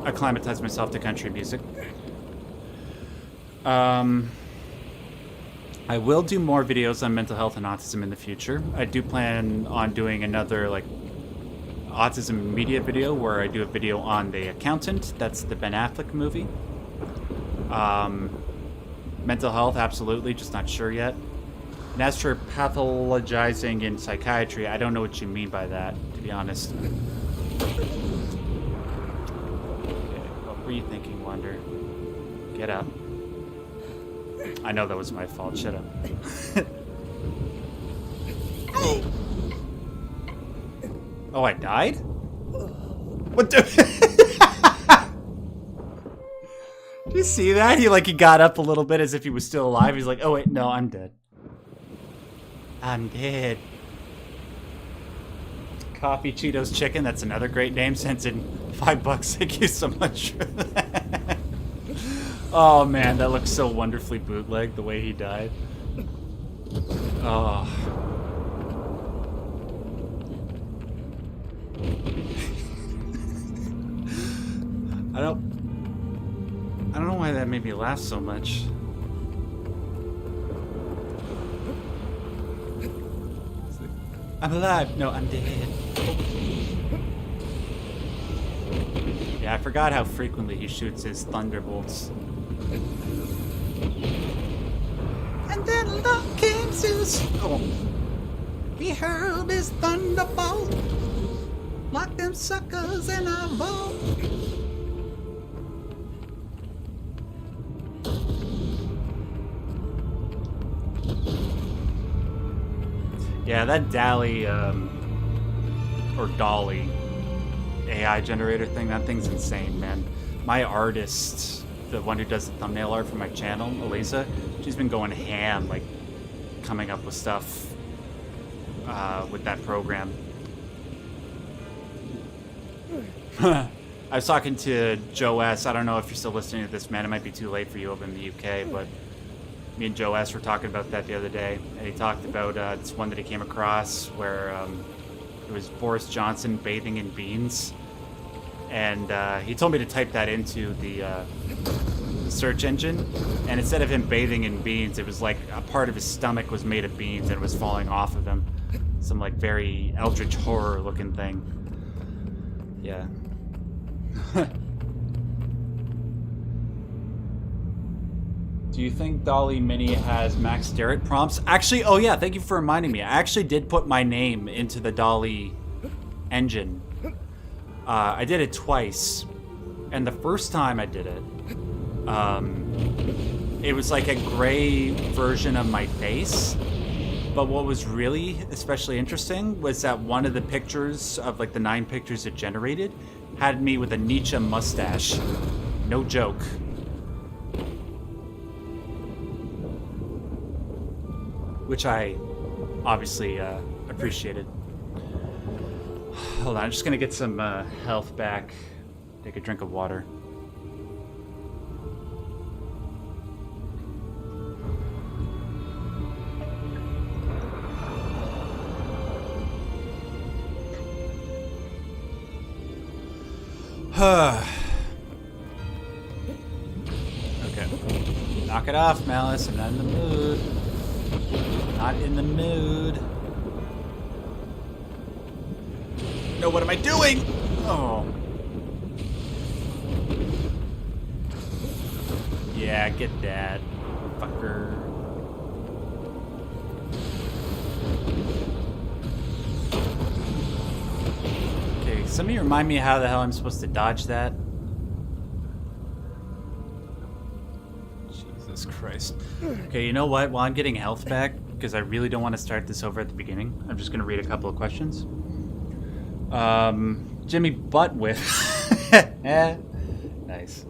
acclimatize myself to country music. I will do more videos on mental health and autism in the future. I do plan on doing another like autism media video where I do a video on The Accountant. That's the Ben Affleck movie. Mental health, absolutely, just not sure yet. And as for pathologizing in psychiatry, I don't know what you mean by that, to be honest. Okay, what were you thinking, Wander? Get up. I know that was my fault, shut up. Oh, I died? What the... Did you see that? He got up a little bit as if he was still alive. He's like, oh wait, no, I'm dead. I'm dead. Coffee Cheetos Chicken, that's another great name. Sends in $5. Thank you so much for that. Oh man, that looks so wonderfully bootleg, the way he died. Oh. I don't know why that made me laugh so much. I'm alive. No, I'm dead. Yeah, I forgot how frequently he shoots his thunderbolts. And then love came Zeus. Oh. He hurled his thunderbolt. Lock them suckers in a vault. Yeah, that DALL-E, or DALL-E AI generator thing, that thing's insane, man. My artist, the one who does the thumbnail art for my channel, Elisa, she's been going ham, like, coming up with stuff with that program. I was talking to Joe S. I don't know if you're still listening to this, man. It might be too late for you over in the UK, but me and Joe S. were talking about that the other day, and he talked about this one that he came across where it was Boris Johnson bathing in beans, and he told me to type that into the search engine, and instead of him bathing in beans, it was like a part of his stomach was made of beans and it was falling off of him. Some like very eldritch horror looking thing. Yeah. Do you think Dolly Mini has max Derrat prompts? Actually, oh yeah, thank you for reminding me. I actually did put my name into the Dolly engine. I did it twice, and the first time I did it, it was like a gray version of my face. But what was really especially interesting was that one of the pictures of like the 9 pictures it generated had me with a Nietzsche mustache. No joke. Which I obviously appreciated. Hold on, I'm just gonna get some health back. Take a drink of water. Okay. Knock it off, Malice. I'm not in the mood. Not in the mood. No, what am I doing? Oh. Yeah, get that. Fucker. Okay, somebody remind me how the hell I'm supposed to dodge that? Jesus Christ. Okay, you know what? While I'm getting health back, because I really don't want to start this over at the beginning, I'm just going to read a couple of questions. Jimmy Buttwith nice.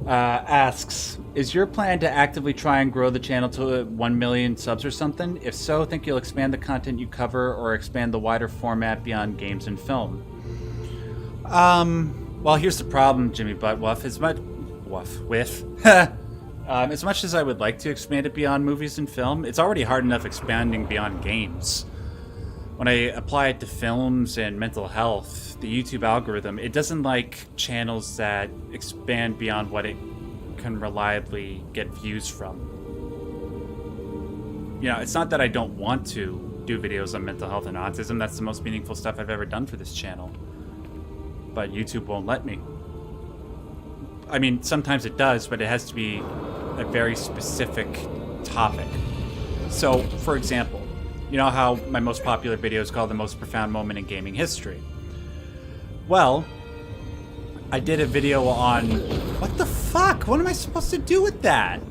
Asks, is your plan to actively try and grow the channel to 1 million subs or something? If so, think you'll expand the content you cover or expand the wider format beyond games and film? Well, here's the problem, Jimmy Buttwuff. As much as I would like to expand it beyond movies and film, it's already hard enough expanding beyond games. When I apply it to films and mental health, the YouTube algorithm, it doesn't like channels that expand beyond what it can reliably get views from. You know, it's not that I don't want to do videos on mental health and autism. That's the most meaningful stuff I've ever done for this channel. But YouTube won't let me. I mean, sometimes it does, but it has to be a very specific topic. So, for example, you know how my most popular video is called The Most Profound Moment in Gaming History? Well, I did a video on... What the fuck? What am I supposed to do with that?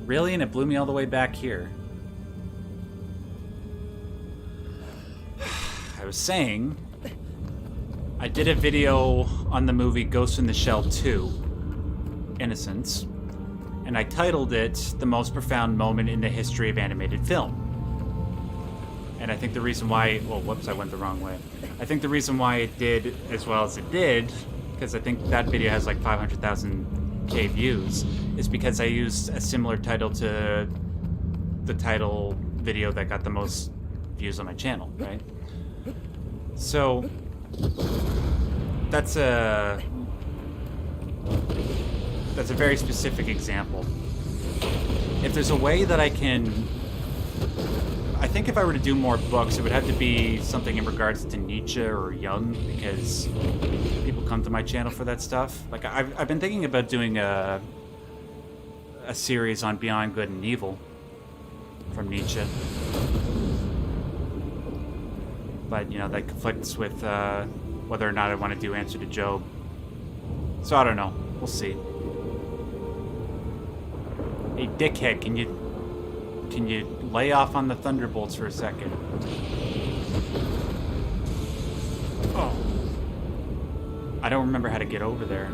Really? And it blew me all the way back here. I was saying... I did a video on the movie Ghost in the Shell 2, Innocence, and I titled it The Most Profound Moment in the History of Animated Film. And I think the reason why... Well, whoops, I went the wrong way. I think the reason why it did as well as it did, because I think that video has like 500,000 views, is because I used a similar title to the title video that got the most views on my channel, right? So... That's a very specific example. If there's a way that I can... I think if I were to do more books, it would have to be something in regards to Nietzsche or Jung, because people come to my channel for that stuff. Like, I've been thinking about doing a series on Beyond Good and Evil from Nietzsche. But, you know, that conflicts with whether or not I want to do Answer to Job. So I don't know. We'll see. Hey, dickhead, can you lay off on the thunderbolts for a second? Oh. I don't remember how to get over there.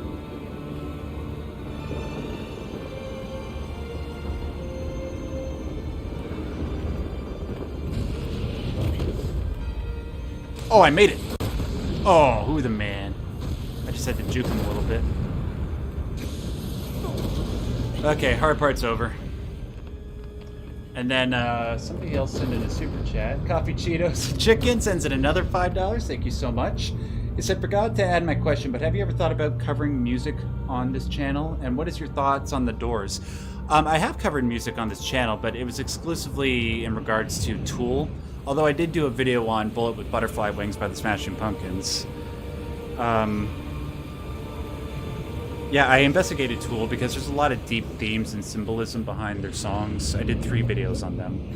Oh, I made it! Oh, who the man. I just had to juke him a little bit. Okay, hard part's over. And then somebody else sent in a super chat. Coffee Cheetos Chicken sends in another $5. Thank you so much. Yes, I forgot to add my question, but have you ever thought about covering music on this channel? And what is your thoughts on the Doors? I have covered music on this channel, but it was exclusively in regards to Tool. Although I did do a video on Bullet with Butterfly Wings by the Smashing Pumpkins. Yeah, I investigated Tool because there's a lot of deep themes and symbolism behind their songs. I did 3 videos on them.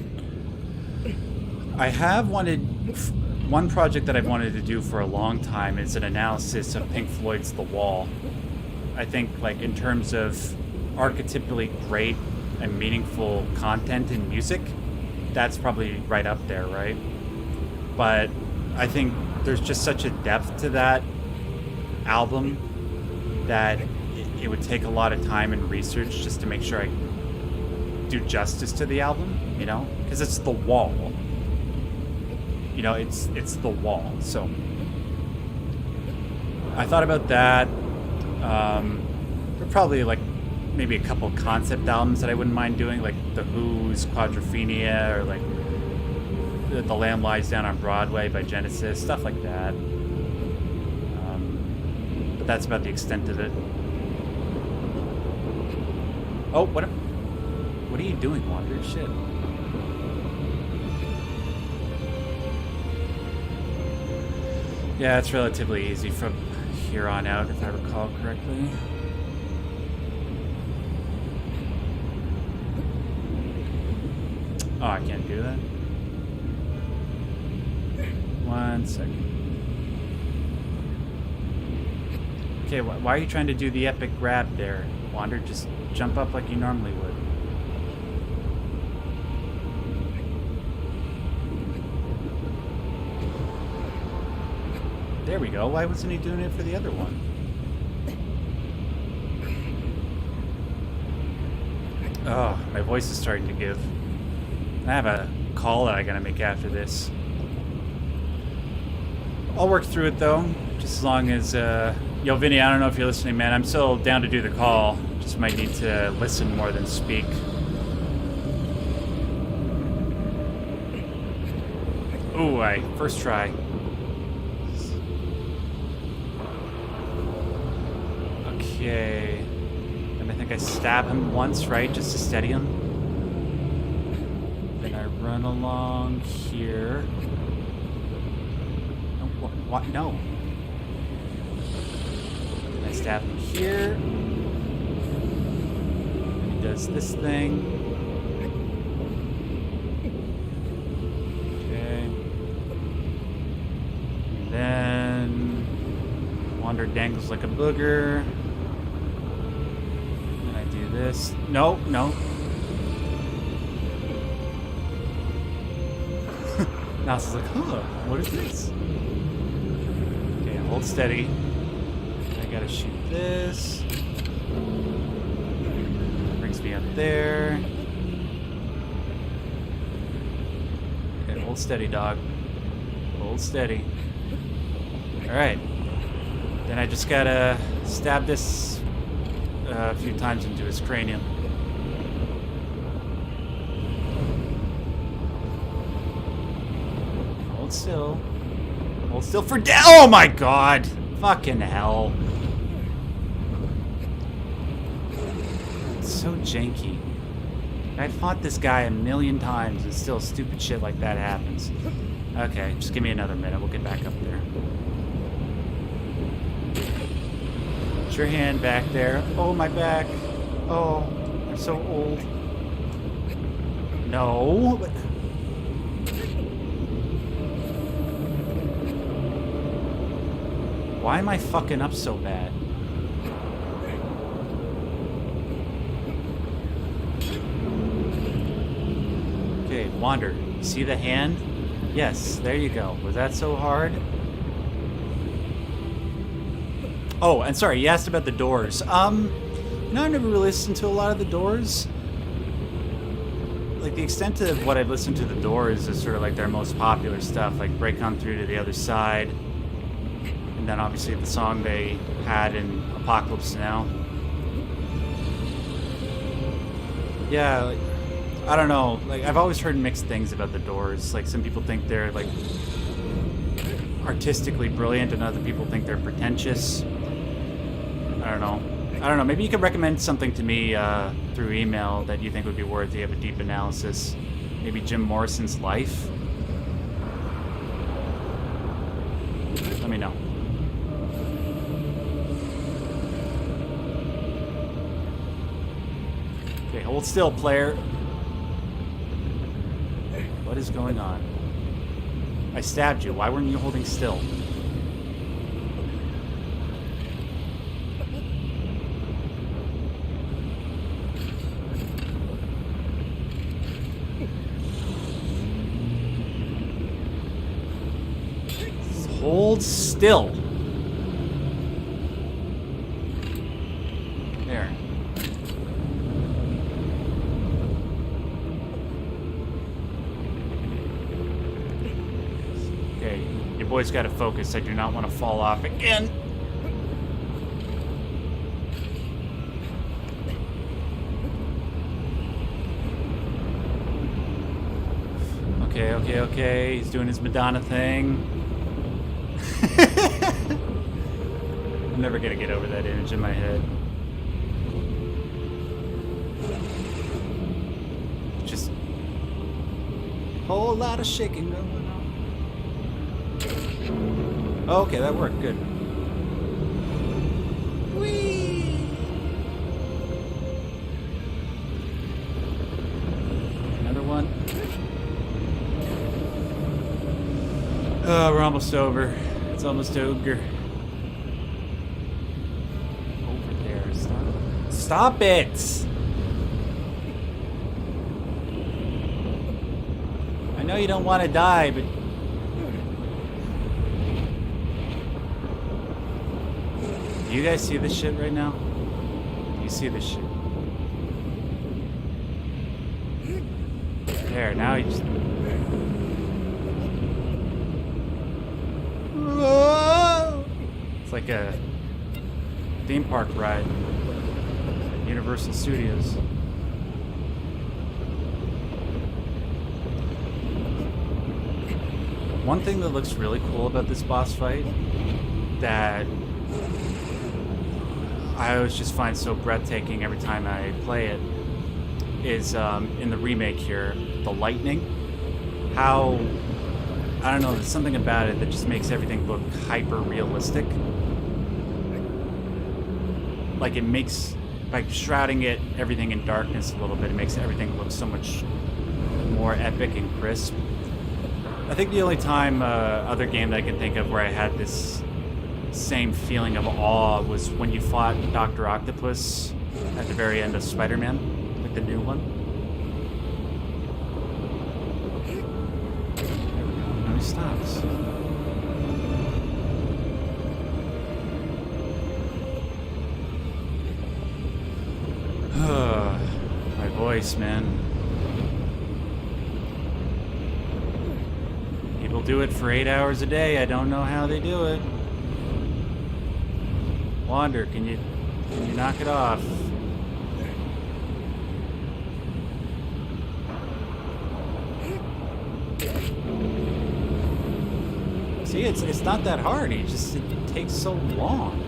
I have one project that I've wanted to do for a long time is an analysis of Pink Floyd's The Wall. I think, like, in terms of archetypally great and meaningful content in music, that's probably right up there, right? But I think there's just such a depth to that album that it would take a lot of time and research just to make sure I do justice to the album, you know? Because it's The Wall. You know, it's The Wall. So I thought about that. There are probably like maybe a couple concept albums that I wouldn't mind doing, like The Who's Quadrophenia, or like The Lamb Lies Down on Broadway by Genesis, stuff like that. But that's about the extent of it. Oh, what are you doing, Wander? Shit. Yeah, it's relatively easy from here on out, if I recall correctly. Oh, I can't do that. 1 second. Okay, why are you trying to do the epic grab there, Wander? Just jump up like you normally would. There we go. Why wasn't he doing it for the other one? Oh, my voice is starting to give. I have a call that I gotta make after this. I'll work through it though, just as long as, yo Vinny, I don't know if you're listening, man. I'm still down to do the call. Just might need to listen more than speak. Ooh, first try. Okay. And I think I stab him once, right? Just to steady him. Then I run along here. No, what? No. Then I stab him here. And he does this thing. Okay. And then Wander dangles like a booger. This. No. Nas is like, huh, what is this? Okay, hold steady. I gotta shoot this. Brings me up there. Okay, hold steady, dog. Hold steady. Alright. Then I just gotta stab this a few times into his cranium. Hold still. Hold still for oh my god! Fucking hell. It's so janky. I've fought this guy 1,000,000 times and still stupid shit like that happens. Okay, just give me another minute. We'll get back up there. Put your hand back there. Oh, my back. Oh, I'm so old. No. Why am I fucking up so bad? Okay, Wander. See the hand? Yes, there you go. Was that so hard? Oh, and sorry, you asked about the Doors. No, I've never really listened to a lot of the Doors. Like, the extent of what I've listened to the Doors is sort of like their most popular stuff, like Break On Through to the Other Side. And then obviously the song they had in Apocalypse Now. Yeah, like, I don't know. Like, I've always heard mixed things about the Doors. Like, some people think they're like artistically brilliant and other people think they're pretentious. I don't know. Maybe you could recommend something to me through email that you think would be worthy of a deep analysis. Maybe Jim Morrison's Life. Let me know. Okay, hold still, player. What is going on? I stabbed you. Why weren't you holding still? Hold still. There. Okay, your boy's got to focus. I do not want to fall off again. Okay. He's doing his Madonna thing. I'm never gonna get over that image in my head. Just a whole lot of shaking going on. Okay, that worked. Good. Whee! Another one. Oh, we're almost over. It's almost ogre. Over there. Stop it! I know you don't want to die, but... Do you guys see this shit right now? You see this shit? There, now you just... It's like a theme park ride at Universal Studios. One thing that looks really cool about this boss fight that I always just find so breathtaking every time I play it is in the remake here, the lightning. How, I don't know, there's something about it that just makes everything look hyper realistic. Like it makes, by shrouding everything in darkness a little bit, it makes everything look so much more epic and crisp. I think the only time, other game that I can think of where I had this same feeling of awe was when you fought Dr. Octopus at the very end of Spider-Man, like the new one. No, he stops. My voice, man. People do it for 8 hours a day. I don't know how they do it. Wander, can you knock it off? See, it's not that hard. It takes so long.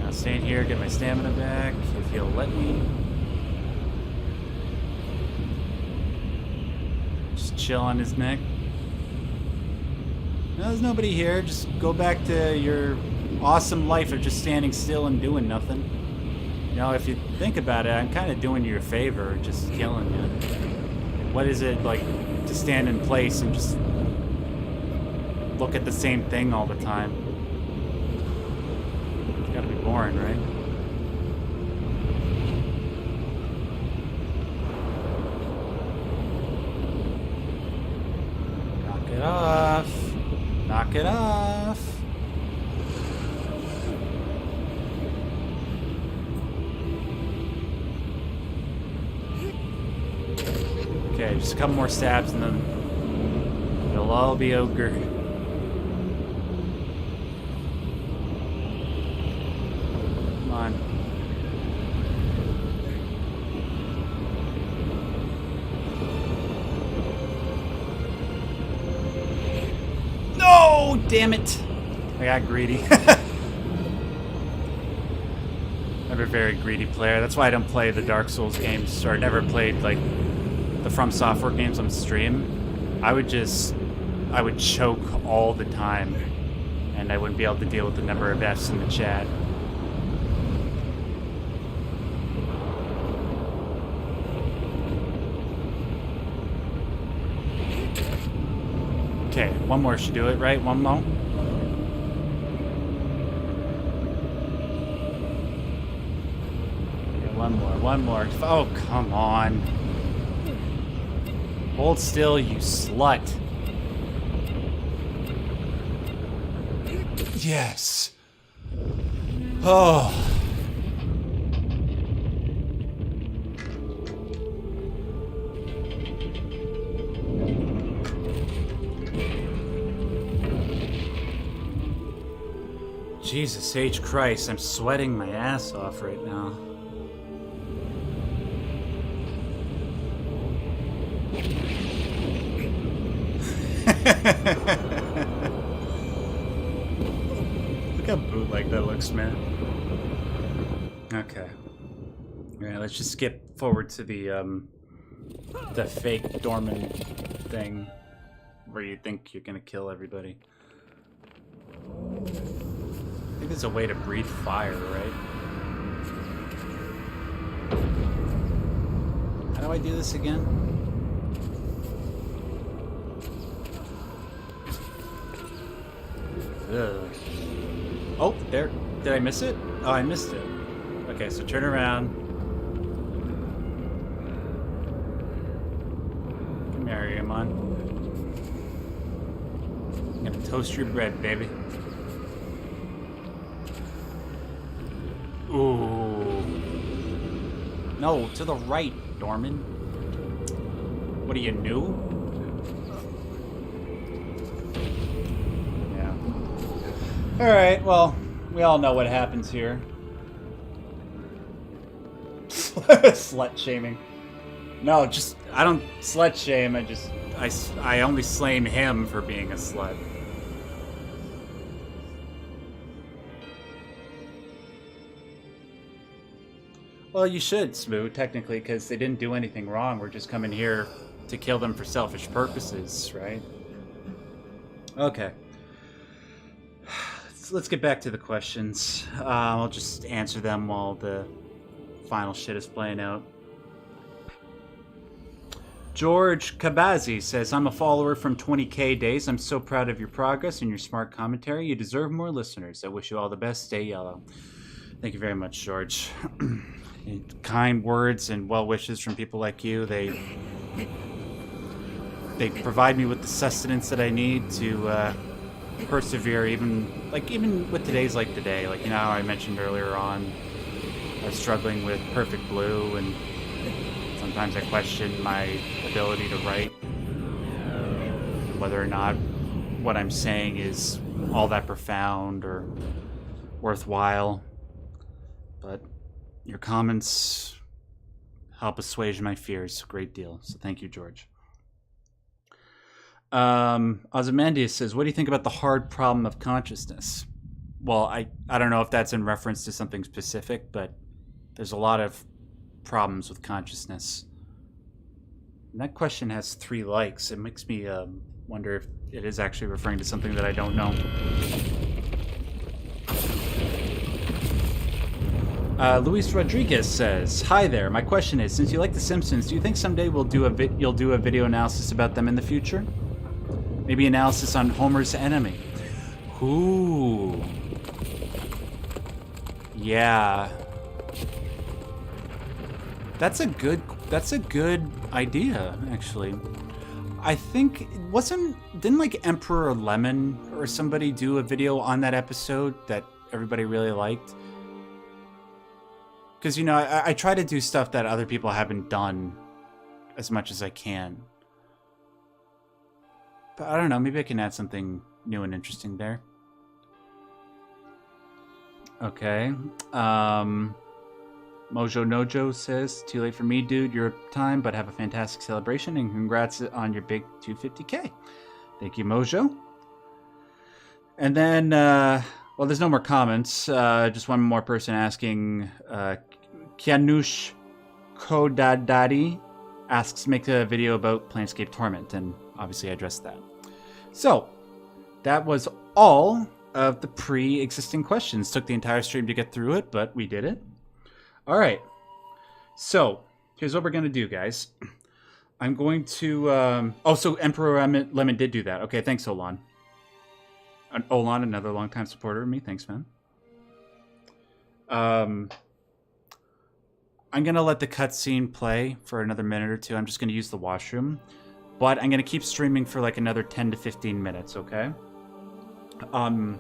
I'll stay in here, get my stamina back, if you'll let me. Just chill on his neck. No, there's nobody here. Just go back to your awesome life of just standing still and doing nothing. You know, if you think about it, I'm kind of doing you a favor, just killing you. What is it like to stand in place and just look at the same thing all the time? It's gotta be boring, right? Knock it off. Knock it off. Okay, just a couple more stabs and then it'll all be ogre. Come on. damn it! I got greedy. I'm a very greedy player. That's why I don't play the Dark Souls games, or never played like the From Software games on stream. I would choke all the time, and I wouldn't be able to deal with the number of Fs in the chat. Okay, one more should do it, right? One more. One more. Oh, come on. Hold still, you slut. Yes. Oh. Jesus H. Christ, I'm sweating my ass off right now. Look how bootleg that looks, man. Okay. Alright, let's just skip forward to the fake dormant thing where you think you're gonna kill everybody. I think there's a way to breathe fire, right? How do I do this again? Ugh. Oh, there. Did I miss it? Oh, I missed it. Okay, so turn around. Come here, come on. I'm gonna toast your bread, baby. Ooh. No, to the right, Dorman. What are you, new? Alright, well, we all know what happens here. Slut shaming. No, just, I don't slut shame, I only slame him for being a slut. Well, you should, Smoo, technically, because they didn't do anything wrong. We're just coming here to kill them for selfish purposes, right? Okay. Let's get back to the questions. I'll just answer them while the final shit is playing out. George Kabazi says, I'm a follower from 20k days. I'm so proud of your progress and your smart commentary. You deserve more listeners. I wish you all the best. Stay yellow. Thank you very much, George. Kind words and well wishes from people like you. They provide me with the sustenance that I need to persevere, even with today's like today. Like, you know how I mentioned earlier on, I was struggling with Perfect Blue, and sometimes I question my ability to write, whether or not what I'm saying is all that profound or worthwhile. But your comments help assuage my fears a great deal. So thank you, George. Ozymandias says, what do you think about the hard problem of consciousness? Well, I don't know if that's in reference to something specific, but there's a lot of problems with consciousness. And that question has 3 likes. It makes me wonder if it is actually referring to something that I don't know. Luis Rodriguez says, hi there. My question is, since you like The Simpsons, do you think someday you'll do a video analysis about them in the future? Maybe analysis on Homer's enemy. Ooh. Yeah. That's a good idea, actually. I think didn't like Emperor Lemon or somebody do a video on that episode that everybody really liked? Because, you know, I try to do stuff that other people haven't done as much as I can. But I don't know, maybe I can add something new and interesting there. Okay. Mojo Nojo says, too late for me, dude. You're time, but have a fantastic celebration, and congrats on your big 250K. Thank you, Mojo. And then, well, there's no more comments. Just one more person asking, Kianush Kodadadi asks, make a video about Planescape Torment, and obviously I addressed that. So, that was all of the pre-existing questions. Took the entire stream to get through it, but we did it. All right. So, here's what we're going to do, guys. I'm going to... oh, so Emperor Lemon did do that. Okay, thanks, Olan. Olan, another longtime supporter of me. Thanks, man. I'm going to let the cutscene play for another minute or two. I'm just going to use the washroom. But I'm going to keep streaming for like another 10 to 15 minutes, okay? For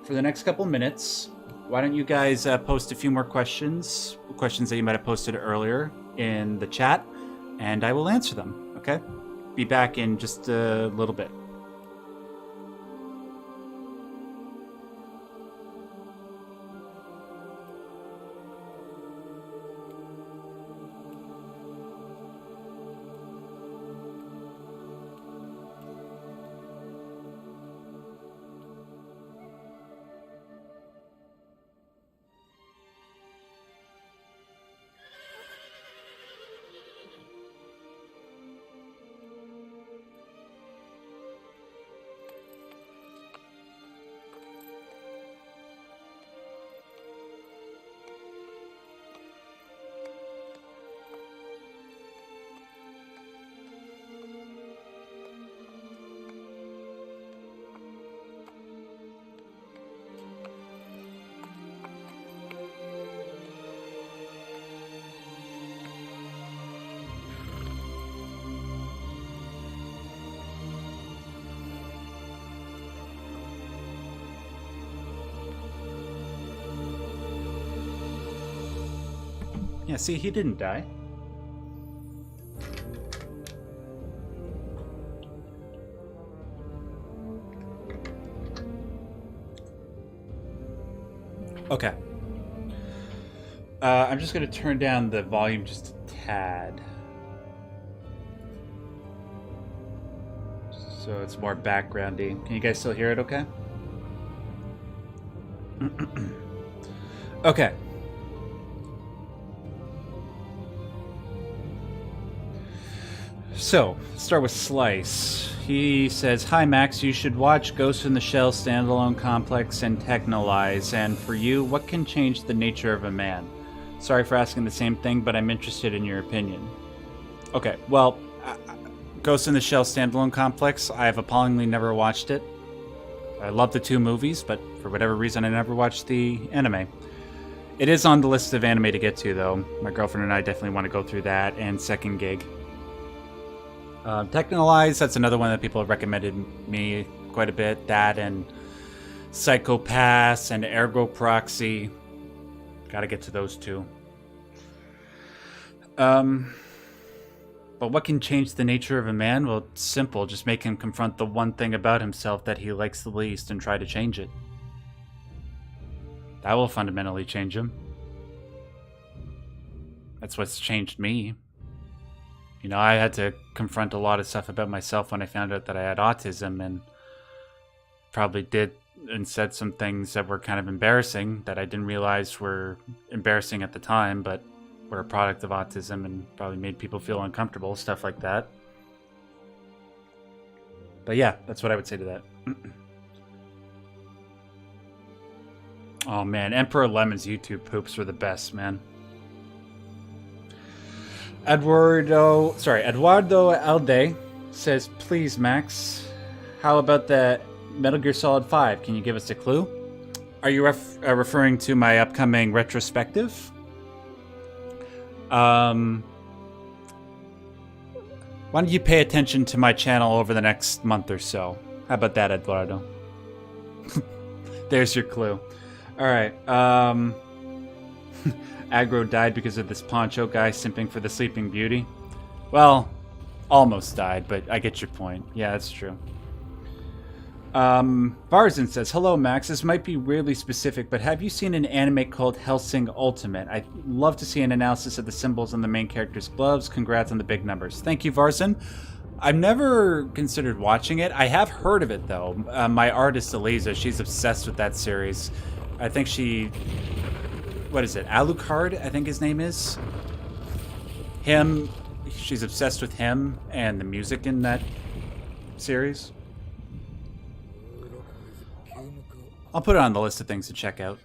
the next couple minutes, why don't you guys post a few more questions that you might have posted earlier in the chat, and I will answer them, okay? Be back in just a little bit. Yeah, see, he didn't die. Okay. I'm just going to turn down the volume just a tad. So it's more backgroundy. Can you guys still hear it okay? Okay. So, start with Slice. He says, "Hi Max, you should watch Ghost in the Shell Standalone Complex and Technolize. And for you, what can change the nature of a man? Sorry for asking the same thing, but I'm interested in your opinion." Okay, well, Ghost in the Shell Standalone Complex, I've appallingly never watched it. I love the two movies, but for whatever reason, I never watched the anime. It is on the list of anime to get to, though. My girlfriend and I definitely want to go through that, and Second Gig. Technolize, that's another one that people have recommended me quite a bit. That and Psychopaths and Ergo Proxy. Gotta get to those two. But what can change the nature of a man? Well, it's simple. Just make him confront the one thing about himself that he likes the least and try to change it. That will fundamentally change him. That's what's changed me. You know, I had to confront a lot of stuff about myself when I found out that I had autism, and probably did and said some things that were kind of embarrassing that I didn't realize were embarrassing at the time, but were a product of autism and probably made people feel uncomfortable, stuff like that. But yeah, that's what I would say to that. Oh man, Emperor Lemon's YouTube poops were the best, man. Eduardo Alde says, "Please, Max, how about the Metal Gear Solid 5? Can you give us a clue?" Are you referring to my upcoming retrospective? Why don't you pay attention to my channel over the next month or so? How about that, Eduardo? There's your clue. All right. Aggro died because of this poncho guy simping for the Sleeping Beauty. Well, almost died, but I get your point. Yeah, that's true. Barzin says, "Hello, Max. This might be weirdly specific, but have you seen an anime called Hellsing Ultimate? I'd love to see an analysis of the symbols on the main character's gloves. Congrats on the big numbers." Thank you, Varzin. I've never considered watching it. I have heard of it, though. My artist, Eliza, she's obsessed with that series. I think she... What is it? Alucard, I think his name is. Him. She's obsessed with him and the music in that series. I'll put it on the list of things to check out.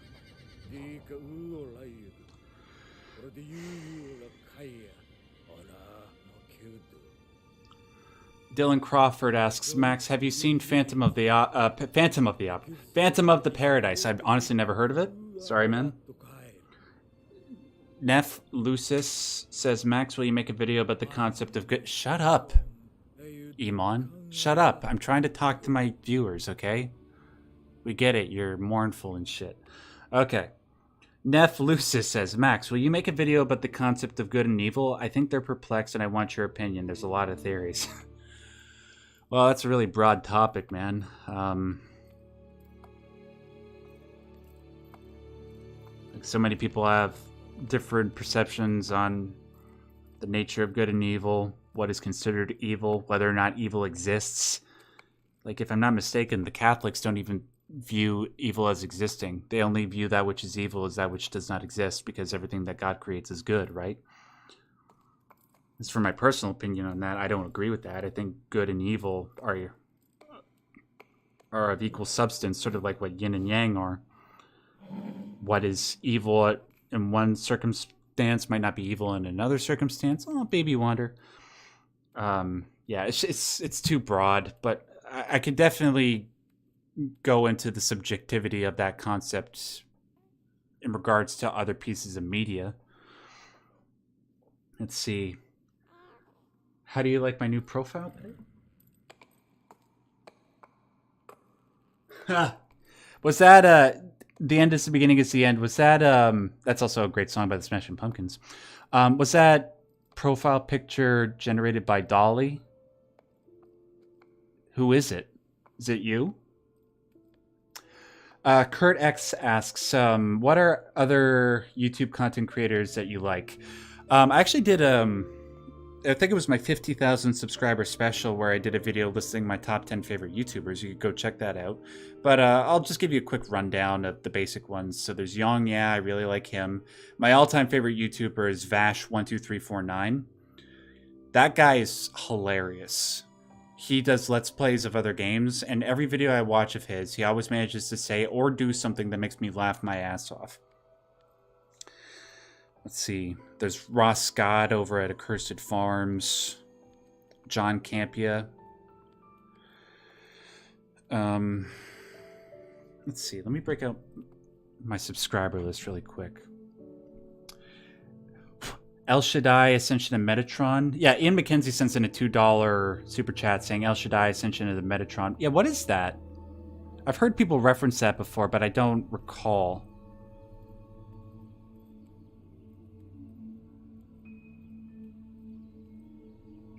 Dylan Crawford asks, Max, have you seen Phantom of the Paradise? I've honestly never heard of it. Sorry, man. Nef Lucis says, Max, will you make a video about the concept of good... Shut up, Emon. Shut up. I'm trying to talk to my viewers, okay? We get it. You're mournful and shit. Okay. Nef Lucis says, Max, will you make a video about the concept of good and evil? I think they're perplexed and I want your opinion. There's a lot of theories. Well, that's a really broad topic, man. So many people have different perceptions on the nature of good and evil, what is considered evil, whether or not evil exists. Like, if I'm not mistaken, the Catholics don't even view evil as existing. They only view that which is evil as that which does not exist, because everything that God creates is good, right? As for my personal opinion on that, I don't agree with that. I think good and evil are of equal substance, sort of like what yin and yang are. What is evil in one circumstance might not be evil in another circumstance. Oh, baby wonder. Yeah, it's too broad, but I could definitely go into the subjectivity of that concept in regards to other pieces of media. Let's see. How do you like my new profile pic? Was that The End is the Beginning is the End? Was that that's also a great song by the Smashing Pumpkins. Was that profile picture generated by Dolly? Who is it? Is it you? Kurt X asks, what are other YouTube content creators that you like? I actually did I think it was my 50,000 subscriber special where I did a video listing my top 10 favorite YouTubers. You could go check that out. But I'll just give you a quick rundown of the basic ones. So there's Yong, yeah, I really like him. My all-time favorite YouTuber is Vash12349. That guy is hilarious. He does Let's Plays of other games, and every video I watch of his, he always manages to say or do something that makes me laugh my ass off. Let's see. There's Ross Scott over at Accursed Farms. John Campia. Let's see. Let me break out my subscriber list really quick. El Shaddai, Ascension of Metatron. Yeah, Ian McKenzie sends in a $2 super chat saying El Shaddai, Ascension of the Metatron. Yeah, what is that? I've heard people reference that before, but I don't recall.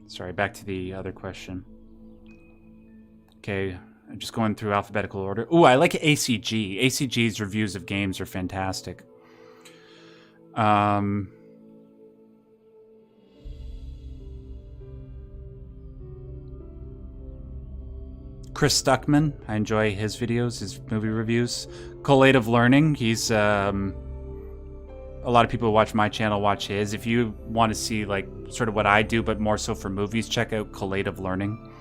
Sorry, back to the other question. Okay, I'm just going through alphabetical order. Ooh, I like ACG. ACG's reviews of games are fantastic. Chris Stuckman, I enjoy his videos, his movie reviews. Collative Learning, he's a lot of people who watch my channel watch his. If you want to see like sort of what I do, but more so for movies, check out Collative Learning.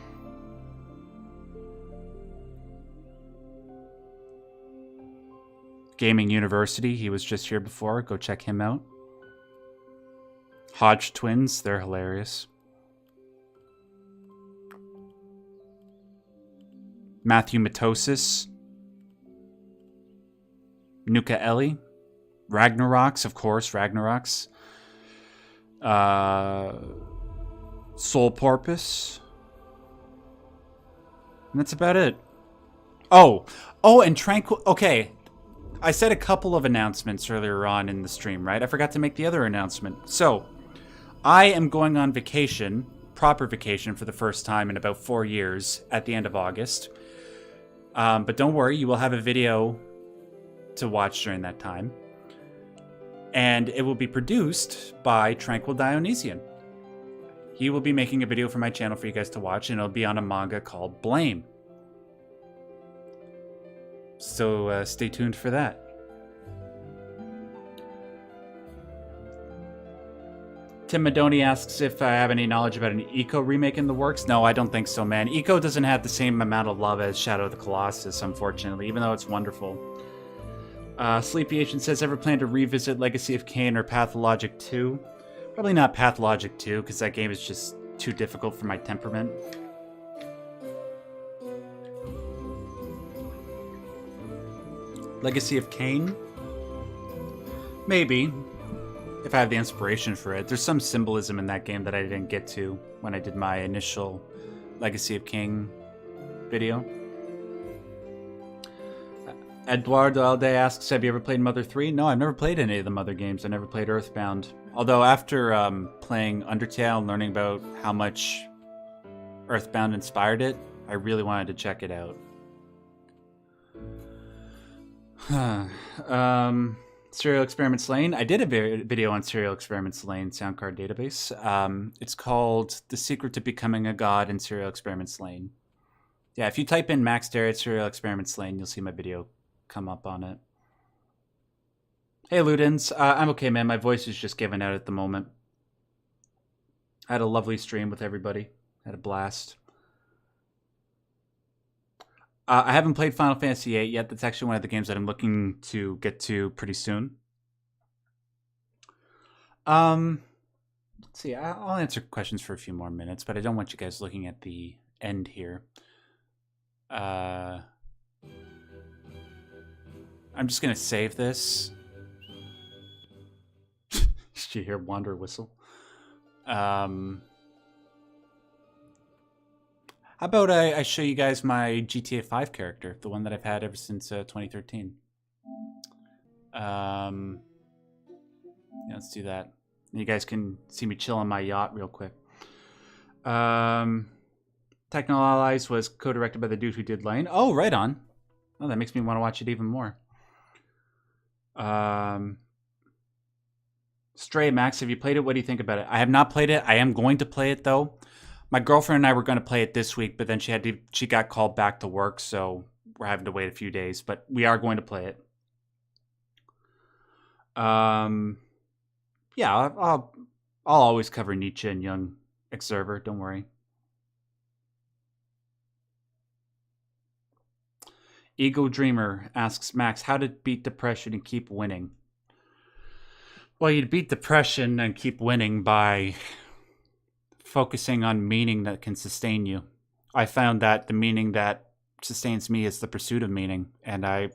Gaming University, he was just here before. Go check him out. Hodge Twins, they're hilarious. Matthew Mitosis. Nuka Ellie. Ragnaroks, of course, Ragnaroks. Soul Porpoise. And that's about it. Oh, and Tranquil... Okay, I said a couple of announcements earlier on in the stream, right? I forgot to make the other announcement. So, I am going on vacation, proper vacation for the first time in about 4 years at the end of August. But don't worry, you will have a video to watch during that time. And it will be produced by Tranquil Dionysian. he will be making a video for my channel for you guys to watch, and it'll be on a manga called Blame. So stay tuned for that. Tim Madoni asks if I have any knowledge about an Eco remake in the works. No, I don't think so, man. Eco doesn't have the same amount of love as Shadow of the Colossus, unfortunately, even though it's wonderful. Sleepy Agent says, ever plan to revisit Legacy of Kain or Pathologic 2? Probably not Pathologic 2, because that game is just too difficult for my temperament. Legacy of Kain? Maybe. If I have the inspiration for it. There's some symbolism in that game that I didn't get to when I did my initial Legacy of Kain video. Eduardo Alde asks, have you ever played Mother 3? No, I've never played any of the Mother games. I never played Earthbound. Although after playing Undertale and learning about how much Earthbound inspired it, I really wanted to check it out. Serial Experiments Lane. I did a video on Serial Experiments Lane soundcard database. It's called The Secret to Becoming a God in Serial Experiments Lane. Yeah, if you type in Max Derrat Serial Experiments Lane, you'll see my video come up on it. Hey, Ludens. I'm okay, man. My voice is just giving out at the moment. I had a lovely stream with everybody. Had a blast. I haven't played Final Fantasy VIII yet. That's actually one of the games that I'm looking to get to pretty soon. Let's see. I'll answer questions for a few more minutes, but I don't want you guys looking at the end here. I'm just going to save this. Did you hear Wander whistle? How about I show you guys my GTA 5 character, the one that I've had ever since 2013. Yeah, let's do that. You guys can see me chill on my yacht real quick. Techno Allies was co-directed by the dude who did Lane. Oh, right on. Oh, that makes me want to watch it even more. Stray Max, have you played it? What do you think about it? I have not played it. I am going to play it, though. My girlfriend and I were going to play it this week, but then she got called back to work, so we're having to wait a few days. But we are going to play it. Yeah, I'll always cover Nietzsche and Young Exerver. Don't worry. Ego Dreamer asks Max, how to beat depression and keep winning? Well, you'd beat depression and keep winning by focusing on meaning that can sustain you. I found that the meaning that sustains me is the pursuit of meaning, and I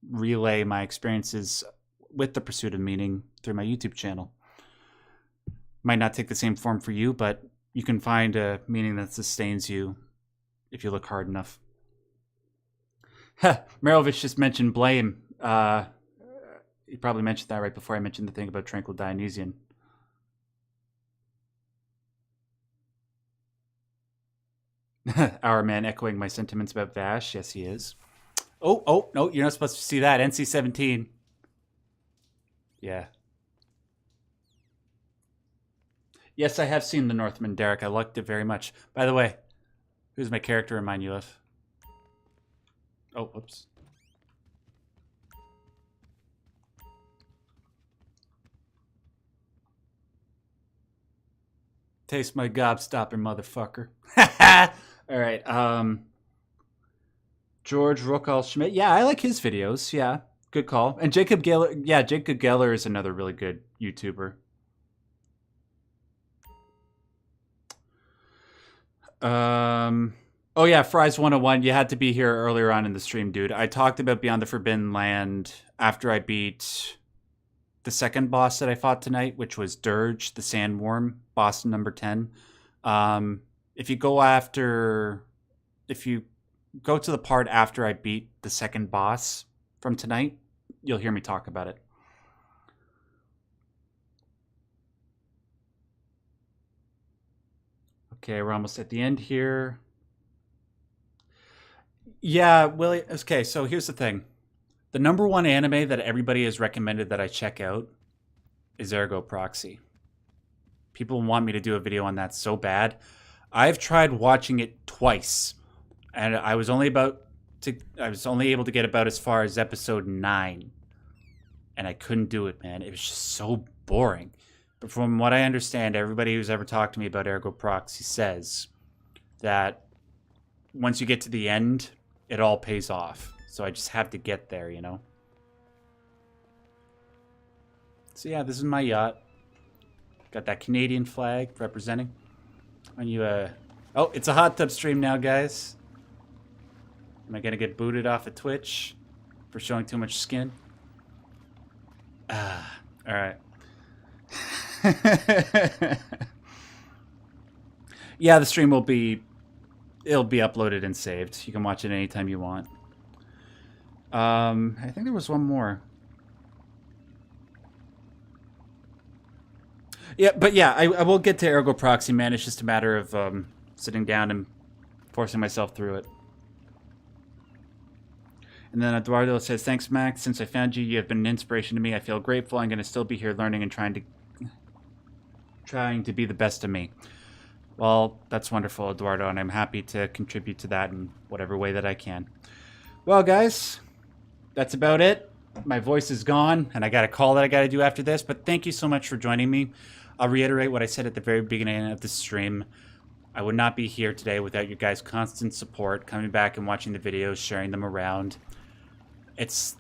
relay my experiences with the pursuit of meaning through my YouTube channel. Might not take the same form for you, but you can find a meaning that sustains you if you look hard enough. Merovich just mentioned Blame. He probably mentioned that right before I mentioned the thing about Tranquil Dionysian. Our man echoing my sentiments about Vash. Yes, he is. Oh, no, you're not supposed to see that. NC-17. Yeah. Yes, I have seen The Northman, Derek. I liked it very much. By the way, who's my character remind you of? Oh, whoops. Taste my gobstopper, motherfucker. All right. George Rookall Schmidt. Yeah, I like his videos. Yeah, good call. And Jacob Geller. Yeah, Jacob Geller is another really good YouTuber. Oh yeah, Fries 101. You had to be here earlier on in the stream, dude. I talked about Beyond the Forbidden Land after I beat the second boss that I fought tonight, which was Durge, the Sandworm, boss number 10. If you go to the part after I beat the second boss from tonight, you'll hear me talk about it. Okay, we're almost at the end here. Yeah, Willie. Okay, so here's the thing. The number one anime that everybody has recommended that I check out is Ergo Proxy. People want me to do a video on that so bad. I've tried watching it twice, and I was only able to get about as far as episode 9, and I couldn't do it, man. It was just so boring. But from what I understand, everybody who's ever talked to me about Ergo Proxy says that once you get to the end, it all pays off. So I just have to get there, you know? So yeah, this is my yacht. Got that Canadian flag representing. When you, Oh, it's a hot tub stream now, guys. Am I gonna get booted off of Twitch for showing too much skin? Alright. Yeah, the stream will be... It'll be uploaded and saved. You can watch it anytime you want. I think there was one more. Yeah, but yeah, I will get to Ergo Proxy, man. It's just a matter of sitting down and forcing myself through it. And then Eduardo says, thanks, Max. Since I found you, you have been an inspiration to me. I feel grateful. I'm going to still be here learning and trying to be the best of me. Well, that's wonderful, Eduardo, and I'm happy to contribute to that in whatever way that I can. Well, guys, that's about it. My voice is gone, and I got a call that I got to do after this, but thank you so much for joining me. I'll reiterate what I said at the very beginning of the stream. I would not be here today without your guys' constant support, coming back and watching the videos, sharing them around. It's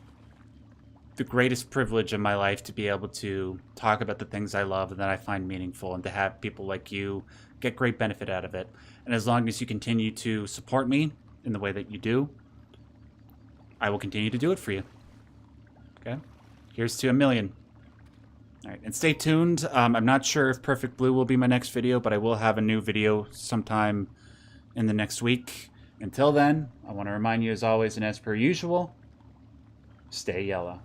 the greatest privilege of my life to be able to talk about the things I love and that I find meaningful, and to have people like you get great benefit out of it. And as long as you continue to support me in the way that you do, I will continue to do it for you. Okay? Here's to 1,000,000. All right, and stay tuned. I'm not sure if Perfect Blue will be my next video, but I will have a new video sometime in the next week. Until then, I want to remind you, as always and as per usual, stay yellow.